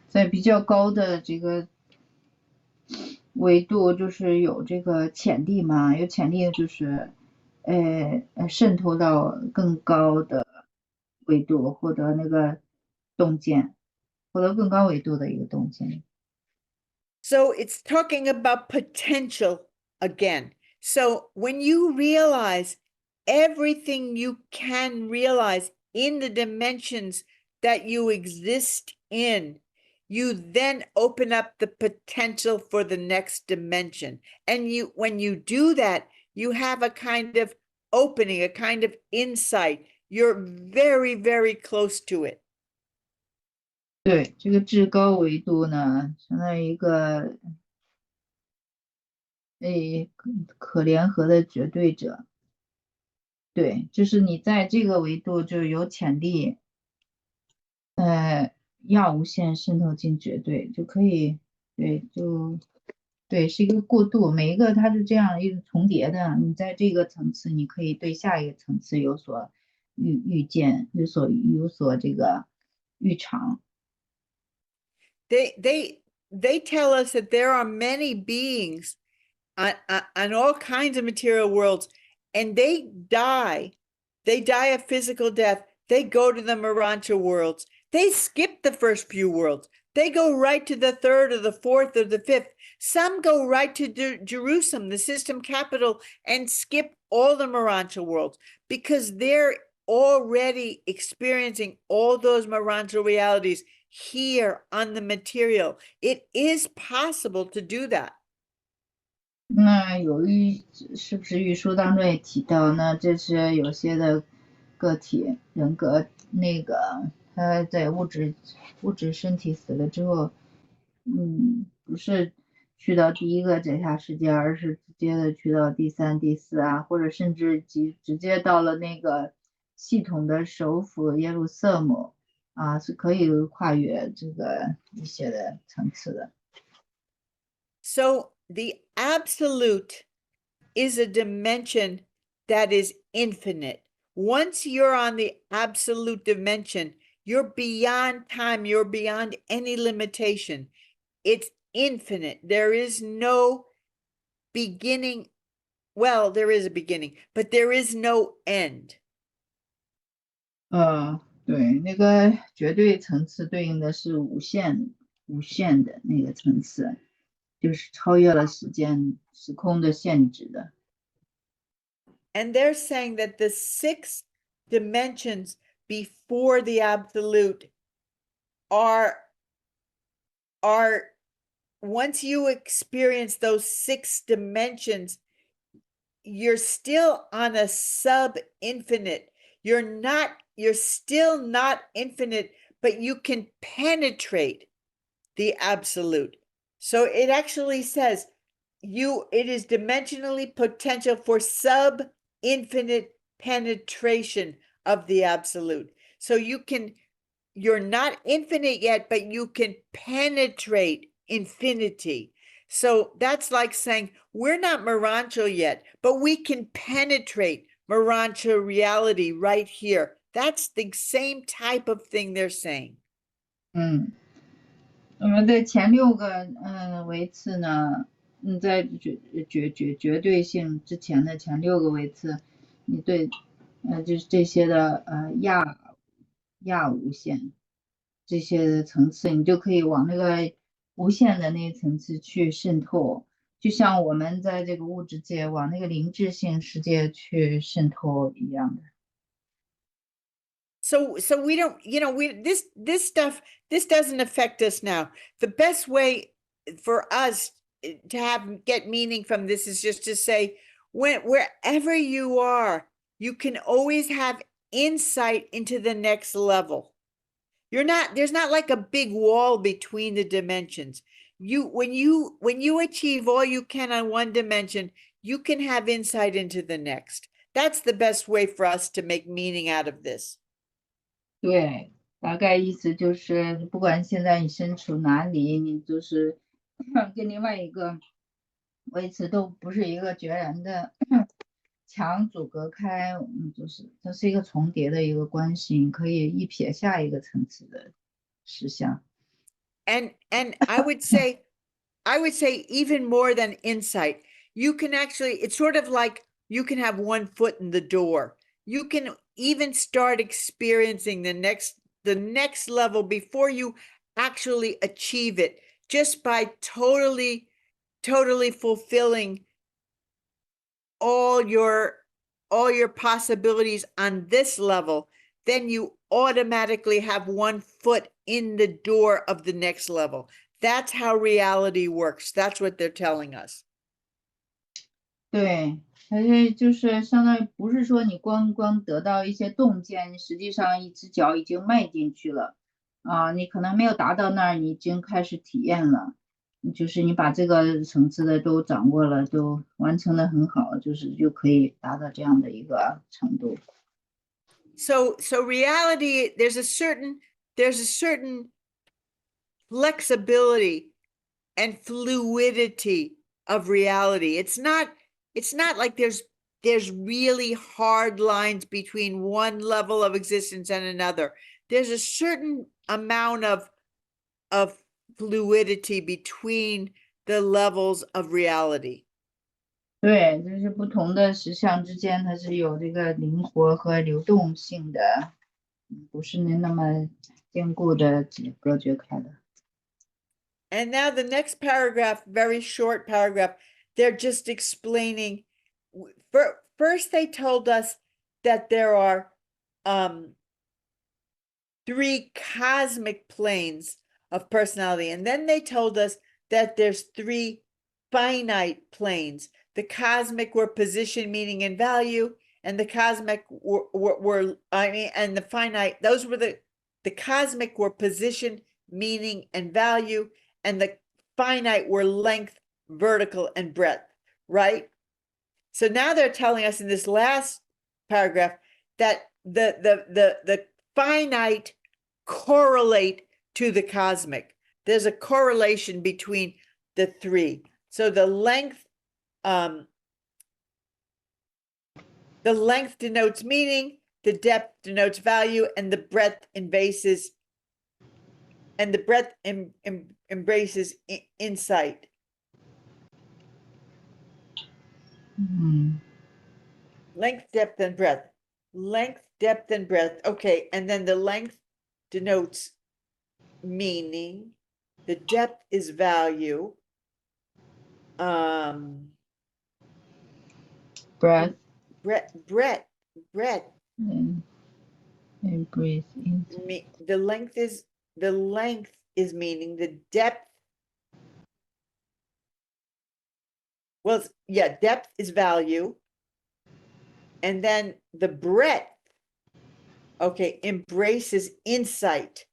Speaker 1: 在比较高的这个维度，就是有这个潜力嘛，有潜力就是渗透到更高的维度，获得那个洞见，获得更高维度的一个洞见。
Speaker 2: So it's talking about potential again. So when you realize everything you can realize in the dimensions that you exist in, you then open up the potential for the next dimension. And when you do that, you have a kind of opening, a kind of insight. You're very, very close to it.
Speaker 1: 对，这个至高维度呢，相当于一个可联合的绝对者。对，就是你在这个维度就有潜力，亚无限渗透进绝对，就可以，对，是一个过渡，每一个它是这样一个重叠的。你在这个层次，你可以对下一个层次有所预见，有所这个预尝。
Speaker 2: They tell us that there are many beings on all kinds of material worlds, and they die a physical death. They go to the Morancha worlds. They skip the first few worlds. They go right to the third or the fourth or the fifth. Some go right to Jerusalem, the system capital, and skip all the Morancha worlds because they're already experiencing all those Morancha realities here on the material. It is possible to do that.
Speaker 1: 那是不是预书当中也提到，那这是有些的个体人格，那个他在物质身体死了之后，不是去到第一个解下世界，而是直接的去到第三、第四啊，或者甚至直接到了那个系统的首府耶路撒冷啊，是可以跨越这个一些的层次的。
Speaker 2: So the absolute is a dimension that is infinite. Once you're on the absolute dimension, you're beyond time, you're beyond any limitation. It's infinite. There is no beginning. Well, there is a beginning, but there is no end.
Speaker 1: 对，那个绝对层次对应的是无限的那个层次，就是超越了时空的限制的。
Speaker 2: And they're saying that the 6 dimensions before the absolute are once you experience those 6 dimensions, you're still on a sub-infinite. You're still not infinite, but you can penetrate the absolute. So it actually says it is dimensionally potential for sub-infinite penetration of the absolute. So you're not infinite yet, but you can penetrate infinity. So that's like saying we're not Marancho yet, but we can penetrate Marancho reality right here. That's the same type of thing they're saying.
Speaker 1: 我们的前6个维次呢，在绝对性之前的前6个维次，你对就是这些的亚无限这些层次，你就可以往那个无限的那层次去渗透，就像我们在这个物质界往那个灵智性世界去渗透一样的。
Speaker 2: So we don't, this stuff, this doesn't affect us now. The best way for us to get meaning from this is just to say, wherever you are, you can always have insight into the next level. There's not like a big wall between the dimensions. When you achieve all you can on one dimension, you can have insight into the next. That's the best way for us to make meaning out of this.
Speaker 1: 对，大概意思就是，不管现在你身处哪里，你就是跟另外一个维持都不是一个决然的墙阻隔开，就是它是一个重叠的一个关系，你可以一瞥下一个层次的实相。
Speaker 2: And I would say even more than insight, you can actually, it's sort of like you can have one foot in the door. You can even start experiencing the next level before you actually achieve it, just by totally fulfilling all your possibilities on this level. Then you automatically have one foot in the door of the next level. That's how reality works. That's what they're telling us.
Speaker 1: 对，而且就是相当于不是说你光得到一些洞见，实际上一只脚已经迈进去了啊，你可能没有达到那儿，你已经开始体验了，就是你把这个层次的都掌握了，都完成的很好，就可以达到这样的一个程度。
Speaker 2: So reality, there's a certain flexibility and fluidity of reality. It's not like there's really hard lines between one level of existence and another. There's a certain amount of fluidity between the levels of reality.
Speaker 1: 对，就是不同的实相之间，它是有这个灵活和流动性的，不是那么坚固的隔绝开的。
Speaker 2: And now the next paragraph, very short paragraph, they're just explaining. First, they told us that there are 3 cosmic planes of personality. And then they told us that there's 3 finite planes. The cosmic were position, meaning, and value, and the cosmic and the finite, those were the cosmic were position, meaning, and value, and the finite were length, vertical, and breadth, right? So now they're telling us in this last paragraph that the finite correlate to the cosmic. There's a correlation between the three. So the length denotes meaning, the depth denotes value, and the breadth embraces insight. Length, depth, and breadth. Length, depth, and breadth. Okay, and then the length denotes meaning. The depth is value.
Speaker 1: Breath
Speaker 2: Breadth.
Speaker 1: and embrace into.
Speaker 2: The length is meaning. The depth. Well, yeah, depth is value. And then the breadth, okay, embraces insight.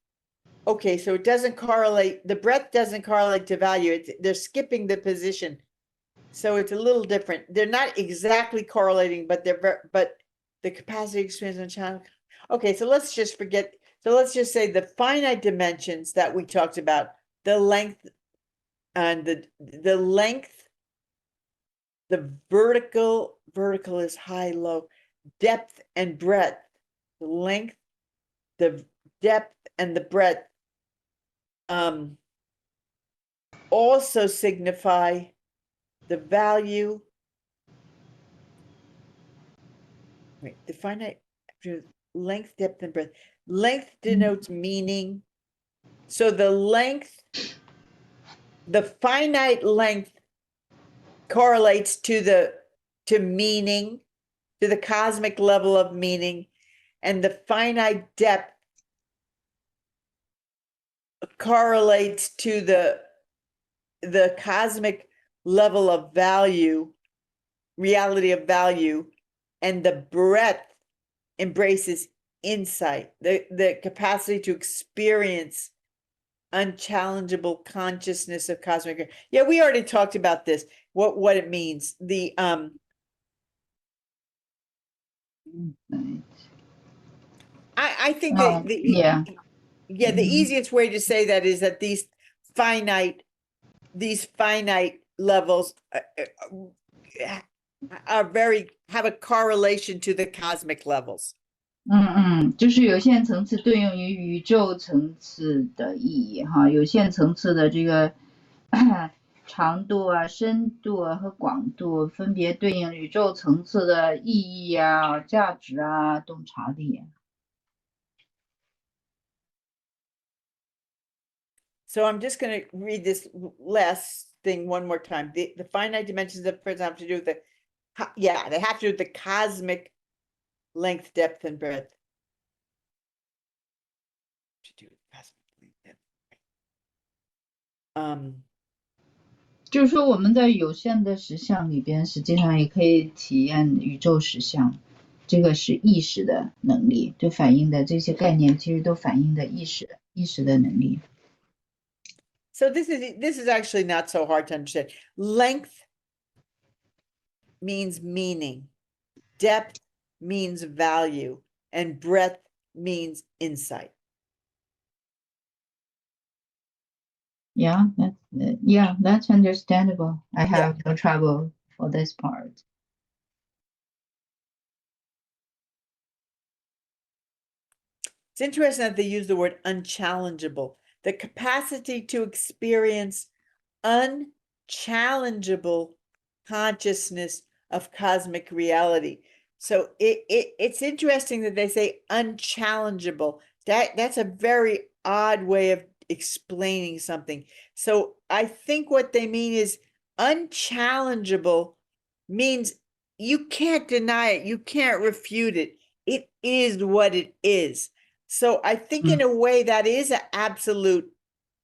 Speaker 2: Okay, so it doesn't correlate, the breadth doesn't correlate to value. They're skipping the position. So it's a little different. They're not exactly correlating, but but the capacity, experience, and challenge. Okay, so let's just forget. So let's just say the finite dimensions that we talked about, the length and the length, the vertical is high, low, depth and breadth, the length, the depth and the breadth also signify the value. Wait, the finite length, depth, and breadth. Length denotes meaning. So the length, the finite length correlates to meaning, to the cosmic level of meaning, and the finite depth correlates to the cosmic level of value, reality of value, and the breadth embraces insight, the capacity to experience unchallengeable consciousness of cosmic. Yeah, we already talked about this, what it means. The I think that the easiest way to say that is that these finite levels have a correlation to the cosmic levels.
Speaker 1: 就是有限层次对应于宇宙层次的意义哈，有限层次的这个长度啊、深度啊和广度分别对应宇宙层次的意义啊、价值啊、洞察力。
Speaker 2: So I'm just going to read this last thing one more time. The finite dimensions of prism have to do with they have to do with the cosmic length, depth, and breadth. To
Speaker 1: 就是说我们在有限的实相里边，实际上也可以体验宇宙实相，这个是意识的能力，就反映的这些概念其实都反映的意识的能力。
Speaker 2: So this is actually not so hard to understand. Length means meaning, depth means value, and breadth means insight.
Speaker 1: Yeah, that's understandable. I have no trouble for this part.
Speaker 2: It's interesting that they use the word unchallengeable. The capacity to experience unchallengeable consciousness of cosmic reality. So it's interesting that they say unchallengeable. That's a very odd way of explaining something. So I think what they mean is unchallengeable means you can't deny it, you can't refute it. It is what it is. So I think in a way that is an absolute.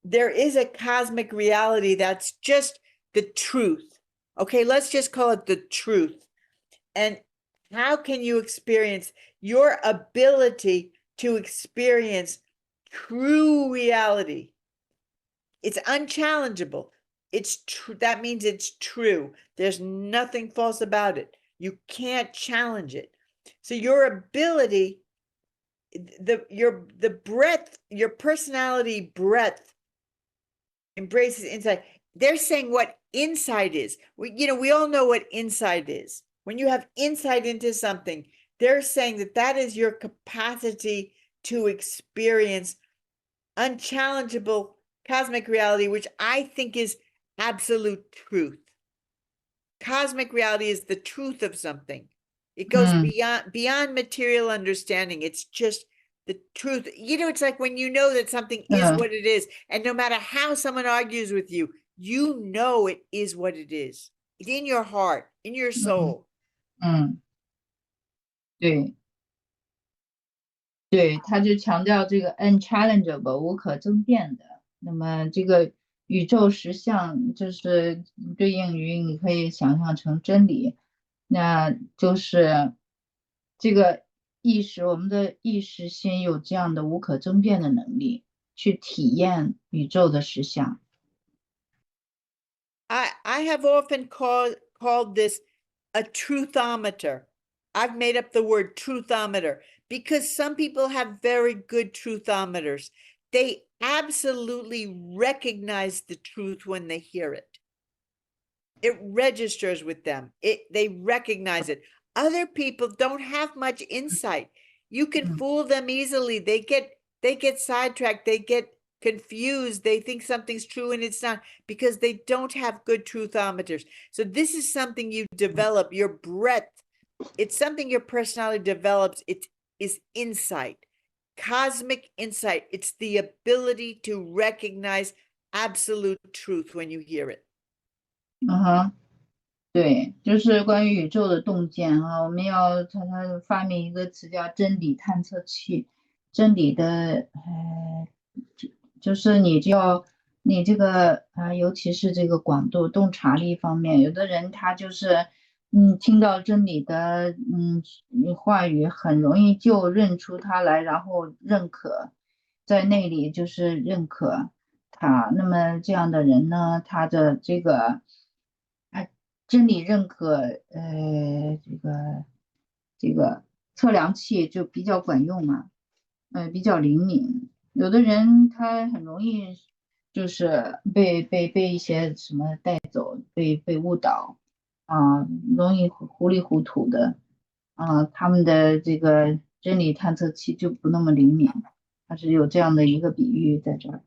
Speaker 2: There is a cosmic reality that's just the truth. Okay, let's just call it the truth. And how can you experience your ability to experience true reality? It's unchallengeable. it's true. That means it's true. There's nothing false about it. You can't challenge it. So your ability, the breadth, your personality breadth embraces insight. They're saying what insight is. We all know what insight is. When you have insight into something, they're saying that that is your capacity to experience unchallengeable cosmic reality, which I think is absolute truth. Cosmic reality is the truth of something. It goes beyond material understanding. It's just the truth. It's like when you know that something is what it is, and no matter how someone argues with you, you know it is what it is. It's in your heart, in your soul.
Speaker 1: 对，他就强调这个 unchallengeable 无可争辩的。那么这个宇宙实相就是对应于你可以想象成真理，那就是这个我们的意识心有这样的无可争辩的能力，去体验宇宙的实相。
Speaker 2: I have often called this a truthometer. I've made up the word truthometer because some people have very good truthometers. They absolutely recognize the truth when they hear it. It registers with them. They recognize it. Other people don't have much insight. You can fool them easily. They get sidetracked. They get confused. They think something's true and it's not, because they don't have good truthometers. So this is something you develop, your breadth. It's something your personality develops. It is insight, cosmic insight. It's the ability to recognize absolute truth when you hear it.
Speaker 1: 对，就是关于宇宙的洞见啊，我们要常常发明一个词叫真理探测器。真理的，就是你这个尤其是这个广度洞察力方面，有的人他就是听到真理的话语，很容易就认出它来，然后认可，在内里就是认可它。那么这样的人呢，他的这个真理认可这个测量器就比较管用嘛，比较灵敏。有的人他很容易就是被一些什么带走，被误导容易糊里糊涂的他们的这个真理探测器就不那么灵敏，它是有这样的一个比喻在这儿。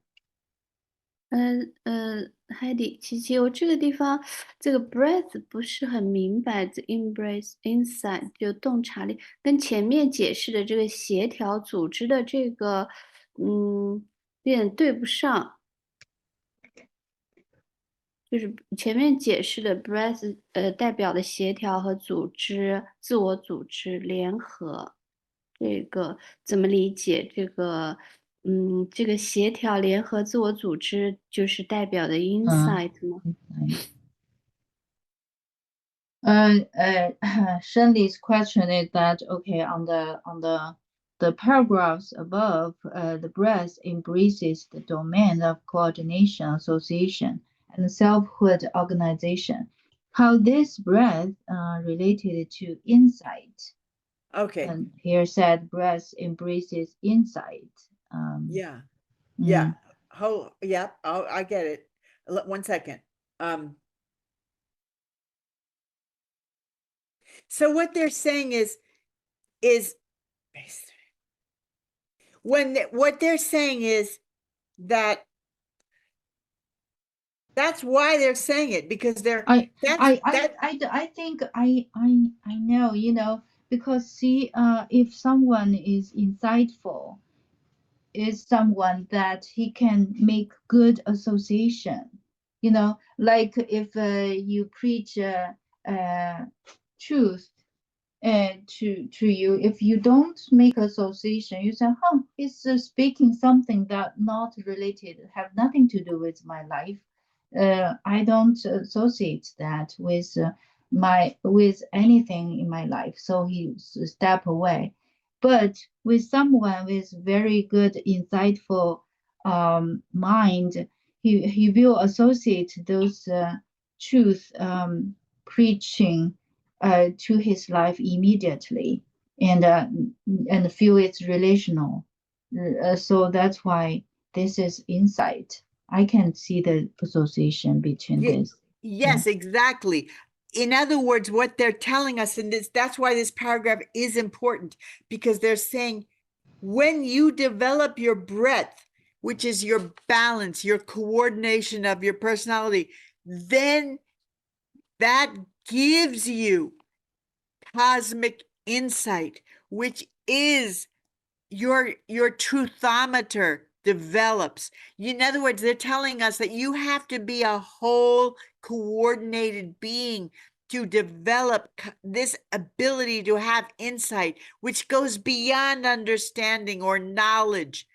Speaker 4: Heidi，琪琪，我这个地方这个 breadth 不是很明白，这 embrace insight 就洞察力，跟前面解释的这个协调组织的这个，有点对不上。就是前面解释的 breadth，代表的协调和组织、自我组织、联合，这个怎么理解？这个协调、联合、自我组织就是代表的 insight 吗
Speaker 1: ？Shenli's question is that okay on the paragraphs above, the breadth embraces the domain of coordination, association, and selfhood organization. How this breadth related to insight?
Speaker 2: Okay.
Speaker 1: And here said breadth embraces insight.
Speaker 2: Yeah. Yeah. Yeah. I get it. 1 second. So what they're saying is what they're saying is that that's why they're saying it, because
Speaker 1: I think I know, because see, if someone is insightful, is someone that he can make good association, like if you preach truth to you, if you don't make association, you say, he's speaking something that not related, have nothing to do with my life. I don't associate that with with anything in my life, so he step away. But with someone with very good, insightful mind, he will associate those truth preaching to his life immediately, and feel it's relational. So that's why this is insight. I can see the association between this.
Speaker 2: Yes, exactly. In other words, what they're telling us in this, that's why this paragraph is important, because they're saying when you develop your breadth, which is your balance, your coordination of your personality, then that gives you cosmic insight, which is your truthometer develops. In other words, they're telling us that you have to be a whole coordinated being to develop this ability to have insight, which goes beyond understanding or knowledge.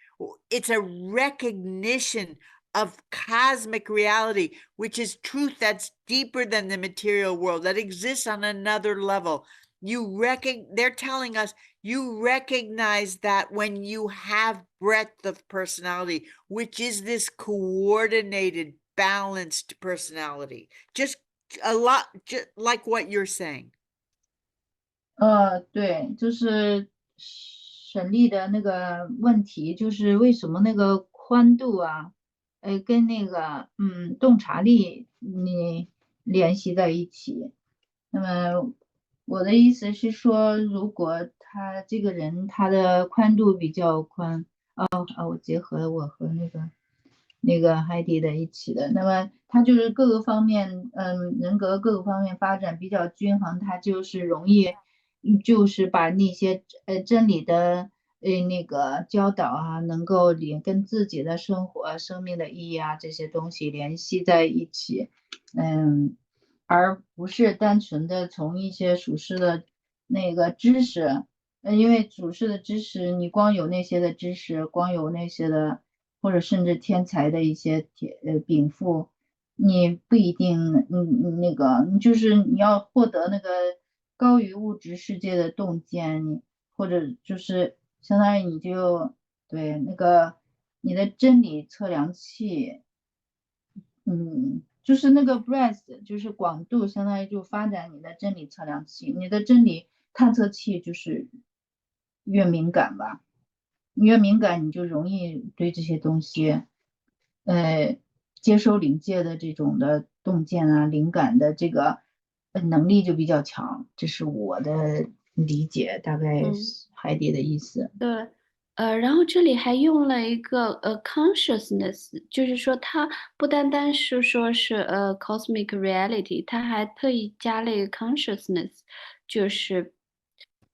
Speaker 2: It's a recognition of cosmic reality, which is truth that's deeper than the material world, that exists on another level. They're telling us you recognize that when you have breadth of personality, which is this coordinated, balanced personality. Just a lot, just like what you're saying.
Speaker 1: 对，就是沈丽的那个问题，就是为什么那个宽度啊，跟那个洞察力你联系在一起。那么我的意思是说，如果他这个人他的宽度比较宽，我结合我和那个海底的一起的，那么他就是各个方面，人格各个方面发展比较均衡，他就是容易，就是把那些真理的那个教导啊，能够跟自己的生活、生命的意义啊这些东西联系在一起，而不是单纯的从一些属世的那个知识，因为属世的知识，你光有那些的知识，光有那些的。或者甚至天才的一些禀赋，你不一定，那个，就是你要获得那个高于物质世界的洞见，或者就是相当于你就对那个你的真理测量器，就是那个 breadth 就是广度，相当于就发展你的真理测量器，你的真理探测器就是越敏感吧。你越敏感，你就容易对这些东西，接收灵界的这种的洞见啊、灵感的这个能力就比较强。这是我的理解，大概是海底的意思。
Speaker 4: 对，然后这里还用了一个consciousness，就是说它不单单是说是cosmic reality，它还特意加了一个 consciousness，就是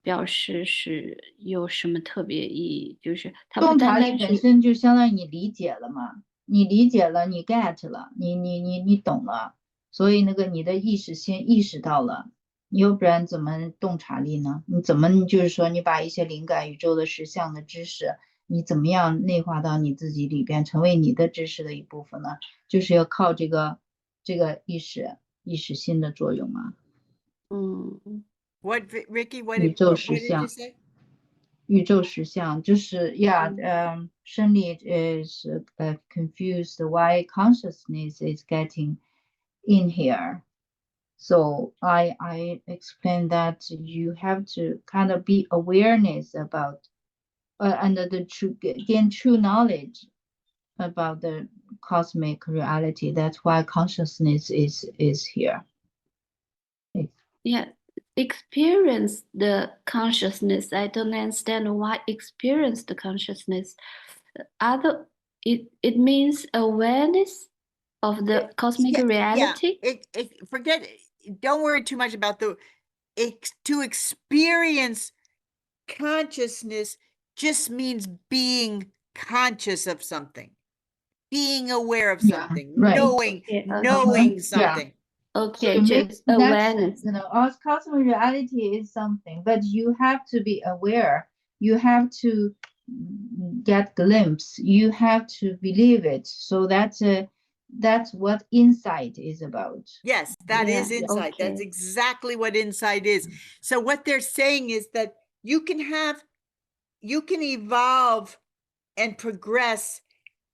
Speaker 4: 表示是有什么特别意义，就是它不
Speaker 1: 洞察力
Speaker 4: 单单是
Speaker 1: 本身就相当于你理解了嘛，你理解了，你 get 了，你懂了，所以那个你的意识先意识到了，要不然怎么洞察力呢？你怎么就是说你把一些灵感、宇宙的实相的知识，你怎么样内化到你自己里边，成为你的知识的一部分呢？就是要靠这个意识心的作用嘛。
Speaker 2: What, Ricky? What
Speaker 1: 宇宙
Speaker 2: what
Speaker 1: 实
Speaker 2: did you
Speaker 1: 相。
Speaker 2: say?
Speaker 1: 宇宙实相就是胜利 is confused why consciousness is getting in here. So I explained that you have to kind of be awareness about and gain true knowledge about the cosmic reality. That's why consciousness is here.
Speaker 4: Yeah, experience the consciousness. I don't understand why experience the consciousness. It means awareness of the cosmic reality.
Speaker 2: Forget it. Don't worry too much about to experience consciousness just means being conscious of something, being aware of something,
Speaker 1: right.
Speaker 2: knowing something.
Speaker 4: Okay,
Speaker 1: So
Speaker 4: just awareness.
Speaker 1: Our cosmic reality is something, but you have to be aware. You have to get glimpse. You have to believe it. So that's what insight is about.
Speaker 2: Yes, that is insight.
Speaker 4: Okay.
Speaker 2: That's exactly what insight is. So what they're saying is that you can evolve and progress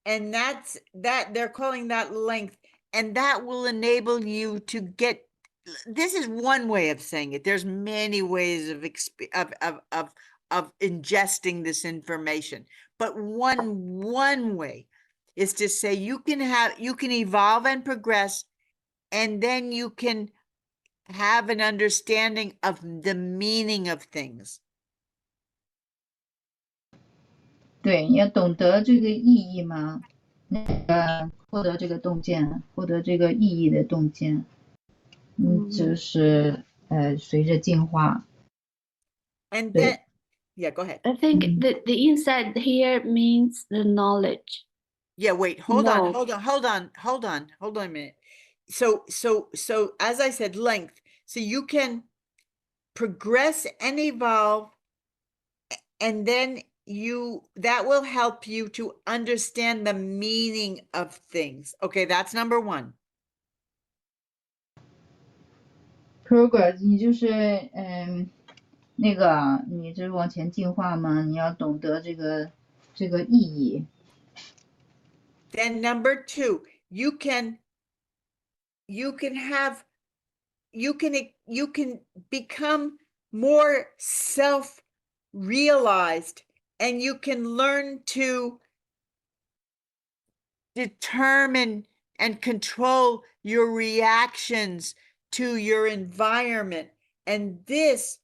Speaker 2: And that's that they're calling that length, and that will enable you to get, this is one way of saying it. There's many ways of ingesting this information, but one way is to say you can evolve and progress, and then you can have an understanding of the meaning of things.
Speaker 1: 对，你要懂得这个意义嘛，获得这个洞见，获得这个意义的洞见，就是随着进化。
Speaker 2: And
Speaker 1: 对。
Speaker 2: then, yeah, go ahead.
Speaker 4: I think the insight here means the knowledge.
Speaker 2: Yeah, wait, hold on
Speaker 4: No.
Speaker 2: a minute. So as I said, length. So you can progress and evolve, and then that will help you to understand the meaning of things. Okay, that's number one.
Speaker 1: Progress， 你就是那个你就是往前进化嘛，你要懂得这个意义。
Speaker 2: Then number two, you can become more self-realized, and you can learn to determine and control your reactions to your environment. And this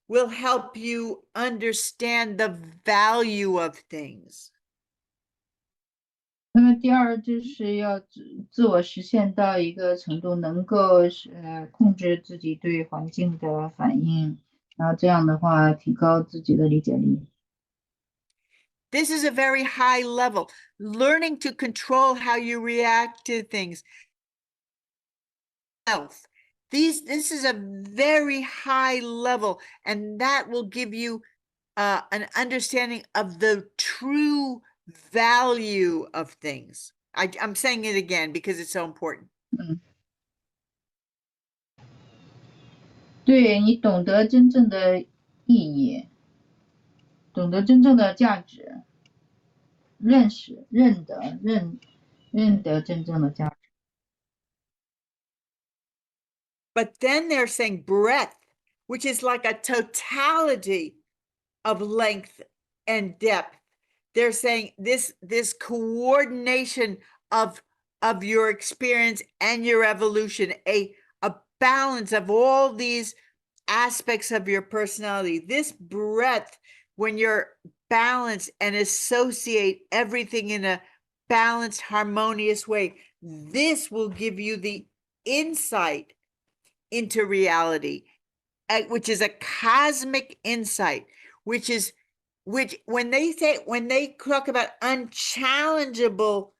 Speaker 2: will help you understand the value of things.
Speaker 1: 那么第二就是要自我实现到一个程度，能够控制自己对环境的反应，然后这样的话提高自己的理解力。
Speaker 2: This is a very high level, learning to control how you react to things. This is a very high level, and that will give you an understanding of the true value of things. I'm saying it again because it's so important.
Speaker 1: 对，你懂得真正的意义，懂得真正的价值，认得真正的价值。
Speaker 2: But then they're saying breadth, which is like a totality of length and depth. They're saying this coordination of your experience and your evolution, a balance of all these aspects of your personality. This breadth, when you're balanced and associate everything in a balanced, harmonious way, this will give you the insight into reality, which is a cosmic insight, which when they talk about unchallengeable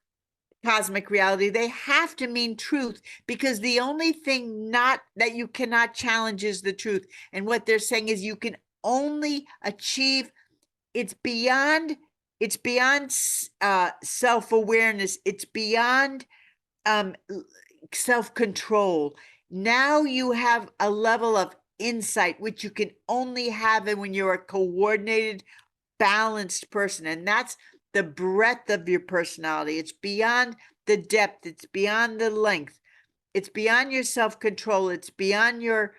Speaker 2: cosmic reality, they have to mean truth, because the only thing that you cannot challenge is the truth. And what they're saying is you can only achieve, it's beyond self-awareness, it's beyond self-control. Now you have a level of insight which you can only have when you're a coordinated, balanced person, and that's the breadth of your personality. It's beyond the depth, it's beyond the length, it's beyond your self-control, it's beyond your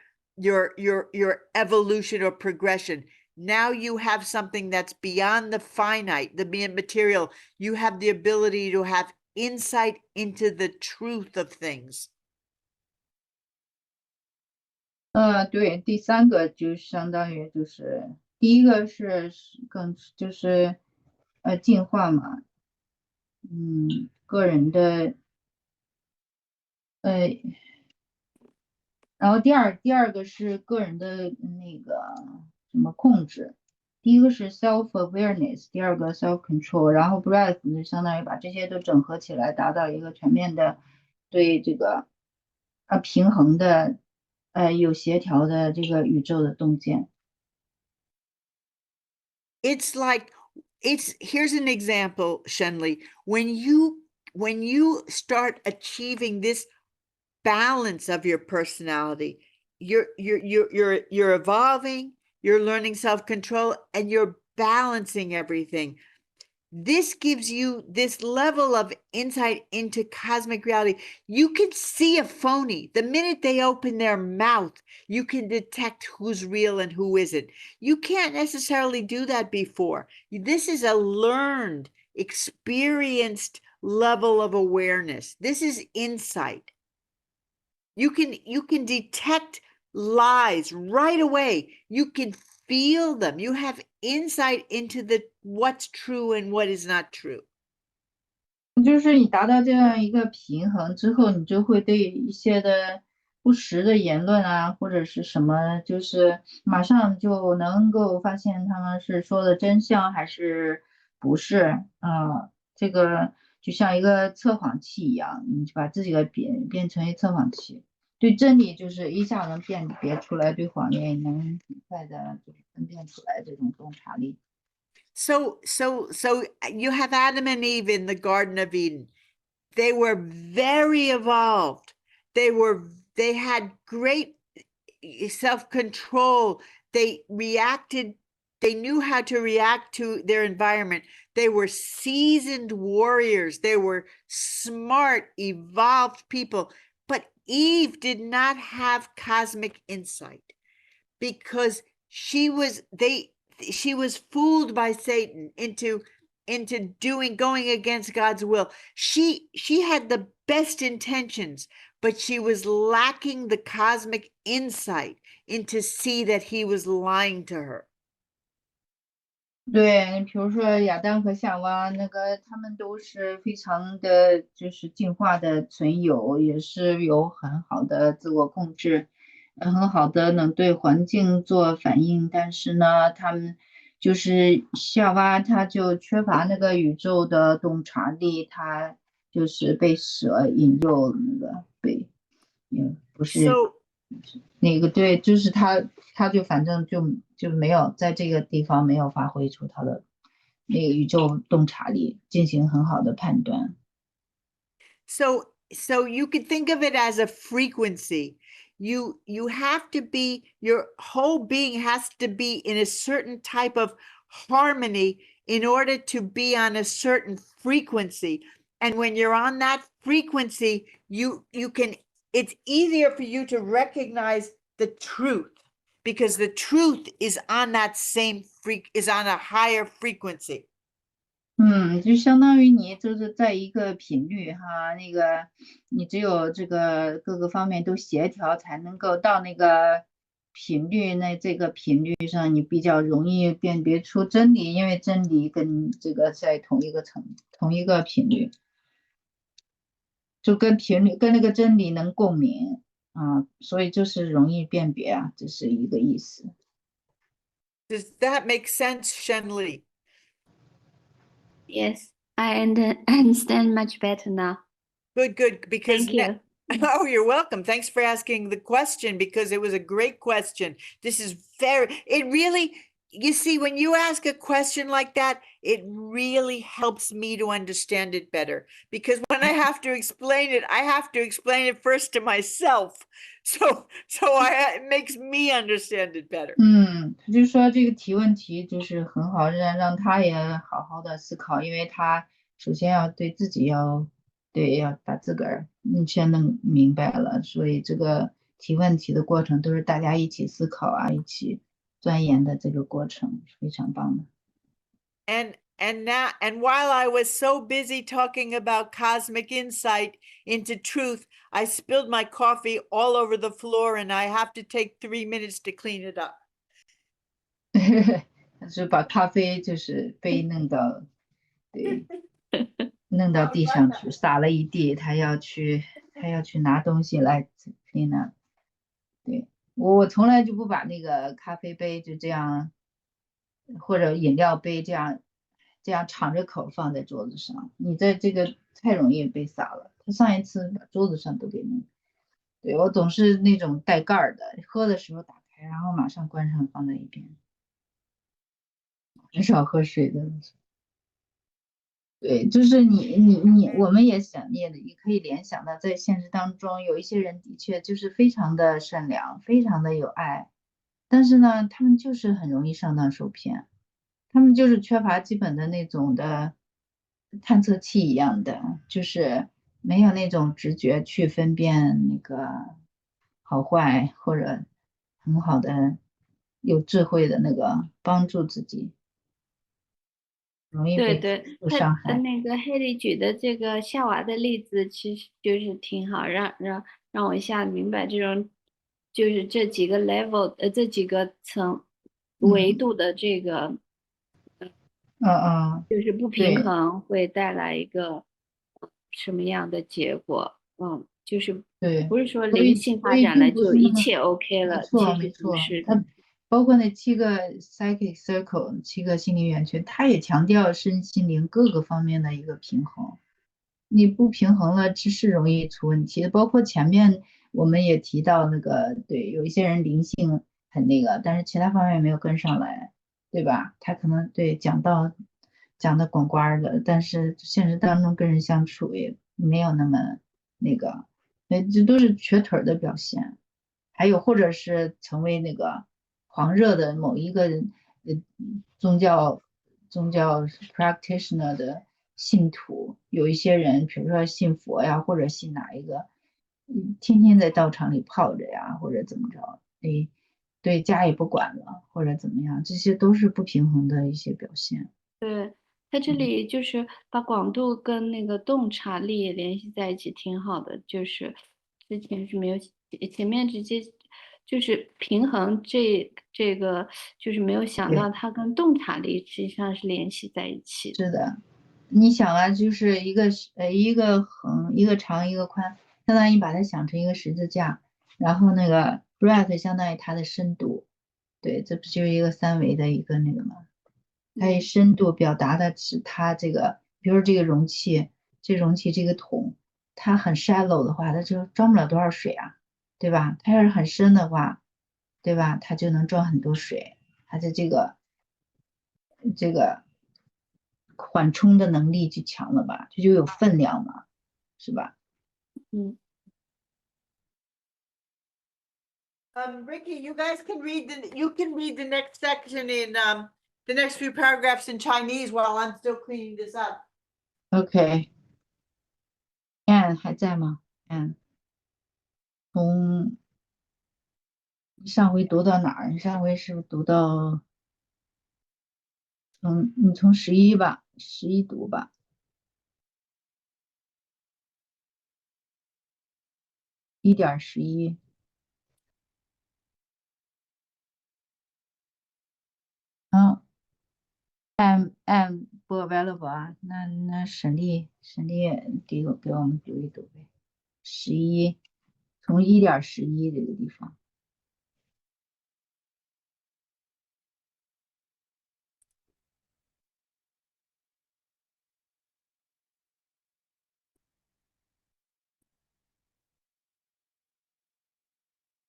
Speaker 2: evolution or progression. Now you have something that's beyond the finite, the material. You have the ability to have insight into the truth of things.
Speaker 1: 对，第三个就相当于就是第一个是更就是进化嘛，个人的然后第二个是个人的那个什么控制，第一个是 self awareness， 第二个 self control， 然后 breadth 就相当于把这些都整合起来，达到一个全面的对这个平衡的有协调的这个宇宙的洞见。
Speaker 2: It's like, here's an example, Shenli. When you start achieving this balance of your personality, you're evolving, you're learning self-control, and you're balancing everything. this gives you this level of insight into cosmic reality. You can see a phony. The minute they open their mouth, you can detect who's real and who isn't. You can't necessarily do that before. This is a learned, experienced level of awareness. This is insight. You can detect lies right away. You can feel them. You have insight into what's true and what is not true.
Speaker 1: 就是你达到这样一个平衡之后，你就会对一些的不实的言论啊，或者是什么，就是马上就能够发现他们是说的真相还是不是。这个就像一个测谎器一样，你就把自己变成一测谎器，对真理就是一下能辨别出来，对谎言也能很快的就是分辨出来这种洞察力。
Speaker 2: So you have Adam and Eve in the Garden of Eden. They were very evolved. They had great self-control. They knew how to react to their environment. They were seasoned warriors. They were smart, evolved people. But Eve did not have cosmic insight because she was fooled by Satan into going against God's will. She had the best intentions, but she was lacking the cosmic insight into see that he was lying to her.
Speaker 1: 对，比如说亚当和夏娃，他们都是非常的，就是进化的存有，也是有很好的自我控制，很好的能对环境做反应。但是呢，他们就是夏娃，她就缺乏那个宇宙的洞察力，她就是被蛇引诱，不是。
Speaker 2: So
Speaker 1: 对，就是他就反正就没有在这个地方没有发挥出他的那个宇宙洞察力，进行很好的判断。
Speaker 2: So you could think of it as a frequency. You have to be, your whole being has to be in a certain type of harmony in order to be on a certain frequency. And when you're on that frequency, you can, it's easier for you to recognize the truth because the truth is on that same is on a higher frequency.
Speaker 1: 就相当于你就是在一个频率哈，你只有这个各个方面都协调，才能够到那个频率。那这个频率上，你比较容易辨别出真理，因为真理跟这个在同一个频率，就跟那个真理能共鸣啊，所以就是容易辨别啊，这是一个意思。
Speaker 2: Does that make sense, Shenli?
Speaker 4: Yes, I understand much better now.
Speaker 2: Good, because
Speaker 4: Thank you.
Speaker 2: oh, you're welcome. Thanks for asking the question because it was a great question. This is it really, you see, when you ask a question like that, it really helps me to understand it better because when I have to explain it, I have to explain it first to myself. So it makes me understand it better.
Speaker 1: 他就说这个提问题就是很好，让他也好好的思考，因为他首先要对自己要把自个儿先弄明白了，所以这个提问题的过程都是大家一起思考啊，一起钻研的这个过程，非常棒的。
Speaker 2: And while I was so busy talking about cosmic insight into truth, I spilled my coffee all over the floor and I have to take 3 minutes to clean it up.
Speaker 1: 是把咖啡就是杯弄到地上去，洒了一地，他要去拿东西来 clean up。对，我从来就不把那个咖啡杯就这样，或者饮料杯这样敞着口放在桌子上，你在这个太容易被洒了。他上一次把桌子上都给弄。对，我总是那种带盖儿的，喝的时候打开，然后马上关上放在一边。很少喝水的。对，就是我们也可以联想到，在现实当中，有一些人的确就是非常的善良，非常的有爱，但是呢，他们就是很容易上当受骗，他们就是缺乏基本的那种的探测器一样的，就是没有那种直觉去分辨那个好坏，或者很好的有智慧的那个帮助自己，容易被
Speaker 4: 对对，
Speaker 1: 受伤害。
Speaker 4: 那个黑莉举的这个夏娃的例子，其实就是挺好，让我一下明白这种，就是这几个 level，这几个维度的这个，
Speaker 1: 嗯嗯，
Speaker 4: 就是不平
Speaker 1: 对
Speaker 4: 衡会带来一个什么样的结果？就是
Speaker 1: 对，
Speaker 4: 不是说
Speaker 1: 所以
Speaker 4: 灵性
Speaker 1: 所以
Speaker 4: 发展了
Speaker 1: 并不是那么
Speaker 4: 就一切 OK 了，
Speaker 1: 没错
Speaker 4: 其实
Speaker 1: 没错，
Speaker 4: 不是的。
Speaker 1: 它包括那7个 psychic circle 7个心灵圆圈，它也强调身心灵各个方面的一个平衡。你不平衡了，这是容易出问题的。包括前面我们也提到那个，对，有一些人灵性很那个，但是其他方面没有跟上来，对吧？他可能对讲的广瓜儿的，但是现实当中跟人相处也没有那么那个，这都是瘸腿儿的表现。还有或者是成为那个狂热的某一个呃宗教practitioner 的信徒，有一些人，比如说信佛呀，或者信哪一个，天天在道场里泡着呀，或者怎么着，哎，对家也不管了，或者怎么样，这些都是不平衡的一些表现。
Speaker 4: 对，它这里就是把广度跟那个洞察力联系在一起，挺好的。就是之前是没有，前面直接就是平衡这个，就是没有想到
Speaker 1: 对，
Speaker 4: 它跟洞察力实际上是联系在一起的。
Speaker 1: 是的，你想啊，就是一个横，一个长，一个宽，相当于把它想成一个十字架，然后那个 breadth 相当于它的深度，对，这不就是一个3维的一个那个吗？它以深度表达的是它这个，比如说这个容器，这容器这个桶，它很 shallow 的话，它就装不了多少水啊，对吧？它要是很深的话，对吧？它就能装很多水，它的这个缓冲的能力就强了吧，这就有分量嘛，是吧？
Speaker 4: 嗯，Ricky,
Speaker 2: you guys can read the next section in the next few paragraphs in Chinese while I'm still cleaning this up.
Speaker 1: OK，Anne 还在吗？Anne，从上回读到哪儿？你上回是不是读到你从11吧，11读吧。1.11，嗯，I'm 不 available 啊，那沈丽给我们读一读呗。11，从1.11这个地方。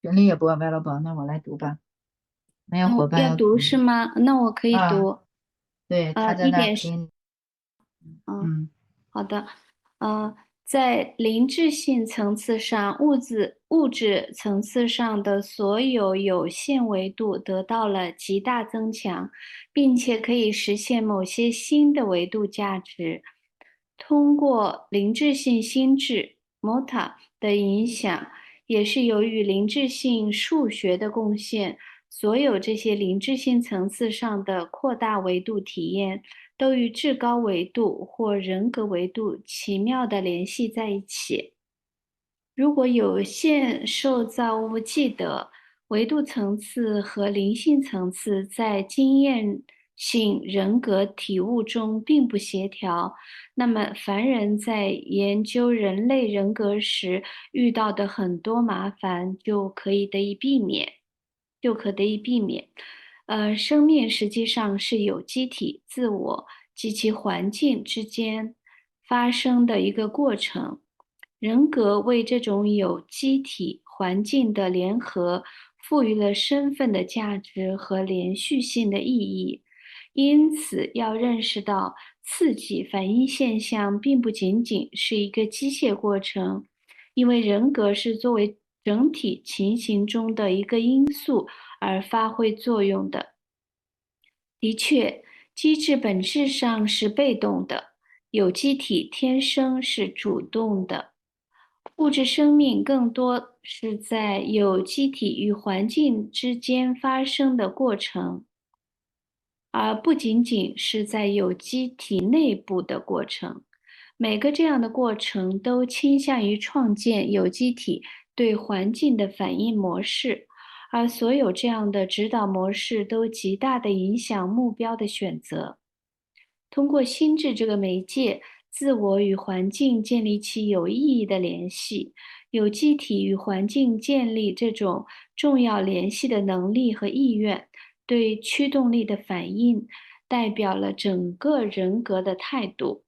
Speaker 1: 沈丽也不 available，那我来读吧。没有伙伴
Speaker 4: 要读
Speaker 1: 要读
Speaker 4: 是吗？那我可以
Speaker 1: 啊？
Speaker 4: 读。
Speaker 1: 对，他在那儿
Speaker 4: 一点是，
Speaker 1: 听，
Speaker 4: 嗯。
Speaker 1: 嗯，
Speaker 4: 好的，在灵智性层次上，物质层次上的所有有限维度得到了极大增强，并且可以实现某些新的维度价值。通过灵智性心智 （mota） 的影响，也是由于灵智性数学的贡献，所有这些灵智性层次上的扩大维度体验。都与至高维度或人格维度奇妙地联系在一起。如果有限受造物记得维度层次和灵性层次在经验性人格体悟中并不协调，那么凡人在研究人类人格时遇到的很多麻烦就可得以避免。生命实际上是有机体、自我及其环境之间发生的一个过程。人格为这种有机体环境的联合赋予了身份的价值和连续性的意义。因此，要认识到刺激反应现象并不仅仅是一个机械过程，因为人格是作为整体情形中的一个因素而发挥作用的。的确，机制本质上是被动的，有机体天生是主动的，物质生命更多是在有机体与环境之间发生的过程，而不仅仅是在有机体内部的过程。每个这样的过程都倾向于创建有机体对环境的反应模式，而所有这样的指导模式都极大地影响目标的选择。通过心智这个媒介，自我与环境建立起有意义的联系，有机体与环境建立这种重要联系的能力和意愿，对驱动力的反应，代表了整个人格的态度。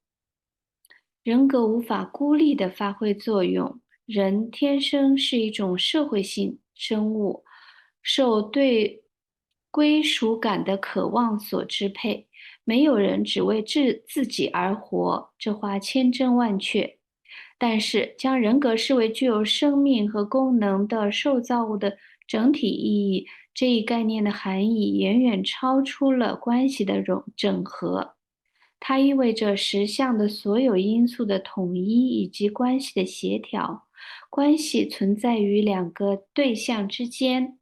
Speaker 4: 人格无法孤立地发挥作用，人天生是一种社会性生物，受对归属感的渴望所支配。没有人只为自己而活，这话千真万确。但是，将人格视为具有生命和功能的受造物的整体意义，这一概念的含义远远超出了关系的整合。它意味着实相的所有因素的统一以及关系的协调。关系存在于两个对象之间，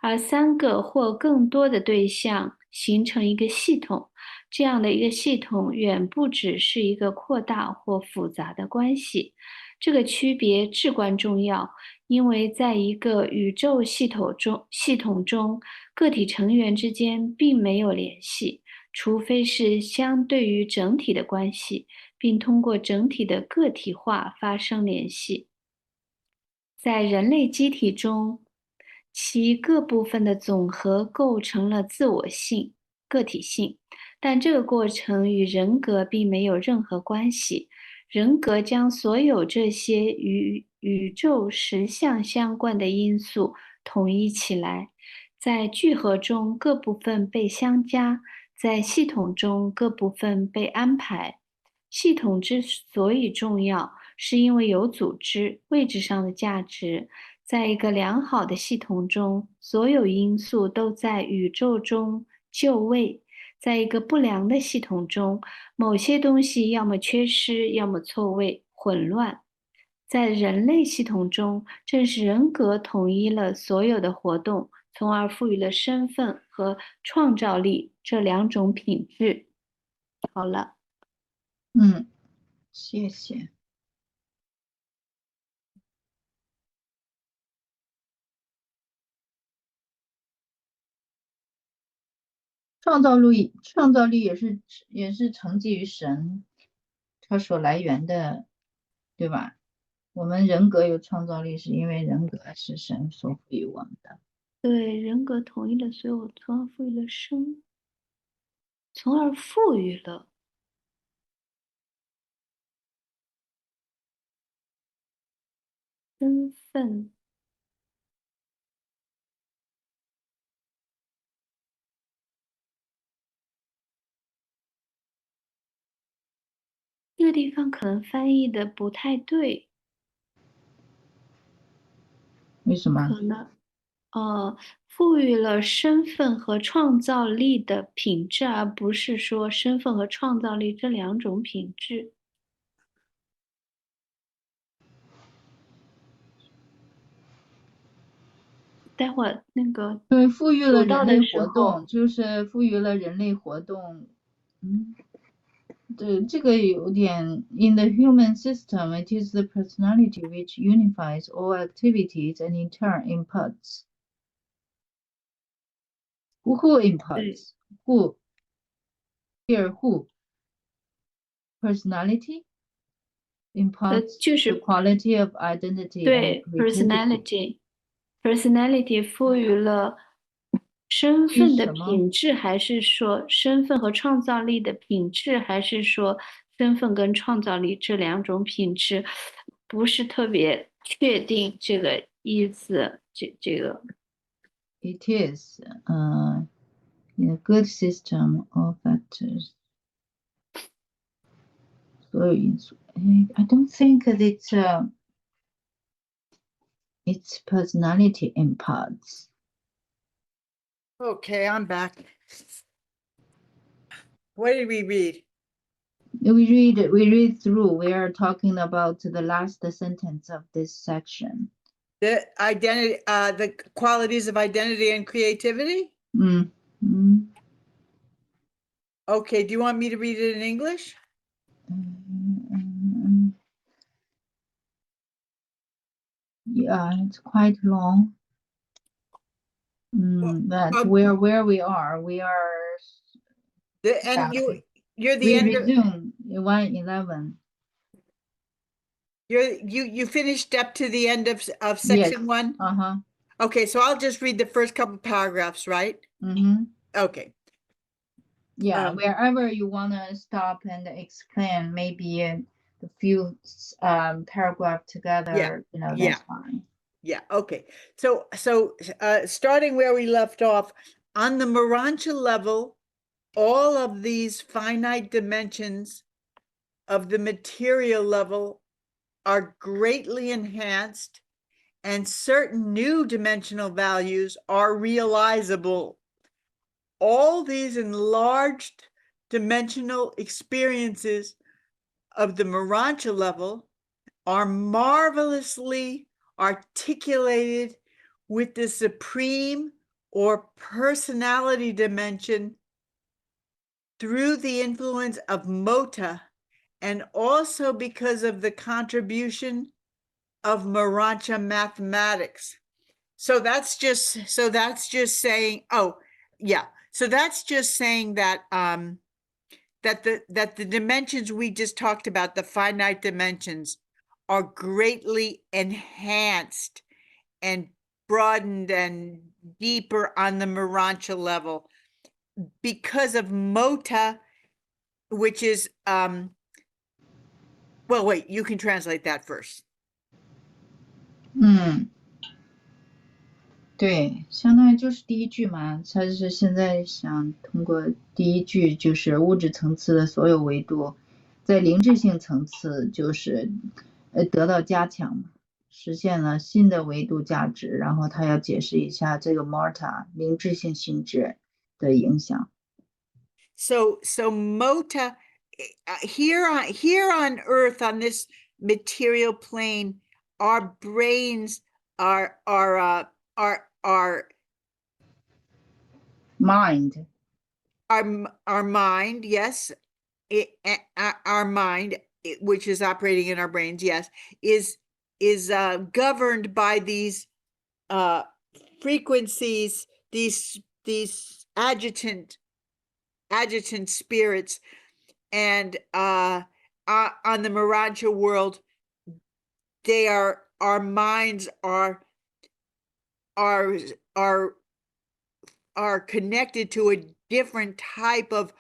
Speaker 4: 而三个或更多的对象形成一个系统。这样的一个系统远不只是一个扩大或复杂的关系。这个区别至关重要，因为在一个宇宙系统中，个体成员之间并没有联系。除非是相对于整体的关系，并通过整体的个体化发生联系。在人类机体中，其各部分的总和构成了自我性、个体性，但这个过程与人格并没有任何关系。人格将所有这些与宇宙实相相关的因素统一起来，在聚合中各部分被相加，在系统中各部分被安排。系统之所以重要，是因为有组织、位置上的价值。在一个良好的系统中，所有因素都在宇宙中就位。在一个不良的系统中，某些东西要么缺失，要么错位、混乱。在人类系统中，正是人格统一了所有的活动，从而赋予了身份和创造力这两种品质。好了。
Speaker 1: 谢谢。创造力也是承继于神，它所来源的，对吧？我们人格有创造力，是因为人格是神所赋予我们的。
Speaker 4: 对，人格统一了所有，从而赋予了生，从而赋予了身份。这个地方可能翻译的不太对。
Speaker 1: 为什么？
Speaker 4: 可能，赋予了身份和创造力的品质，而不是说身份和创造力这两种品质。待会儿那个
Speaker 1: 对，赋予了
Speaker 4: 读到
Speaker 1: 人类
Speaker 4: 的时候，
Speaker 1: 活动，就是赋予了人类活动。对，这个有点 in the human system, it is the personality which unifies all activities and in turn imparts. Who imparts? Who? Here, who? Personality imparts
Speaker 4: 就
Speaker 1: the
Speaker 4: 是
Speaker 1: quality of identity and
Speaker 4: 对
Speaker 1: creativity.
Speaker 4: personality 赋予了身份的
Speaker 1: 什么？
Speaker 4: 品质，还是说身份和创造力的品质，还是说身份跟创造力这两种品质？不是特别确定这个意思。这个
Speaker 1: It is in a good system of factors. 所有因素。I don't think that its personality imparts.
Speaker 2: Okay, I'm back. What did we read?
Speaker 1: We read through. We are talking about the last sentence of this section.
Speaker 2: The identity, the qualities of identity and creativity. Okay, do you want me to read it in English?
Speaker 1: Yeah, it's quite long. But where we are,
Speaker 2: And you're the
Speaker 1: we
Speaker 2: end.
Speaker 1: resume 111.
Speaker 2: You finished up to the end of section 1? Okay, so I'll just read the first couple paragraphs, right? Okay.
Speaker 1: Yeah, wherever you want to stop and explain, maybe a few paragraph together, that's fine.
Speaker 2: Yeah, okay. So starting where we left off, on the Urantia level, all of these finite dimensions of the material level are greatly enhanced, and certain new dimensional values are realizable. All these enlarged dimensional experiences of the Urantia level are marvelously articulated with the supreme or personality dimension through the influence of Mota, and also because of the contribution of Urantia mathematics. So that's just saying, so that's just saying that that the dimensions we just talked about, the finite dimensions, are greatly enhanced and broadened and deeper on the Urantia level because of Mota, which is well, wait, you can translate that first.
Speaker 1: 对，相当于就是第一句嘛，他是现在想通过第一句，就是物质层次的所有维度，在灵智性层次就是得到加强，实现了新的维度价值，然后他要解释一下这个 Mota 灵智性性质的影响。
Speaker 2: So Mota, here on Earth, on this material plane, our brains are
Speaker 1: mind.
Speaker 2: Our mind, yes, our mind, which is operating in our brains, yes, is governed by these frequencies, these adjutant spirits, and on the Urantia world, our minds are connected to a different type of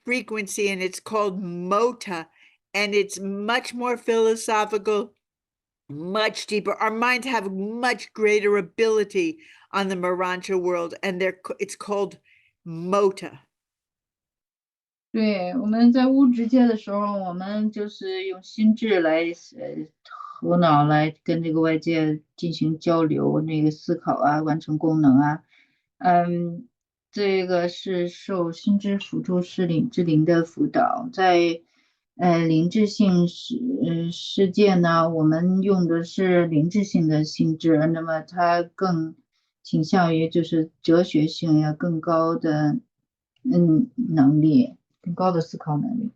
Speaker 2: frequency, and it's called Mota, and it's much more philosophical, much deeper. Our minds have much greater ability on the Urantia world, and it's called Mota.
Speaker 1: 对，我们在物质界的时候，我们就是用心智来头脑来跟这个外界进行交流，那个思考啊，完成功能啊。这个是受心智辅助师灵之灵的辅导，在灵智性世界呢，我们用的是灵智性的心智，那么它更倾向于就是哲学性要更高的能力。更高的思考能力。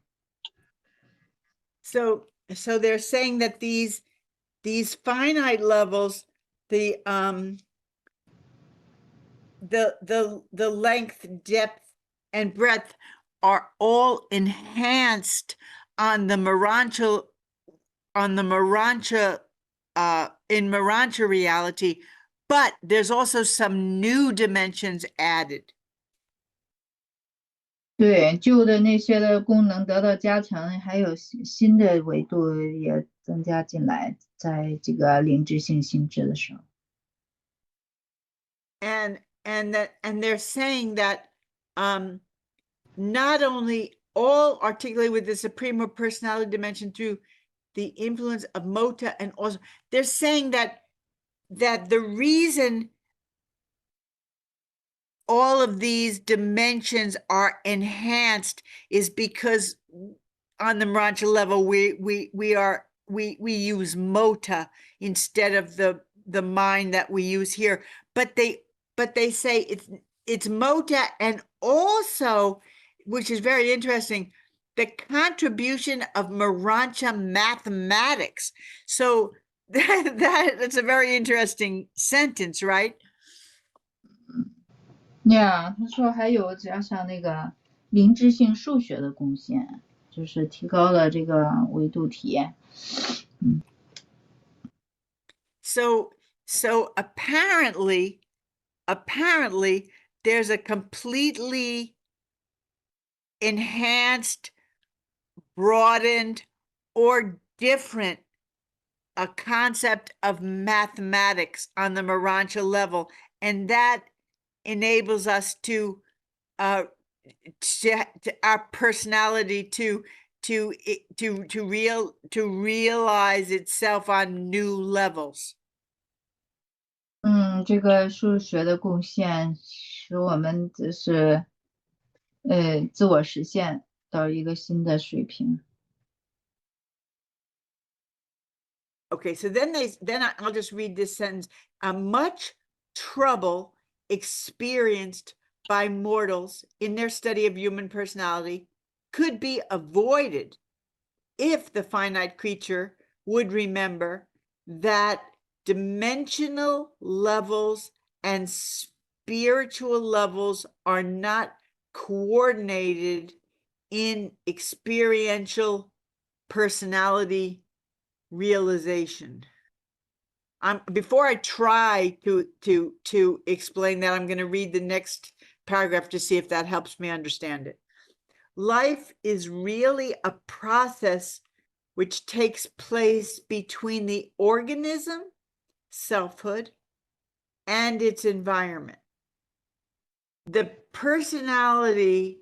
Speaker 2: So they're saying that these finite levels, the length, depth, and breadth are all enhanced on the Urantia, in Urantia reality, but there's also some new dimensions added.
Speaker 1: 对，旧的那些的功能得到加强，还有新的维度也增加进来，在这个灵智性心智的时候。
Speaker 2: And they're saying that not only all articulate with the supreme personality dimension through the influence of Mota, and also they're saying that the reason all of these dimensions are enhanced is because on the Urantia level, we use mota instead of the mind that we use here. But they say it's mota, and also, which is very interesting, the contribution of Urantia mathematics. So that's a very interesting sentence, right?
Speaker 1: Yeah，他说还有加上那个灵知性数学的贡献，就是提高了这个维度体验。
Speaker 2: So apparently there's a completely enhanced, broadened, or different a concept of mathematics on the Urantia level, and that enables us to our personality to realize itself on new levels.
Speaker 1: 这个数学的贡献使我们就是自我实现到一个新的水平。
Speaker 2: Okay, so then I'll just read this sentence. Much trouble experienced by mortals in their study of human personality could be avoided if the finite creature would remember that dimensional levels and spiritual levels are not coordinated in experiential personality realization. Before I try to explain that, I'm going to read the next paragraph to see if that helps me understand it. Life is really a process which takes place between the organism, selfhood, and its environment. The personality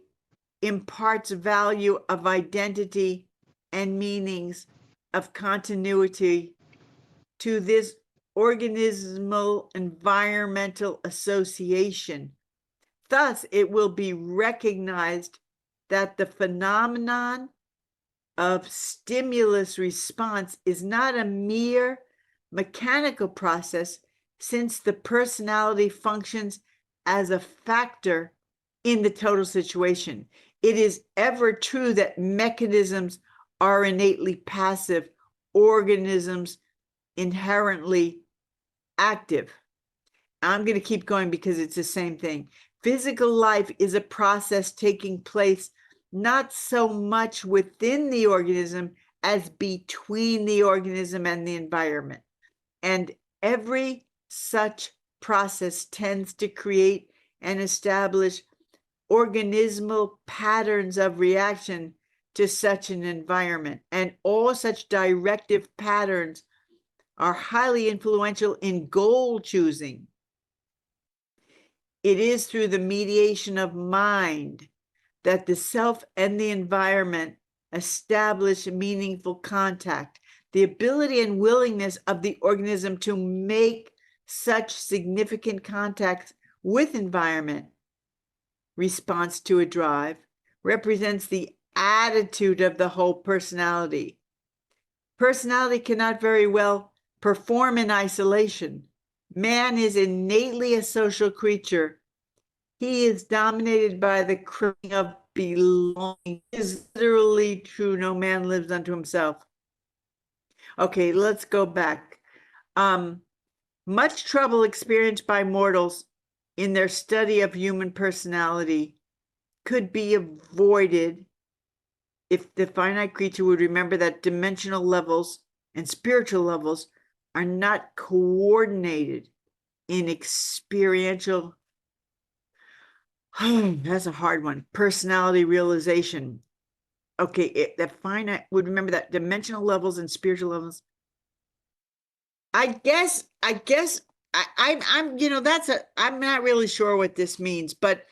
Speaker 2: imparts value of identity and meanings of continuity to this organismal environmental association. Thus, it will be recognized that the phenomenon of stimulus response is not a mere mechanical process, since the personality functions as a factor in the total situation. It is ever true that mechanisms are innately passive, organisms inherently active. I'm going to keep going because it's the same thing. Physical life is a process taking place not so much within the organism as between the organism and the environment. And every such process tends to create and establish organismal patterns of reaction to such an environment. And all such directive patterns are highly influential in goal choosing. It is through the mediation of mind that the self and the environment establish meaningful contact. The ability and willingness of the organism to make such significant contacts with environment, response to a drive, represents the attitude of the whole personality. Personality cannot very well perform in isolation. Man is innately a social creature. He is dominated by the craving of belonging. It is literally true. No man lives unto himself. Okay, let's go back. Much trouble experienced by mortals in their study of human personality could be avoided if the finite creature would remember that dimensional levels and spiritual levels are not coordinated in experiential, that's a hard one, personality realization. Okay, the finite would remember that dimensional levels and spiritual levels. I'm not really sure what this means, but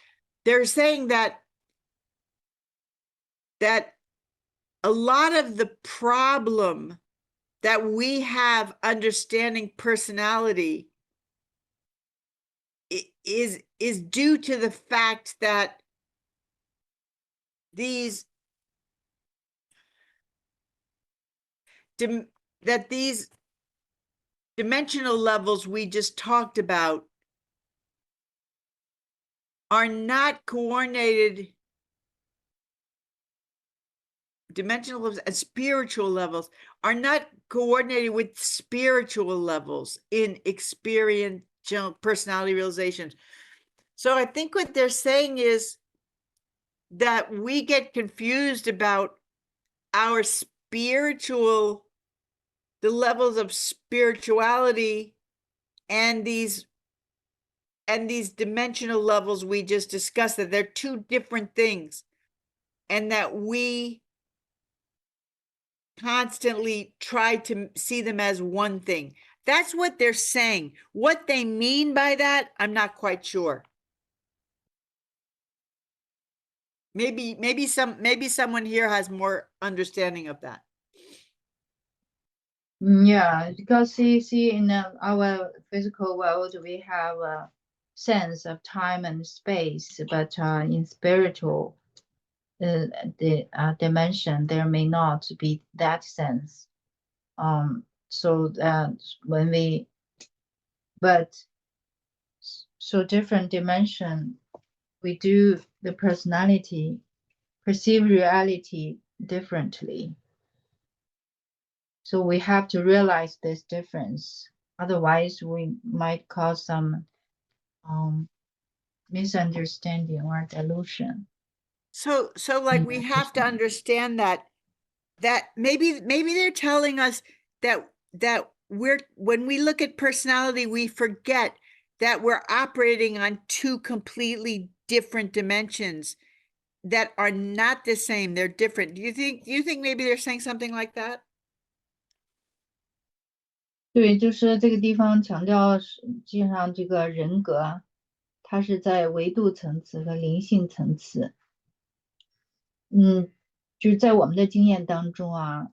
Speaker 2: they're saying that a lot of the problem that we have understanding personality is due to the fact that these that these dimensional levels we just talked about are not coordinated. Dimensional levels and spiritual levels are not coordinated with spiritual levels in experiential personality realizations. So I think what they're saying is that we get confused about our spiritual, the levels of spirituality and these dimensional levels we just discussed, that they're two different things, and that we constantly try to see them as one thing. That's what they're saying. What they mean by that, I'm not quite sure. Maybe someone here has more understanding of that.
Speaker 1: Yeah, because see in our physical world, we have a sense of time and space, but in spiritual dimension, there may not be that sense. So that when we, so different dimension, we do the personality perceive reality differently. So we have to realize this difference. Otherwise, we might cause some misunderstanding or delusion.
Speaker 2: So like we have to understand that maybe they're telling us that when we look at personality, we forget that we're operating on two completely different dimensions that are not the same. They're different. Do you think maybe they're saying something like that?
Speaker 1: 对，就是这个地方强调，实际上这个人格，它是在维度层次和灵性层次。就是在我们的经验当中啊，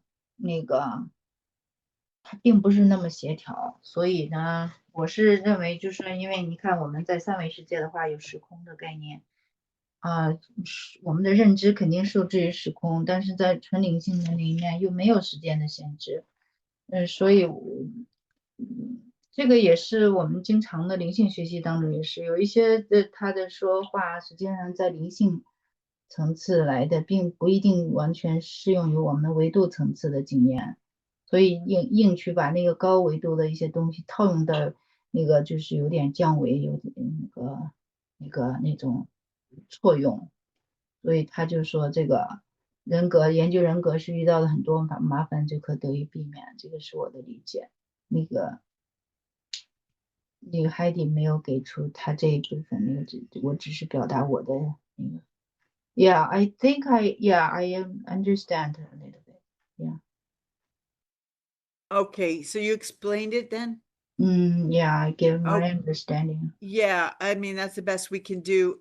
Speaker 1: 它并不是那么协调。所以呢，我是认为，就是因为你看我们在三维世界的话，有时空的概念啊，我们的认知肯定受制于时空，但是在纯灵性的里面又没有时间的限制。所以这个也是我们经常的灵性学习当中也是有一些他的说话，实际上在灵性层次来的，并不一定完全适用于我们维度层次的经验，所以硬去把那个高维度的一些东西套用到那个，就是有点降维，有点那种错用，所以他就说这个研究人格是遇到了很多麻烦，就可得以避免，这个是我的理解。那个海底没有给出他这一部分，我只是表达我的那个。Yeah, I think I understand a little bit. Yeah.
Speaker 2: Okay, so you explained it then?
Speaker 1: Yeah, I give my understanding.
Speaker 2: Yeah, I mean that's the best we can do.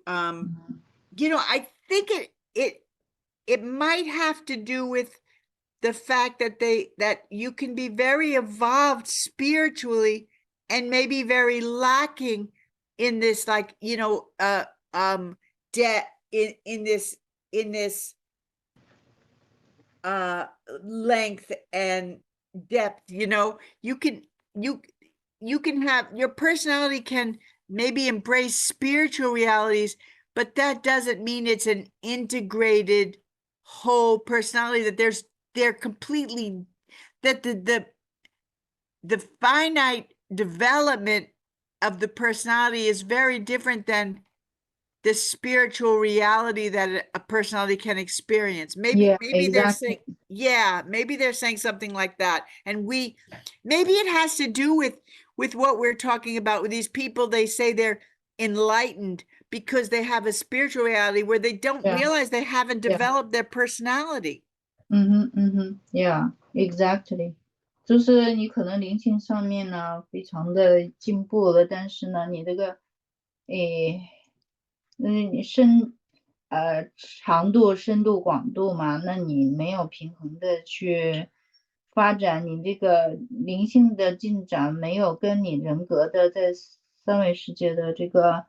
Speaker 2: You know, I think it might have to do with the fact that you can be very evolved spiritually and maybe very lacking in this, like, you know, in this length and depth. You know, you can have, your personality can maybe embrace spiritual realities, but that doesn't mean it's an integrated whole personality, that they're completely, that the finite development of the personality is very different than the spiritual reality that a personality can experience. Maybe they're saying, maybe they're saying something like that. And maybe it has to do with what we're talking about with these people. They say they're enlightened because they have a spiritual reality where they don't realize they haven't developed their personality.
Speaker 1: Yeah, exactly. 就是你可能灵性上面呢非常的进步了，但是呢你这个你长度、深度、广度嘛，那你没有平衡的去发展，你这个灵性的进展没有跟你人格的在三维世界的这个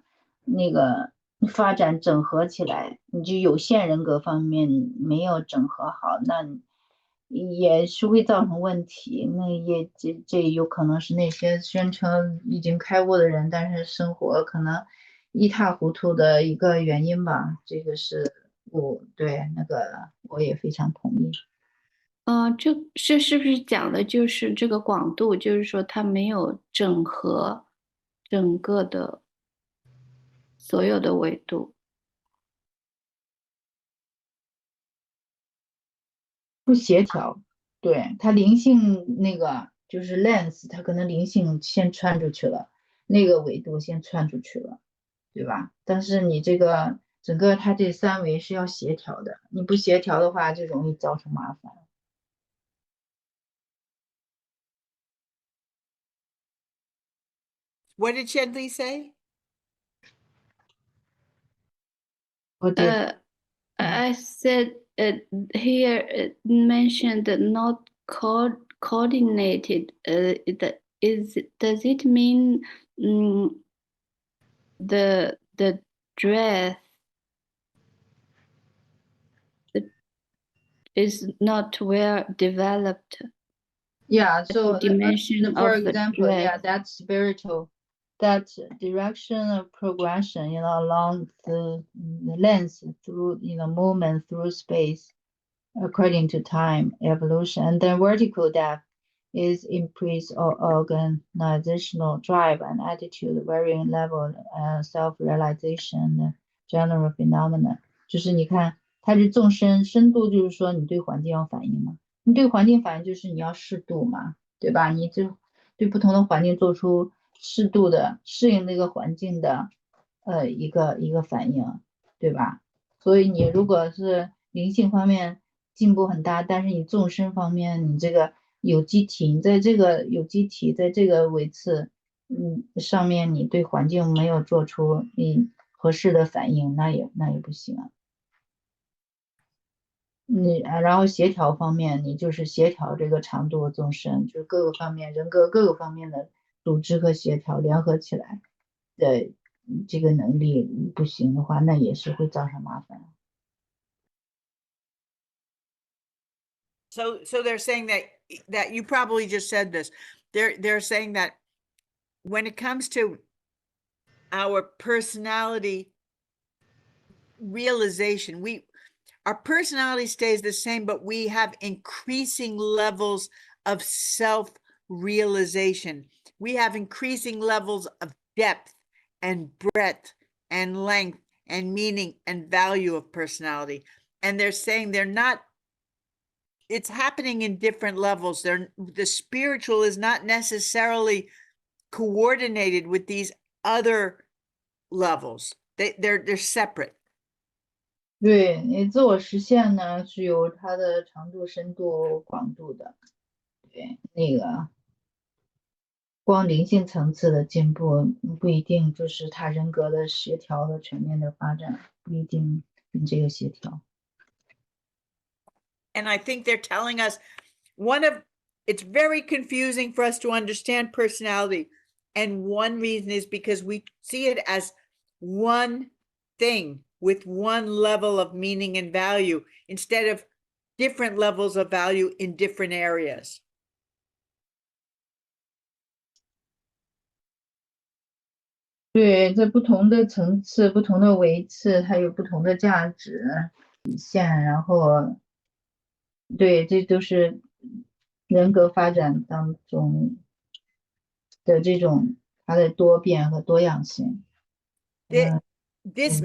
Speaker 1: 发展整合起来，你就有限人格方面没有整合好，那也是会造成问题。那也这有可能是那些宣称已经开悟的人，但是生活可能一塌糊涂的一个原因吧。这个是对那个我也非常同意。
Speaker 4: 这是不是讲的就是这个广度？就是说它没有整合整个的所有的维度。
Speaker 1: 不协调，对，它灵性那个就是 lens，它可能灵性先穿出去了，那个维度先穿出去了，对吧？但是你这个整个它这三维是要协调的，你不协调的话，就容易造成麻烦。
Speaker 2: What did Shenli say?
Speaker 1: 我这
Speaker 4: I said here mentioned not coordinated. Does it mean the dress is not well developed?
Speaker 1: Yeah, so
Speaker 4: dimension
Speaker 1: for
Speaker 4: of the
Speaker 1: example, yeah,
Speaker 4: dress.
Speaker 1: that's spiritual, that direction of progression, along the lens through, movement through space, according to time evolution. And then vertical depth is increased organizational drive and attitude, varying level, self-realization, general phenomena. 就是你看，它是纵深，深度就是说你对环境要反应嘛，你对环境反应就是你要适度嘛，对吧？你就对不同的环境做出适度的适应那个环境的一个反应，对吧？所以你如果是灵性方面进步很大，但是你纵深方面你这个有机体，你在这个有机体在这个维次上面你对环境没有做出合适的反应，那也不行。然后协调方面，你就是协调这个长度纵深，就是各个方面人格各个方面的组织和协调联合起来的这个能力不行的话，那也是会造成麻烦。
Speaker 2: So they're saying that you probably just said this. They're saying that when it comes to our personality realization, our personality stays the same, but we have increasing levels of self-realization. We have increasing levels of depth and breadth and length and meaning and value of personality. And they're saying it's happening in different levels. The spiritual is not necessarily coordinated with these other levels. They're separate.
Speaker 1: 对，你自我实现呢是有它的长度、深度、广度的。对，那个光灵性层次的进步不一定就是他人格的协调的全面的发展，不一定跟这个协调。
Speaker 2: And I think they're telling us it's very confusing for us to understand personality. And one reason is because we see it as one thing with one level of meaning and value instead of different levels of value in different areas.
Speaker 1: 对，在不同的层次、不同的维次，它有不同的价值体现，然后，对，这都是人格发展当中的这种它的多变和多样性。
Speaker 2: This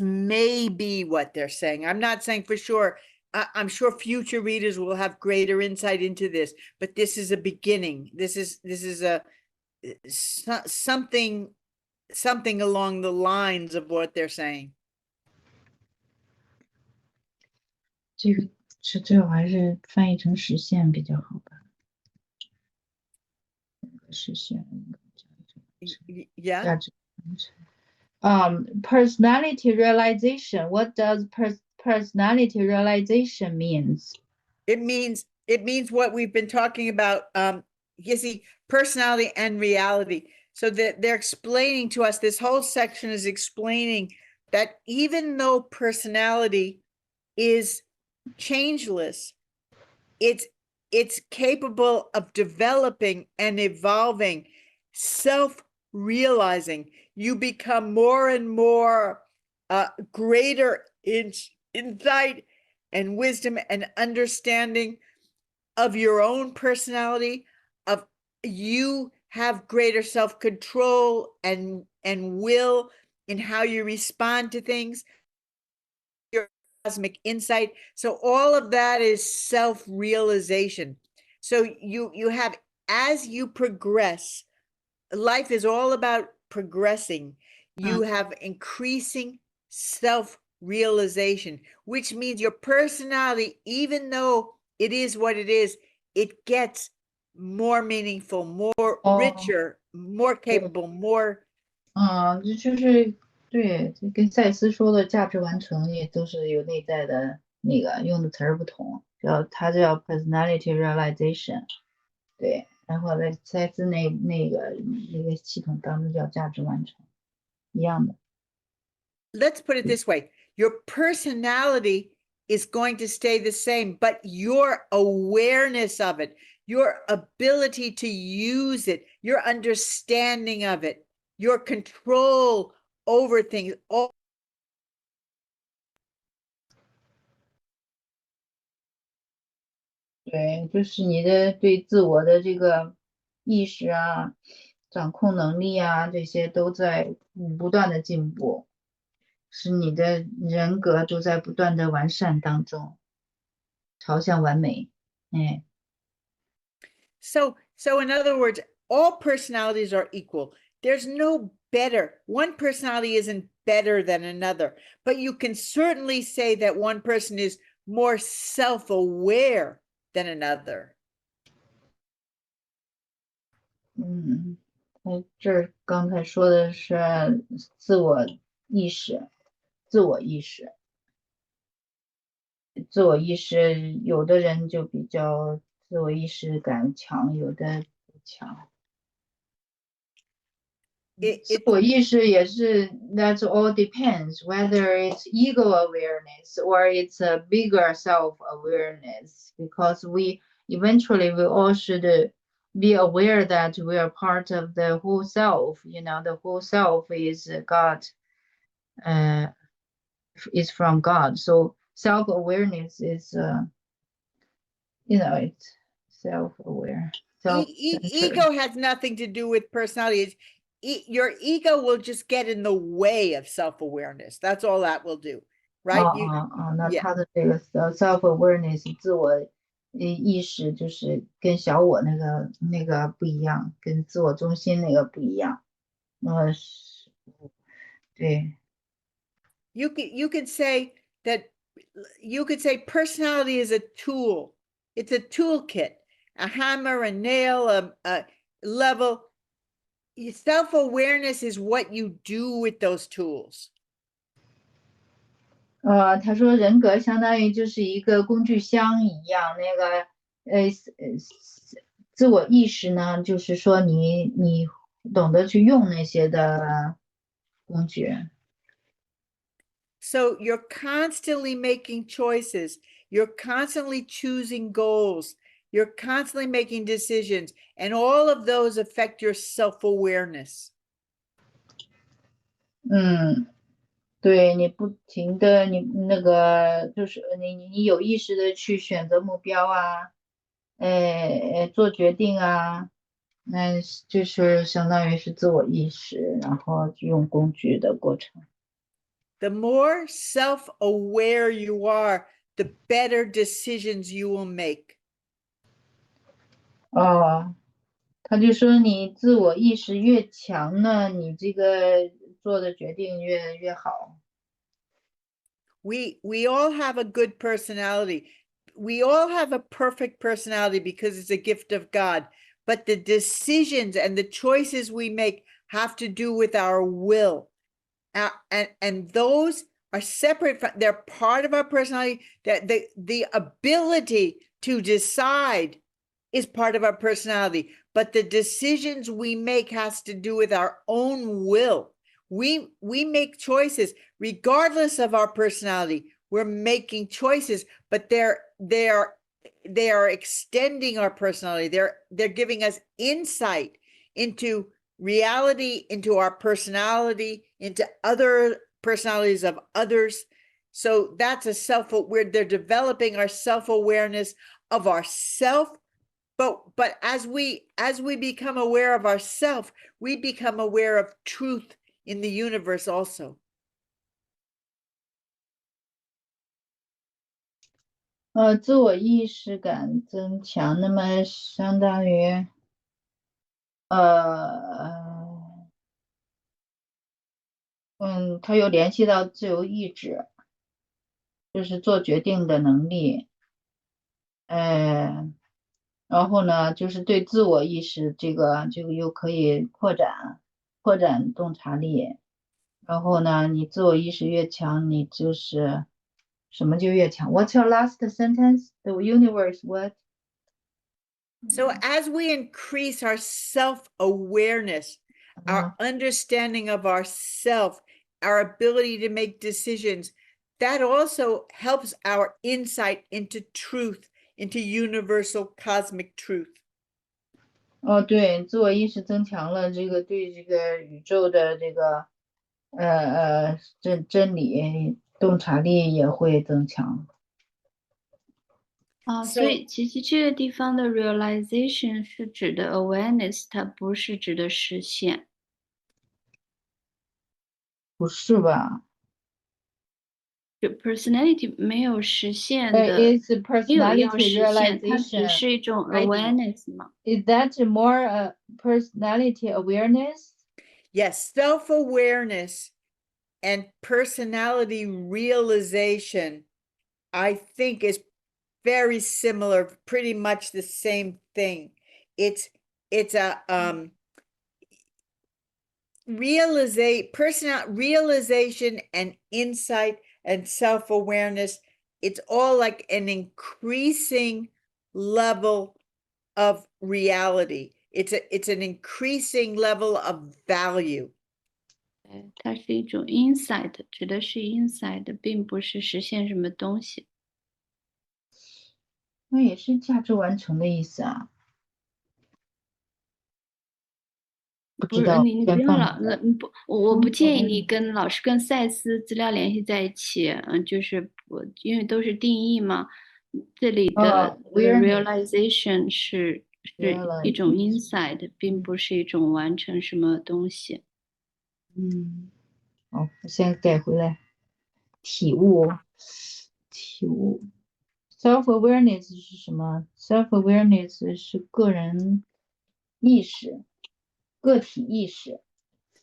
Speaker 2: may be what they're saying. I'm not saying for sure. I'm sure future readers will have greater insight into this, but this is a beginning. This is something along the lines of what they're saying.
Speaker 1: 这个是最好还是翻译成实现比较好吧？实现
Speaker 2: Yeah.
Speaker 1: 价值传承。Personality realization. What does personality realization means?
Speaker 2: It means what we've been talking about. You see, personality and reality. So that they're explaining to us, this whole section is explaining that even though personality is changeless, it's capable of developing and evolving, self-realizing. You become more and more greater insight and wisdom and understanding of your own personality, of you have greater self-control and will in how you respond to things, your cosmic insight. So all of that is self-realization. So you have, as you progress, life is all about progressing. You have increasing self-realization, which means your personality, even though it is what it is, it gets more meaningful, more richer, more capable, more
Speaker 1: 这就是对，这跟赛斯说的价值完成也都是有内在的那个用的词儿不同，它叫 personality realization，对，然后在赛斯那个系统当中叫价值完成，一样的。
Speaker 2: Let's put it this way. Your personality is going to stay the same, but your awareness of it, your ability to use it, your understanding of it, your control over things, all
Speaker 1: 对，就是你的对自我的这个意识啊、掌控能力啊，这些都在不断的进步，使你的人格都在不断的完善当中，朝向完美。哎，
Speaker 2: So in other words, all personalities are equal. There's no better. One personality isn't better than another, but you can certainly say that one person is more self-aware than another.
Speaker 1: 这儿刚才说的是自我意识，自我意识，有的人就比较自我意识感强，有的不强。自我意识也是 that all depends whether it's ego awareness or it's a bigger self awareness, because we eventually we all should be aware that we are part of the whole self. The whole self is God, is from God. So self awareness is it's self aware.
Speaker 2: Ego has nothing to do with personality. Your ego will just get in the way of self-awareness. That's all that will do, right?
Speaker 1: 那他的这个 self awareness 自我意识就是跟小我那个不一样，跟自我中心那个不一样。对。
Speaker 2: You could say that personality is a tool. It's a toolkit, a hammer, a nail, a level. Self-awareness is what you do with those tools.
Speaker 1: 他说人格相当于就是一个工具箱一样，自我意识呢，就是说你懂得去用那些的工具。
Speaker 2: So you're constantly making choices. You're constantly choosing goals. You're constantly making decisions, and all of those affect your self-awareness.
Speaker 1: 对，你不停的你就是你有意识的去选择目标啊，做决定啊，那就是相当于是自我意识，然后用工具的过程。
Speaker 2: The more self-aware you are, the better decisions you will make.
Speaker 1: 他就说你自我意识越强呢，你这个做的决定越好。
Speaker 2: We all have a good personality. We all have a perfect personality because it's a gift of God. But the decisions and the choices we make have to do with our will. And those are separate from, they're part of our personality. That the ability to decide is part of our personality, but the decisions we make has to do with our own will. We make choices regardless of our personality. We're making choices, but they're they are extending our personality. They're giving us insight into reality, into our personality, into other personalities of others. So that's a self-aware, they're developing our self-awareness of ourself. But as we become aware of ourself, we become aware of truth in the universe also.
Speaker 1: 自我意识感增强，那么相当于它又联系到自由意志，就是做决定的能力，然后呢，就是对自我意识这个又可以扩展洞察力，然后呢，你自我意识越强，你就是什么就越强。What's your last sentence? The universe what?
Speaker 2: So as we increase our self-awareness, our understanding of ourself, our ability to make decisions, that also helps our insight into truth, into universal cosmic truth.
Speaker 1: 对，自我意识增强了，这个对这个宇宙的这个真理洞察力也会增强。
Speaker 4: 所以其实这个地方的 realization 是指的 awareness， 它不是指的实现。
Speaker 1: 不是吧？
Speaker 4: 就 personality 没有实现的，
Speaker 1: Is
Speaker 4: 没有要
Speaker 1: personality
Speaker 4: 实现，它只
Speaker 1: realization
Speaker 4: 是一种 awareness 嘛。
Speaker 1: Is that more personality awareness?
Speaker 2: Yes, self-awareness and personality realization, I think, is very similar, pretty much the same thing. It's a realization and insight and self-awareness. It's all like an increasing level of reality. It's an increasing level of value.
Speaker 4: 它是一种 insight， 指的是 insight， 并不是实现什么东西。
Speaker 1: 那也是价值完成的意思啊。
Speaker 4: 不是你不用我不建议你跟老师跟赛斯资料联系在一起，就是因为都是定义嘛。这里的 realization 是一种 insight， 并不是一种完成什么东西。
Speaker 1: 好，我先改回来。体悟 self-awareness 是什么？ self-awareness 是个人意识，个体意识。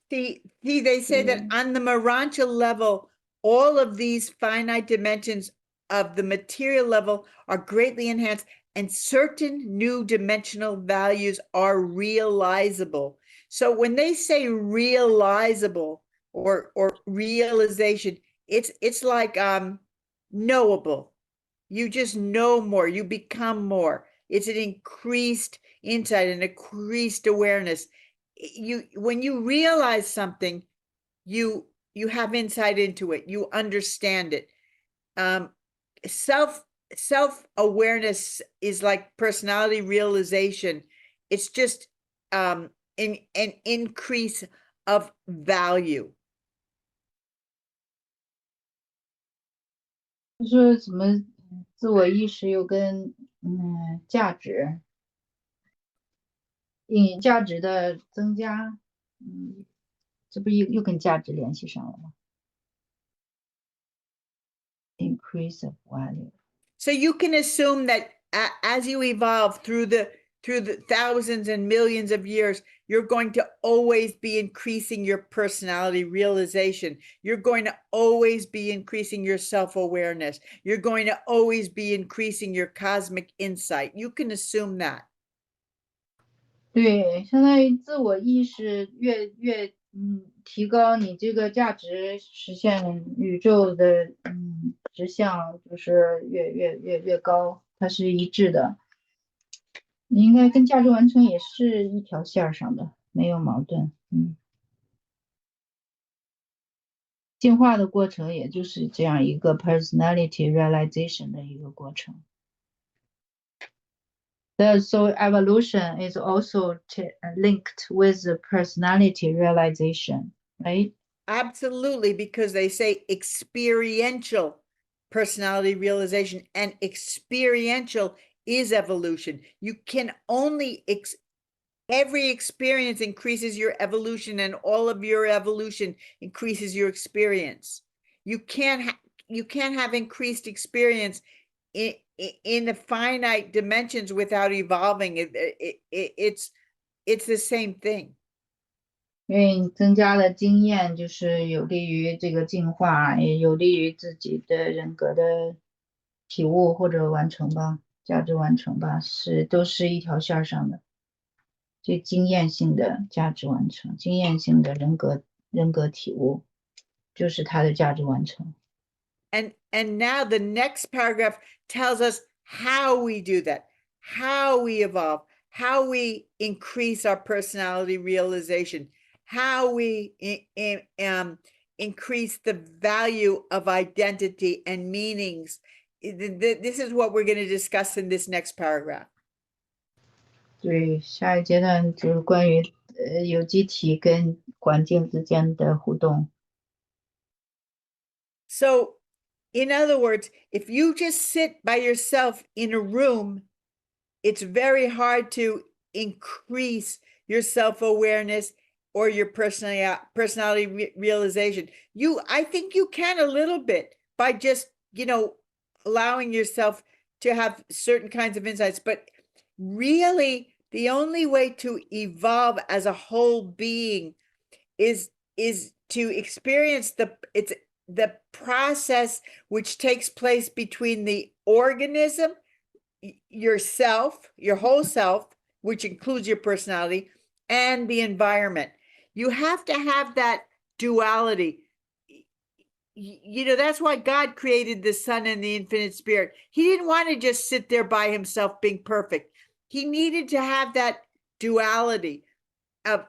Speaker 2: See, they say that on the Urantia level, all of these finite dimensions of the material level are greatly enhanced, and certain new dimensional values are realizable. So when they say realizable or realization, it's like knowable. You just know more, you become more. It's an increased insight, an increased awareness. When you realize something, you have insight into it, you understand it. Self-awareness is like personality realization. It's just an increase of value.
Speaker 1: 就是怎么自我意识又跟价值价值的增加，这不又跟价值联系上了吗？ Increase of value.
Speaker 2: So you can assume that as you evolve through the thousands and millions of years, you're going to always be increasing your personality realization. You're going to always be increasing your self-awareness. You're going to always be increasing your cosmic insight. You can assume that.
Speaker 1: 对，相当于自我意识越提高，你这个价值实现宇宙的实相就是越高，它是一致的。你应该跟价值完成也是一条线上的，没有矛盾。进化的过程也就是这样一个 personality realization 的一个过程。So evolution is also linked with the personality realization, right?
Speaker 2: Absolutely, because they say experiential personality realization, and experiential is evolution. You can only every experience increases your evolution, and all of your evolution increases your experience. You can't have increased experience in the finite dimensions without evolving. It's the same thing.
Speaker 1: 因为你增加了经验，就是有利于这个进化，也有利于自己的人格的体悟或者完成吧，价值完成吧，都是一条线上的。就经验性的价值完成，经验性的人格体悟，就是它的价值完成。
Speaker 2: And now the next paragraph tells us how we do that, how we evolve, how we increase our personality realization, how we increase the value of identity and meanings. This is what we're going to discuss in this next paragraph.
Speaker 1: 对，下一阶段就是关于有机体跟环境之间的互动。
Speaker 2: So, in other words, if you just sit by yourself in a room, it's very hard to increase your self-awareness or your personality realization. I think you can a little bit by just, allowing yourself to have certain kinds of insights, but really the only way to evolve as a whole being is to experience the process which takes place between the organism, yourself, your whole self, which includes your personality, and the environment. You have to have that duality. That's why God created the Son and the Infinite Spirit. He didn't want to just sit there by himself being perfect. He needed to have that duality of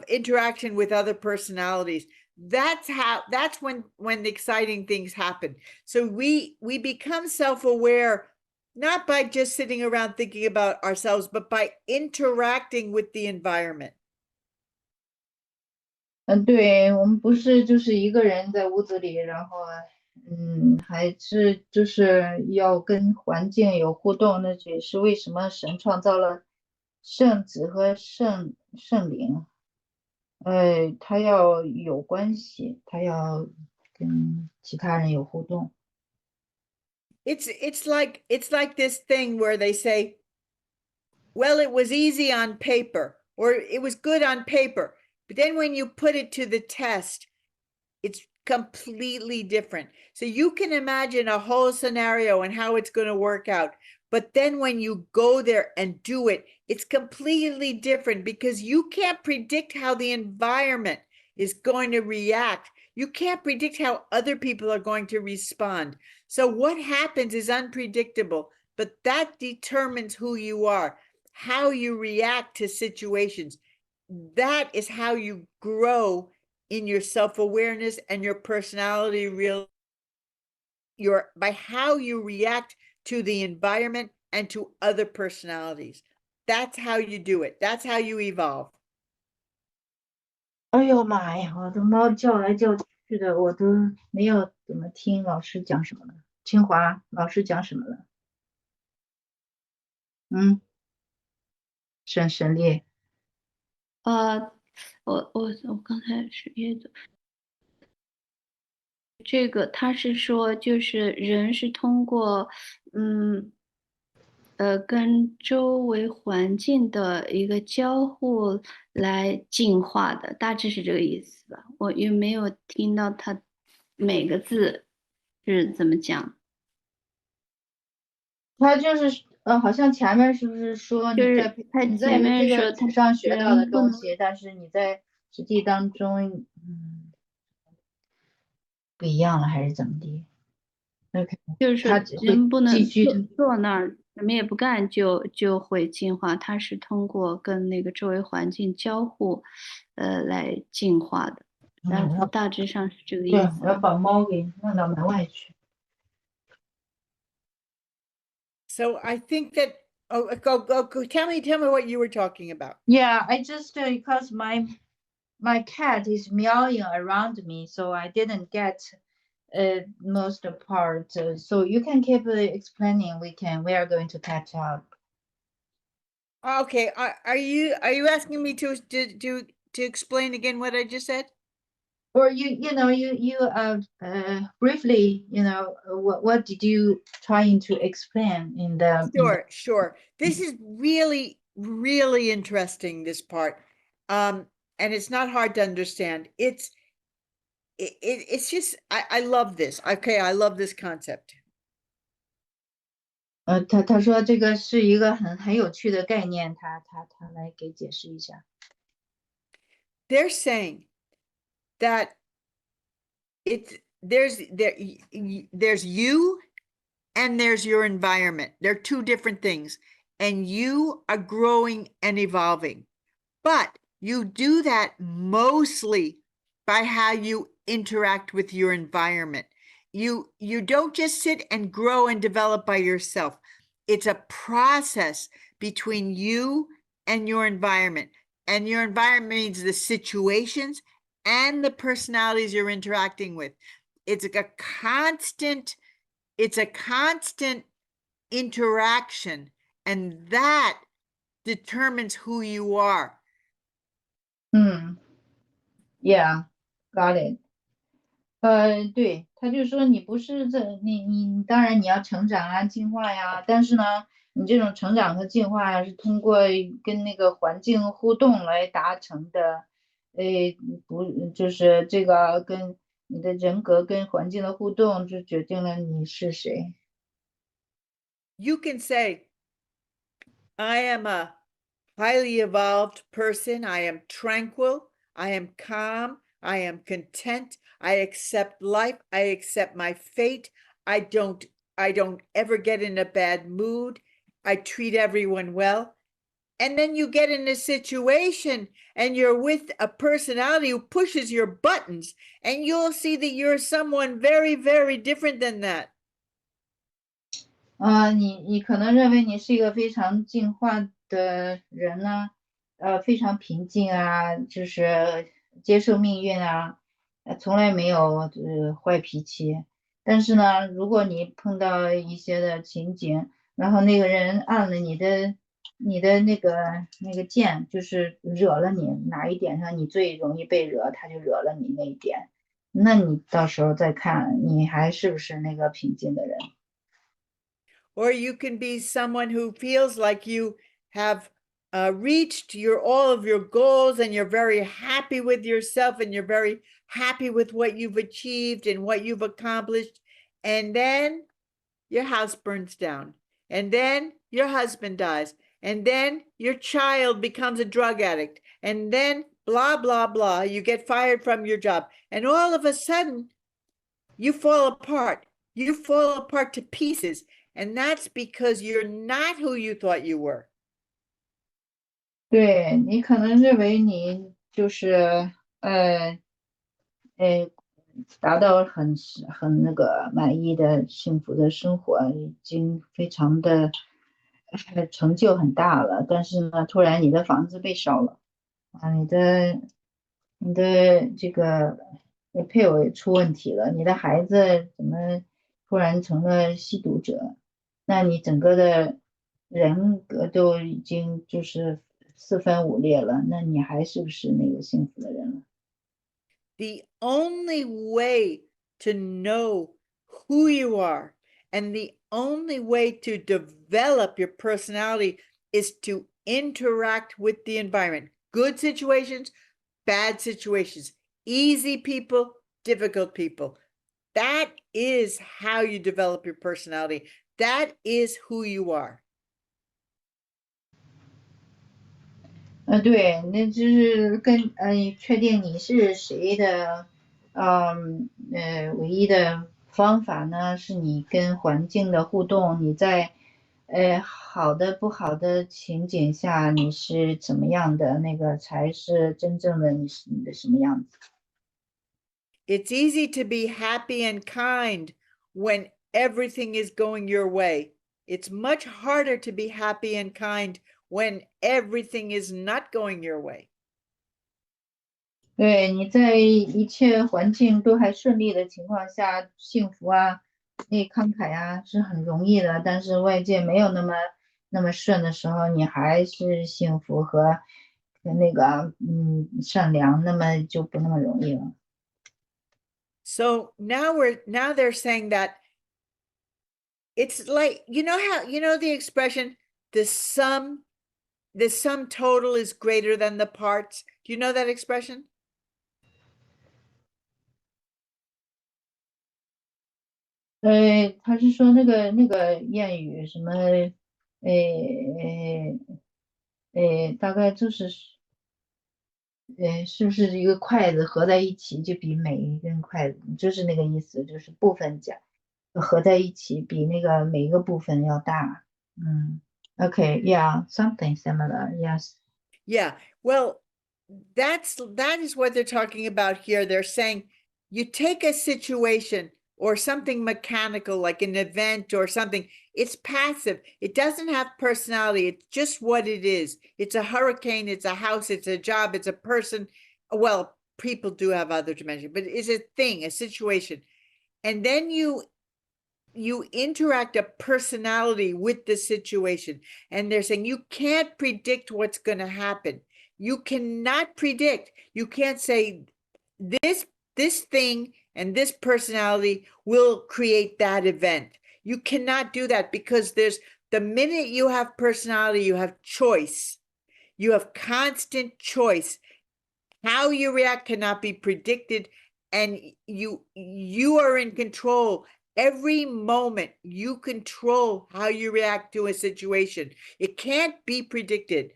Speaker 2: interaction with other personalities. That's when the exciting things happen. So we become self-aware, not by just sitting around thinking about ourselves, but by interacting with the environment.
Speaker 1: 对，我们不是就是一个人在屋子里，然后还是就是要跟环境有互动，那也是为什么神创造了圣子和圣灵，他要有关系，他要跟其他人有互动。
Speaker 2: It's like this thing where they say, well, it was easy on paper, or it was good on paper, but then when you put it to the test, it's completely different. So you can imagine a whole scenario and how it's going to work out. But then when you go there and do it, it's completely different because you can't predict how the environment is going to react. You can't predict how other people are going to respond. So what happens is unpredictable, but that determines who you are, how you react to situations. That is how you grow in your self-awareness and your personality by how you react to the environment and to other personalities. That's how you do it. That's how you evolve.
Speaker 1: 哎呦妈呀，我的猫叫来叫去的，我都没有怎么听老师讲什么了。清华老师讲什么了？沈烈。
Speaker 4: 我刚才是阅读这个，他是说就是人是通过跟周围环境的一个交互来进化的，大致是这个意思吧？我又没有听到他每个字是怎么讲。
Speaker 1: 他就是好像前面是不是说
Speaker 4: 就是他
Speaker 1: 你在
Speaker 4: 前面
Speaker 1: 这个
Speaker 4: 说他
Speaker 1: 纸上学到的
Speaker 4: 人不能
Speaker 1: 东西，但是你在实际当中不一样了，还是怎么的？OK，
Speaker 4: 就是说
Speaker 1: 他会
Speaker 4: 人不能
Speaker 1: 继续
Speaker 4: 坐那儿什么也不干就会进化，它是通过跟那个周围环境交互，来进化的。然后大致上是这个意
Speaker 1: 对，
Speaker 4: 思。
Speaker 1: 我要把猫给弄到门外去。
Speaker 2: So I think that Go. Tell me what you were talking about.
Speaker 1: Yeah, I just because my cat is meowing around me, so I didn't get most part. So you can keep explaining. We are going to catch up.
Speaker 2: Okay. Are you asking me to explain again what I just said?
Speaker 1: Or you briefly, what did you trying to explain in the
Speaker 2: Sure. This is really, really interesting, this part. And it's not hard to understand. It's just, I love this. Okay, I love this concept.
Speaker 1: 他说这个是一个很有趣的概念，他来给解释一下。
Speaker 2: They're saying that there's you and there's your environment. They're two different things. And you are growing and evolving. But you do that mostly by how you interact with your environment. You don't just sit and grow and develop by yourself. It's a process between you and your environment. And your environment means the situations and the personalities you're interacting with. It's a constant interaction, and that determines who you are.
Speaker 1: Yeah, got it. 对，他就说你不是你当然你要成长啊，进化呀，但是呢，你这种成长和进化呀，是通过跟那个环境互动来达成的，不就是这个跟你的人格跟环境的互动，就决定了你是谁。
Speaker 2: You can say, I am a highly evolved person. I am tranquil. I am calm. I am content. I accept life. I accept my fate. I don't ever get in a bad mood. I treat everyone well. And then you get in a situation and you're with a personality who pushes your buttons, and you'll see that you're someone very, very different than that.
Speaker 1: 你可能认为你是一个非常进化的人呢，非常平静啊，就是接受命运啊，从来没有坏脾气。但是呢，如果你碰到一些的情景，然后那个人按了你的那个键，就是惹了你哪一点上你最容易被惹，他就惹了你那一点，那你到时候再看你还是不是那个平静的人。
Speaker 2: Or you can be someone who feels like you have reached all of your goals, and you're very happy with yourself, and you're very happy with what you've achieved and what you've accomplished. And then your house burns down, and then your husband dies, and then your child becomes a drug addict, and then blah, blah, blah. You get fired from your job, and all of a sudden you fall apart. You fall apart to pieces. And that's because you're not who you thought you were.
Speaker 1: 对，你可能认为你就是达到很那个满意的幸福的生活，已经非常的成就很大了。但是呢，突然你的房子被烧了啊，你的这个配偶也出问题了，你的孩子怎么突然成了吸毒者？那你整个的人格都已经就是四分五裂了，那你还是不是那个幸福的人了？
Speaker 2: The only way to know who you are, and the only way to develop your personality, is to interact with the environment. Good situations, bad situations, easy people, difficult people. That is how you develop your personality. That is who you are.
Speaker 1: 对，那就是确定你是谁的，唯一的方法呢，是你跟环境的互动，你在好的不好的情景下你是怎么样的，那个才是真正的你是你的什么样子。
Speaker 2: It's easy to be happy and kind when everything is going your way. It's much harder to be happy and kind when everything is not going your way.
Speaker 1: 对，你在一切环境都还顺利的情况下，幸福啊，慷慨啊是很容易的。但是外界没有那么顺的时候，你还是幸福和善良，那么就不那么容易了。
Speaker 2: So now they're saying that it's like, you know the expression, the sum total is greater than the parts. Do you know that expression?
Speaker 1: 他是说那个谚语什么，大概就是是不是一个筷子合在一起就比每一根筷子，就是那个意思，就是部分合在一起比那个每一个部分要大。Okay, yeah, something similar, yes.
Speaker 2: Yeah. Well, that is what they're talking about here. They're saying you take a situation or something mechanical like an event or something. It's passive. It doesn't have personality. It's just what it is. It's a hurricane, it's a house, it's a job, it's a person. Well, people do have other dimensions, but it's a thing, a situation. And then you interact a personality with the situation. And they're saying you can't predict what's going to happen. You cannot predict. You can't say this thing and this personality will create that event. You cannot do that because the minute you have personality, you have choice. You have constant choice. How you react cannot be predicted, and you are in control. Every moment you control how you react to a situation. It can't be predicted.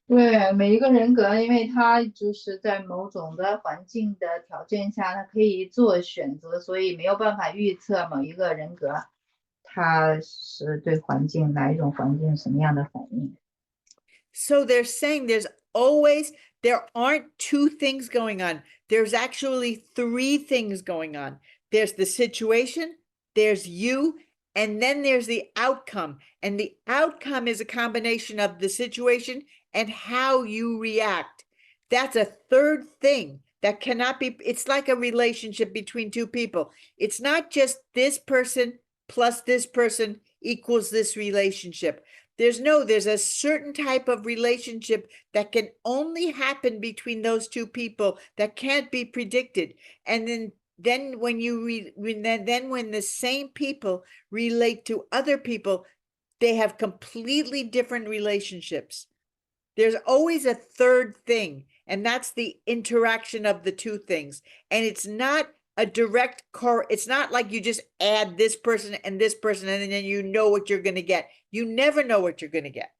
Speaker 1: 对，每一个人格，因为他就是在某种的环境的条件下，他可以做选择，所以没有办法预测某一个人格他是对环境哪一种环境什么样的反应。
Speaker 2: So they're saying there aren't two things going on. There's actually three things going on. There's the situation, there's you, and then there's the outcome. And the outcome is a combination of the situation and how you react. That's a third thing that cannot be, it's like a relationship between two people. It's not just this person plus this person equals this relationship. There's a certain type of relationship that can only happen between those two people that can't be predicted. And then when the same people relate to other people, they have completely different relationships. There's always a third thing, and that's the interaction of the two things. And it's not a direct it's not like you just add this person and then you know what you're going to get. You never know what you're going to get.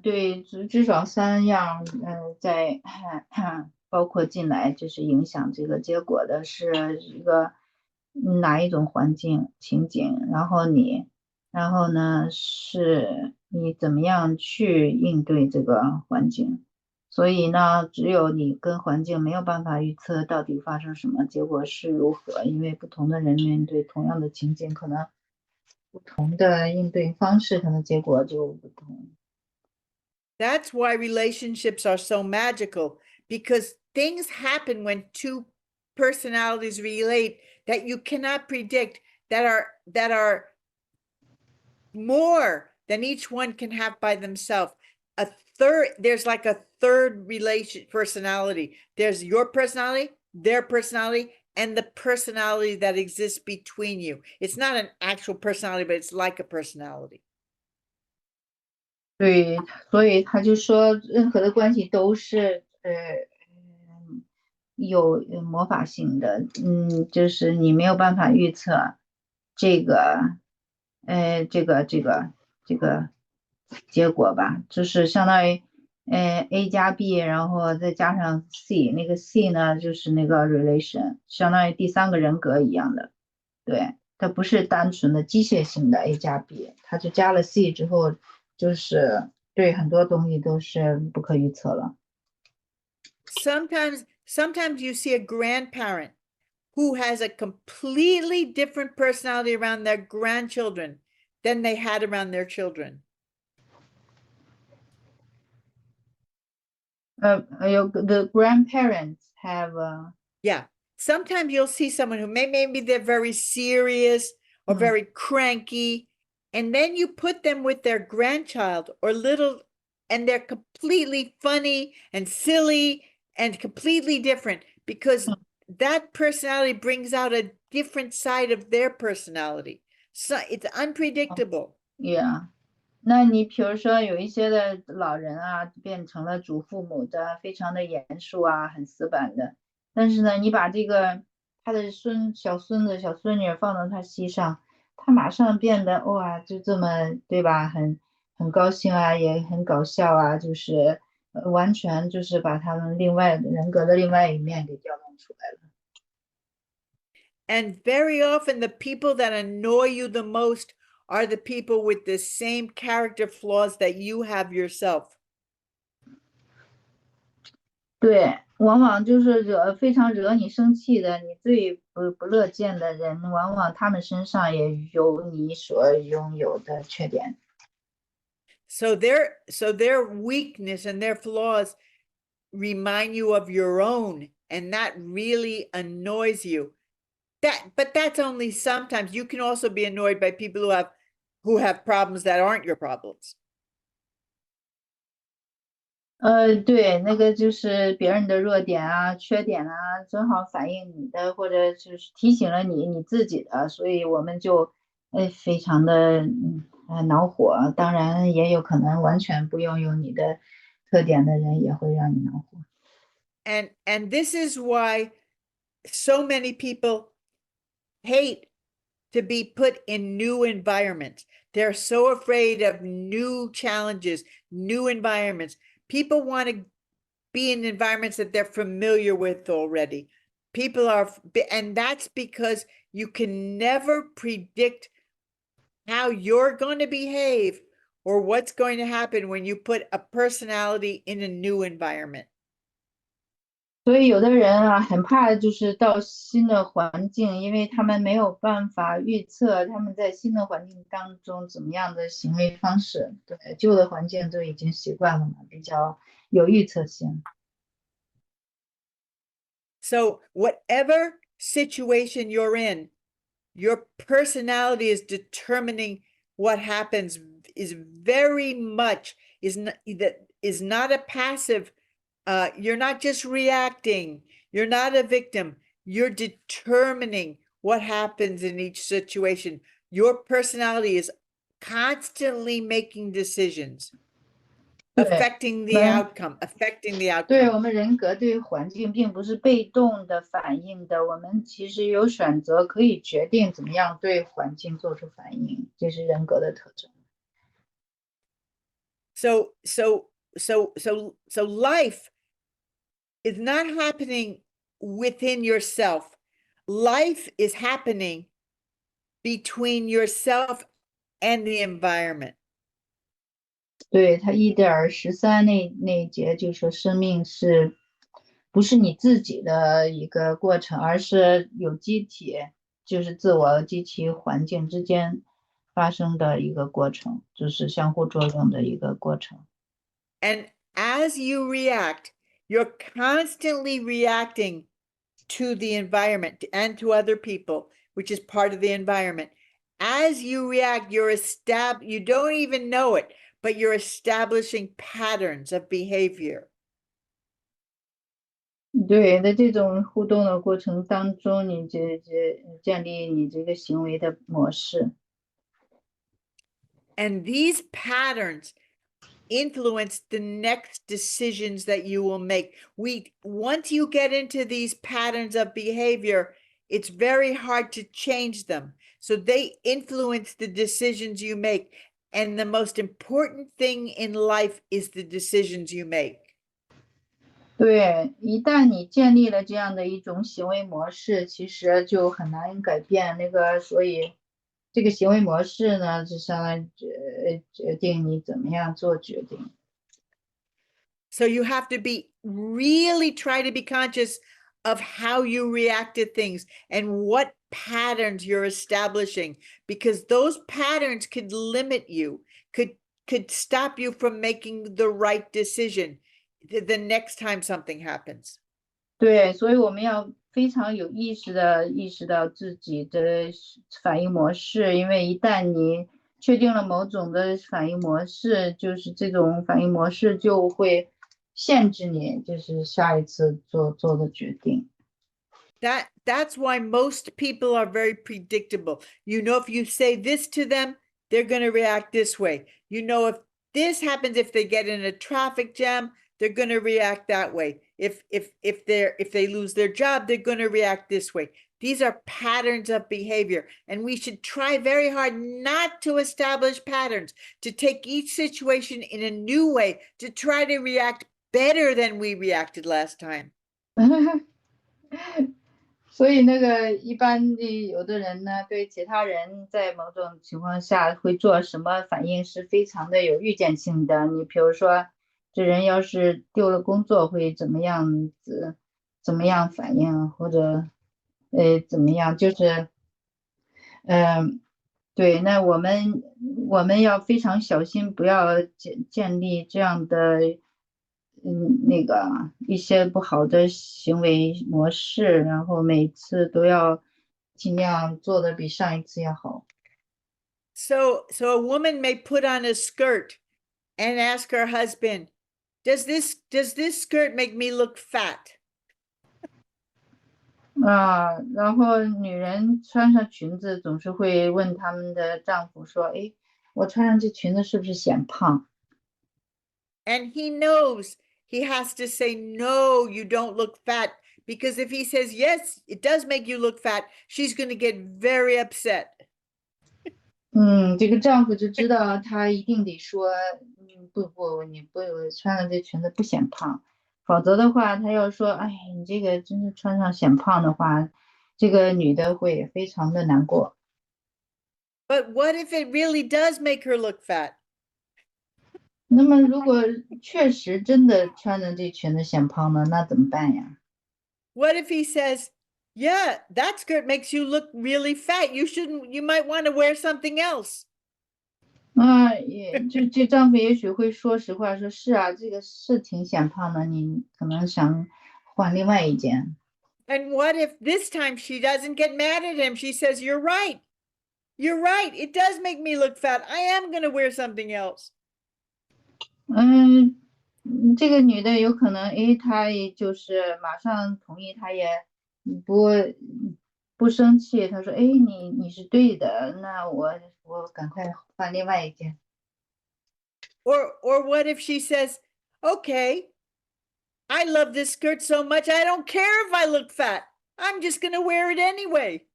Speaker 1: 对，至少3样，在包括进来，就是影响这个结果的是一个哪一种环境情景，然后呢是你怎么样去应对这个环境。所以呢，只有你跟环境没有办法预测到底发生什么，结果是如何，因为不同的人面对同样的情境，可能不同的应对方式，可能结果就不同。
Speaker 2: That's why relationships are so magical, because things happen when two personalities relate that you cannot predict, that are more than each one can have by themselves. There's like a third personality. There's your personality, their personality, and the personality that exists between you. It's not an actual personality, but it's like a personality.
Speaker 1: 对，所以他就说，任何的关系都是有魔法性的，就是你没有办法预测这个结果吧，就是相当于A 加 B，然后再加上 C，那个 C 呢就是那个 relation， 相当于第三个人格一样的，对，它不是单纯的机械性的 A 加 B， 它就加了 C 之后，就是对很多东西都是不可预测了。
Speaker 2: Sometimes you see a grandparent who has a completely different personality around their grandchildren than they had around their children.
Speaker 1: The grandparents have
Speaker 2: Yeah. Sometimes you'll see someone who maybe they're very serious or very cranky, and then you put them with their grandchild or little, and they're completely funny and silly and completely different because that personality brings out a different side of their personality. So it's unpredictable.
Speaker 1: yeah。那你比如说有一些的老人啊，变成了祖父母的，非常的严肃啊，很死板的。但是呢，你把这个他的小孙子、小孙女放到他膝上，他马上变得哇，就这么对吧？很高兴啊，也很搞笑啊，就是完全就是把他们人格的另外一面给调动出来了。
Speaker 2: And very often the people that annoy you the most are the people with the same character flaws that you have yourself.
Speaker 1: 对，往往就是非常惹你生气的，你最不乐见的人，往往他们身上也有你所拥有的缺点。
Speaker 2: So their weakness and their flaws remind you of your own, and that really annoys you. But that's only sometimes. You can also be annoyed by people who have problems that aren't your problems.
Speaker 1: 对，那个就是别人的弱点啊、缺点啊，正好反映你的，或者就是提醒了你自己的，所以我们就非常的恼火。当然也有可能完全不拥有你的特点的人也会让你恼火。
Speaker 2: And this is why so many people hate to be put in new environments. They're so afraid of new challenges, new environments. People want to be in environments that they're familiar with already. People are, and that's because you can never predict how you're going to behave or what's going to happen when you put a personality in a new environment.
Speaker 1: 所以有的人啊，很怕就是到新的环境，因为他们没有办法预测他们在新的环境当中怎么样的行为方式。对，旧的环境都已经习惯了嘛，比较有预测性。
Speaker 2: So whatever situation you're in, your personality is determining what happens, is very much is not a passive. You're not just reacting. You're not a victim. You're determining what happens in each situation. Your personality is constantly making decisions, affecting the outcome.
Speaker 1: 对，我们人格对环境并不是被动的反应的，我们其实有选择，可以决定怎么样对环境做出反应，这是人格的特征。
Speaker 2: So life is not happening within yourself. Life is happening between yourself and the environment.
Speaker 1: 对，他1.13那一节就说，生命是不是你自己的一个过程，而是有机体，就是自我及其环境之间发生的一个过程，就是相互作用的一个过程。
Speaker 2: And as you react, you're constantly reacting to the environment and to other people, which is part of the environment. As you react, you don't even know it, but you're establishing patterns of behavior.
Speaker 1: 对，在这种互动的过程当中，你建立你这个行为的模式。
Speaker 2: And these patterns influence the next decisions that you will make. Once you get into these patterns of behavior, it's very hard to change them. So they influence the decisions you make. And the most important thing in life is the decisions you make.
Speaker 1: 对，一旦你建立了这样的一种行为模式，其实就很难改变那个，所以这个行为模式呢，就相当于决定你怎么样做决定。
Speaker 2: So you have to really try to be conscious of how you react to things and what patterns you're establishing, because those patterns could limit you, could stop you from making the right decision the next time something happens.
Speaker 1: 对，所以我们要非常有意识的意识到自己的反应模式，因为一旦你确定了某种的反应模式，就是这种反应模式就会限制你，就是下一次做的决定。
Speaker 2: That's why most people are very predictable. You know, if you say this to them, they're going to react this way. You know, if this happens, if they get in a traffic jam, they're going to react that way. If they lose their job, they're going to react this way. These are patterns of behavior, and we should try very hard not to establish patterns, to take each situation in a new way, to try to react better than we reacted last time.
Speaker 1: 所以那个一般的有的人呢，对其他人在某种情况下会做什么反应是非常的有预见性的。你比如说，这人要是丢了工作会怎么样子，怎么样反应，或者怎么样，就是对，那我们要非常小心，不要建立这样的那个一些不好的行为模式，然后每次都要尽量做的比上一次要好。
Speaker 2: So a woman may put on a skirt and ask her husband, does this skirt make me look fat?
Speaker 1: 然后女人穿上裙子总是会问他们的丈夫说：“哎，我穿上这裙子是不是显胖？”
Speaker 2: And he knows he has to say, no, you don't look fat. Because if he says, yes, it does make you look fat, she's going to get very upset.
Speaker 1: 这个丈夫就知道他一定得说，不，你不穿了这裙子不显胖，否则的话，他要说，哎，你这个真是穿上显胖的话，这个女的会非常的难过。
Speaker 2: But what if it really does make her look fat?
Speaker 1: 那么如果确实真的穿着这裙子显胖了，那怎么办呀？
Speaker 2: What if he says, yeah, that skirt makes you look really fat. You might want to wear something else.
Speaker 1: 这丈夫也许会说实话，说是啊，这个是挺显胖的，你可能想换另外一件。
Speaker 2: And what if this time she doesn't get mad at him? She says, you're right. You're right. It does make me look fat. I am going to wear something else.
Speaker 1: 这个女的有可能，她也就是马上同意，她也不生气，她说，你是对的，那我赶快换另外一件。
Speaker 2: Or what if she says, okay, I love this skirt so much, I don't care if I look fat. I'm just going to wear it anyway.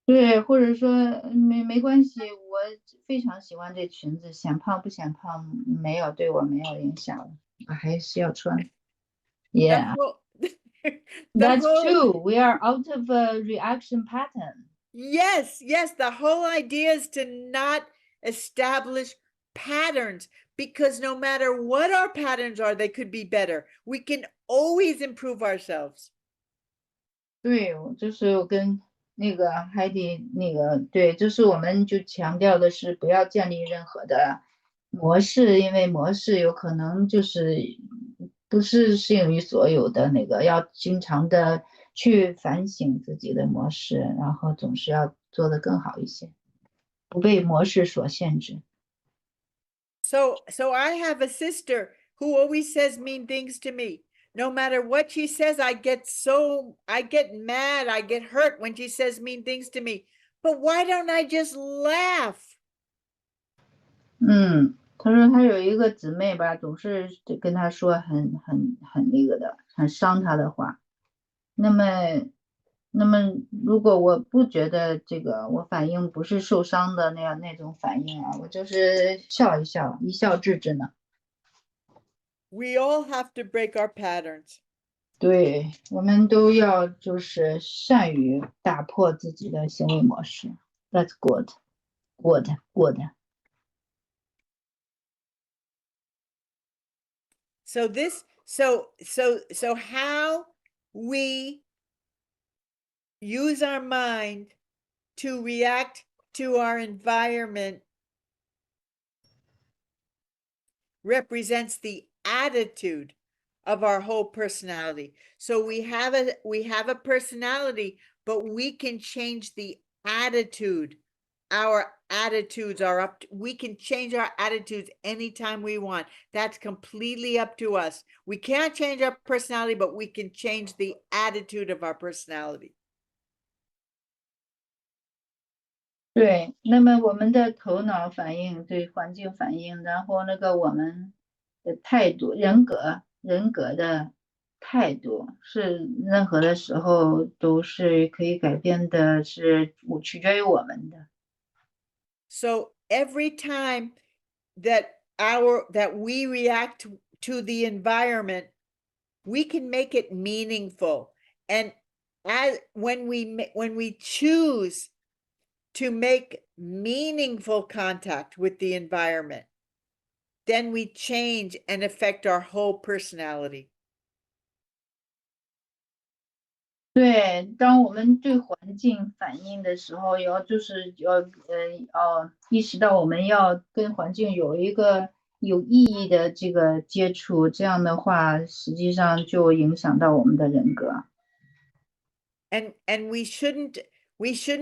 Speaker 1: 对，或者说没关系，我非常喜欢这裙子，显胖不显胖对我没有影响，我还是要穿。Yeah, that's true. We are out of a reaction pattern.
Speaker 2: Yes. The whole idea is to not establish patterns, because no matter what our patterns are, they could be better. We can always improve ourselves.
Speaker 1: 对，就是我跟那个海底对，就是我们就强调的是不要建立任何的模式，因为模式有可能就是不是适用于所有的要经常的去反省自己的模式，然后总是要做得更好一些，不被模式所限制。
Speaker 2: So I have a sister who always says mean things to me. No matter what she says, I get mad, I get hurt when she says mean things to me. But why don't I just laugh?
Speaker 1: 他说他有一个姊妹吧，总是跟他说很很伤他的话。那么如果我不觉得这个我反应不是受伤的那种反应啊，我就是笑一笑，一笑置之呢。
Speaker 2: We all have to break our patterns.
Speaker 1: 对，我们都要就是善于打破自己的行为模式。That's good.
Speaker 2: So how we use our mind to react to our environment represents the attitude of our whole personality. So we have a personality, but we can change the attitude. Our attitudes are up to, we can change our attitudes anytime we want. That's completely up to us. We can't change our personality, but we can change the attitude of our personality.
Speaker 1: 对，那么我们的头脑反应对环境反应，然后那个我们的态度、人格的态度，是任何的时候都是可以改变的，是取决于我们的。
Speaker 2: So every time that we react to the environment, we can make it meaningful. And when we choose to make meaningful contact with the environment, then we change and affect our whole personality.
Speaker 1: 对，当我们对环境反应的时候，要意识到我们要跟环境有一个有意义的这个接触，这样的话，实际上就影响到我们的人格。
Speaker 2: And we shouldn't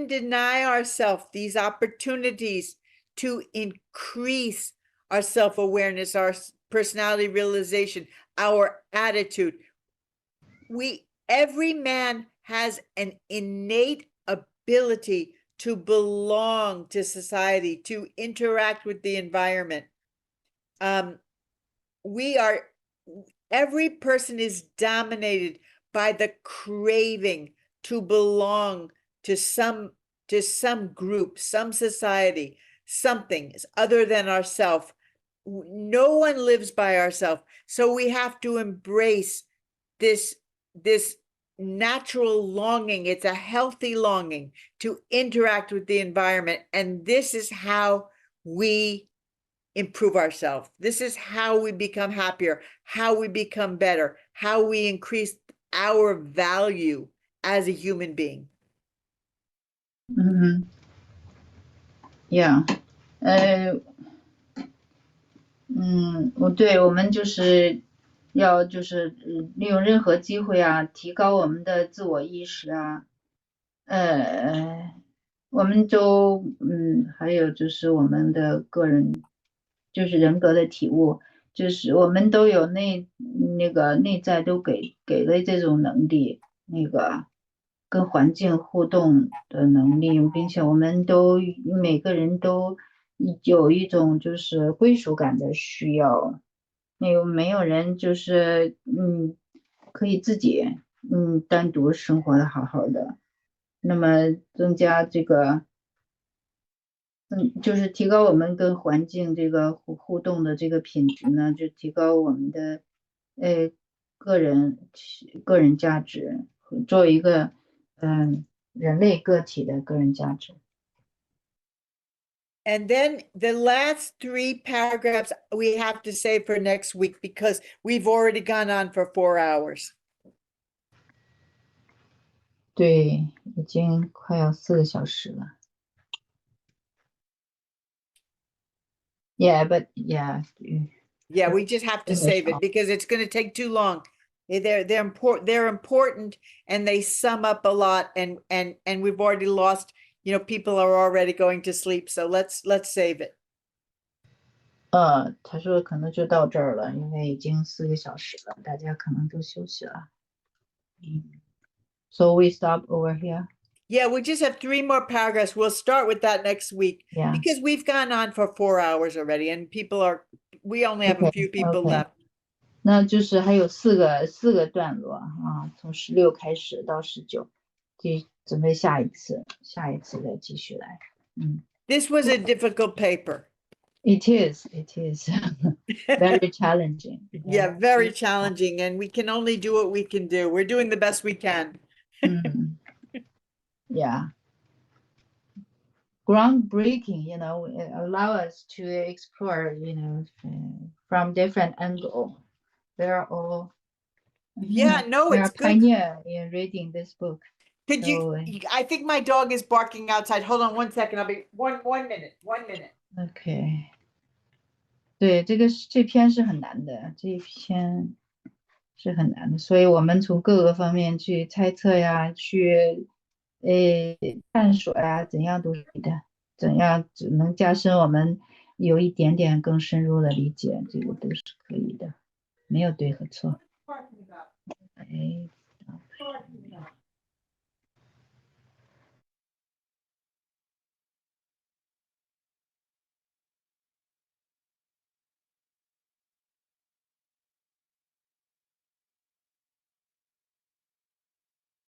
Speaker 2: deny ourselves these opportunities to increase our self-awareness, our personality realization, our attitude. Every man has an innate ability to belong to society, to interact with the environment. Every person is dominated by the craving to belong to some group, some society, something other than ourselves. No one lives by ourselves. So we have to embrace this natural longing. It's a healthy longing to interact with the environment. And this is how we improve ourselves. This is how we become happier, how we become better, how we increase our value as a human being.
Speaker 1: Yeah. 对，我们就是要利用任何机会啊，提高我们的自我意识啊，我们都还有就是我们的个人，就是人格的体悟，就是我们都有内在都给了这种能力，跟环境互动的能力，并且我们每个人都有一种就是归属感的需要，没有人就是可以自己单独生活的好好的，那么增加这个就是提高我们跟环境这个互动的这个品质呢，就提高我们的个人价值，作为一个人类个体的个人价值。
Speaker 2: And then the last 3 paragraphs we have to save for next week because we've already gone on for 4 hours.
Speaker 1: 对，已经快要4个小时了。Yeah, but yeah.
Speaker 2: Yeah, we just have to save it because it's going to take too long. They're important and they sum up a lot and we've already lost, people are already going to sleep. So let's save it.
Speaker 1: 他说可能就到这儿了，因为已经4个小时了，大家可能都休息了。So we stop over here.
Speaker 2: Yeah, we just have 3 more paragraphs. We'll start with that next week.
Speaker 1: Yeah.
Speaker 2: Because we've gone on for 4 hours already and we only have a few people left.
Speaker 1: 那就是还有4个段落啊，从16开始到19，就准备下一次再继续来。
Speaker 2: This was a difficult paper.
Speaker 1: It is very challenging.
Speaker 2: Yeah, very challenging, and we can only do what we can do. We're doing the best we can.
Speaker 1: Yeah. Groundbreaking, allow us to explore, from different angle. They're all
Speaker 2: Yeah, no,
Speaker 1: we
Speaker 2: it's
Speaker 1: are
Speaker 2: good.
Speaker 1: pioneer in reading this book.
Speaker 2: Could you, I think my dog is barking outside. Hold on 1 second. I'll be one minute. 1 minute.
Speaker 1: OK，对，这篇是很难的，这一篇是很难的，所以我们从各个方面去猜测呀，去探索呀，怎样读的，怎样只能加深我们有一点点更深入的理解，这个都是可以的，没有对和错。哎。